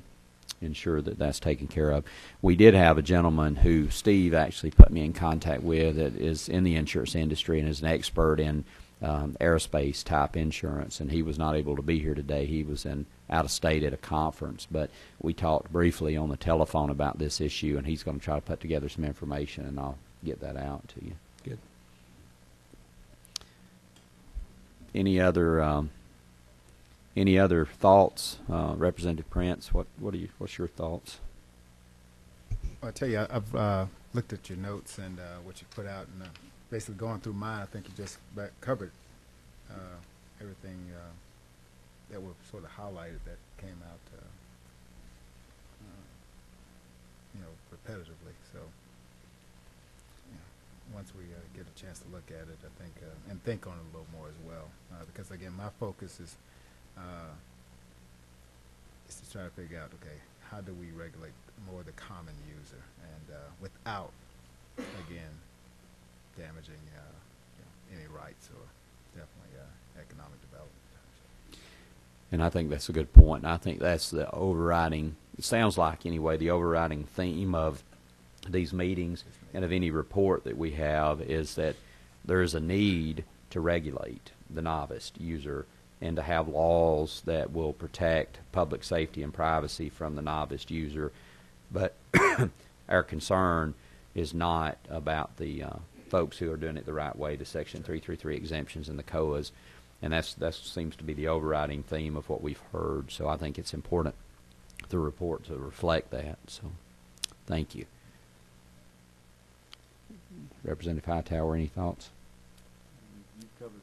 ensure that that's taken care of. We did have a gentleman who Steve actually put me in contact with that is in the insurance industry and is an expert in aerospace type insurance, and he was not able to be here today. He was out of state at a conference, but we talked briefly on the telephone about this issue, and he's going to try to put together some information, and I'll get that out to you. Good. Any other thoughts, Representative Prince? What's your thoughts? I'll tell you, I've looked at your notes and what you put out, and basically going through mine, I think you just covered everything that were sort of highlighted that came out, repetitively. So, once we get a chance to look at it, I think, and think on it a little more as well, because again, my focus is to try to figure out, okay, how do we regulate more the common user, and without, again, damaging any rights or definitely economic development. And I think that's a good point. And I think that's the overriding, it sounds like anyway, the overriding theme of these meetings and of any report that we have is that there is a need to regulate the novice user and to have laws that will protect public safety and privacy from the novice user. But our concern is not about the folks who are doing it the right way, the Section 333 exemptions and the COAs, and that seems to be the overriding theme of what we've heard. So I think it's important, the report, to reflect that. So thank you. Representative Hightower, any thoughts? You've covered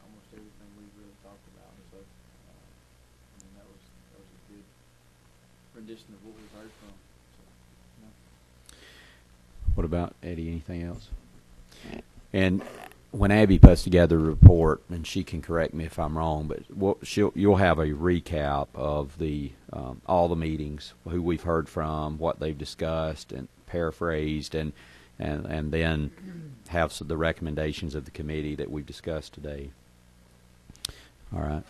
almost everything we've really talked about, so I mean, that was a good rendition of what we've heard from. So, What about Eddie? Anything else? And when Abby puts together a report, and she can correct me if I'm wrong, but you'll have a recap of the all the meetings, who we've heard from, what they've discussed and paraphrased, and then have the recommendations of the committee that we've discussed today. All right.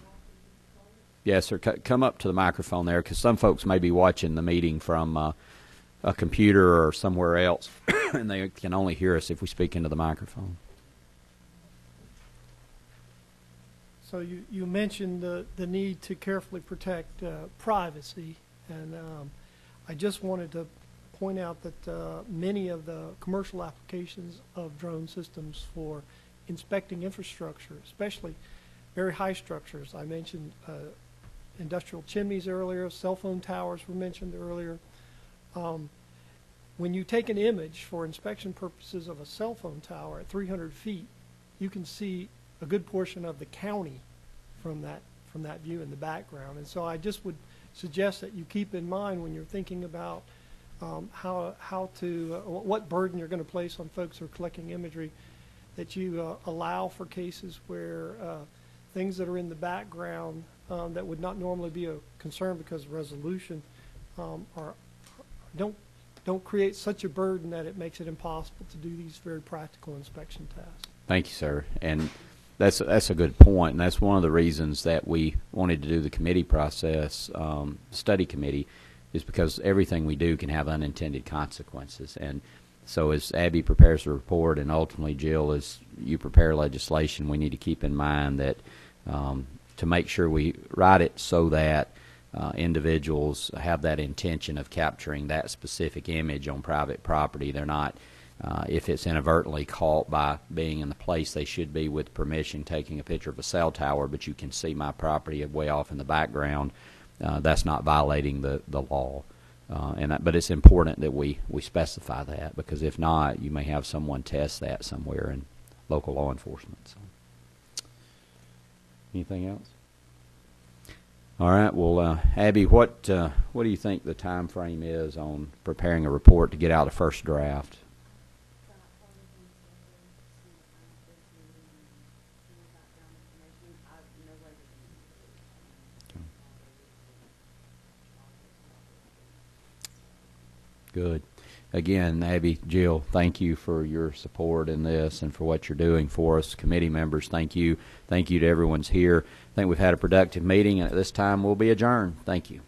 Yes, sir. Come up to the microphone there, because some folks may be watching the meeting from a computer or somewhere else, and they can only hear us if we speak into the microphone. So you mentioned the need to carefully protect privacy, and I just wanted to point out that many of the commercial applications of drone systems for inspecting infrastructure, especially very high structures. I mentioned industrial chimneys earlier, cell phone towers were mentioned earlier. When you take an image for inspection purposes of a cell phone tower at 300 feet, you can see a good portion of the county from that view in the background. And so I just would suggest that you keep in mind when you're thinking about what burden you're going to place on folks who are collecting imagery, that you allow for cases where things that are in the background that would not normally be a concern because of resolution don't create such a burden that it makes it impossible to do these very practical inspection tasks. Thank you, sir. And that's a good point, and that's one of the reasons that we wanted to do the committee process, study committee, is because everything we do can have unintended consequences. And So as Abby prepares the report, and ultimately Jill, as you prepare legislation, we need to keep in mind that to make sure we write it so that individuals have that intention of capturing that specific image on private property. They're not, if it's inadvertently caught by being in the place they should be with permission, taking a picture of a cell tower, but you can see my property way off in the background, that's not violating the law. But it's important that we specify that, because if not, you may have someone test that somewhere in local law enforcement. So. Anything else? All right. Well, Abby, what do you think the time frame is on preparing a report to get out a first draft? Good. Again, Abby, Jill, thank you for your support in this and for what you're doing for us. Committee members, thank you. Thank you to everyone's here. I think we've had a productive meeting, and at this time we'll be adjourned. Thank you.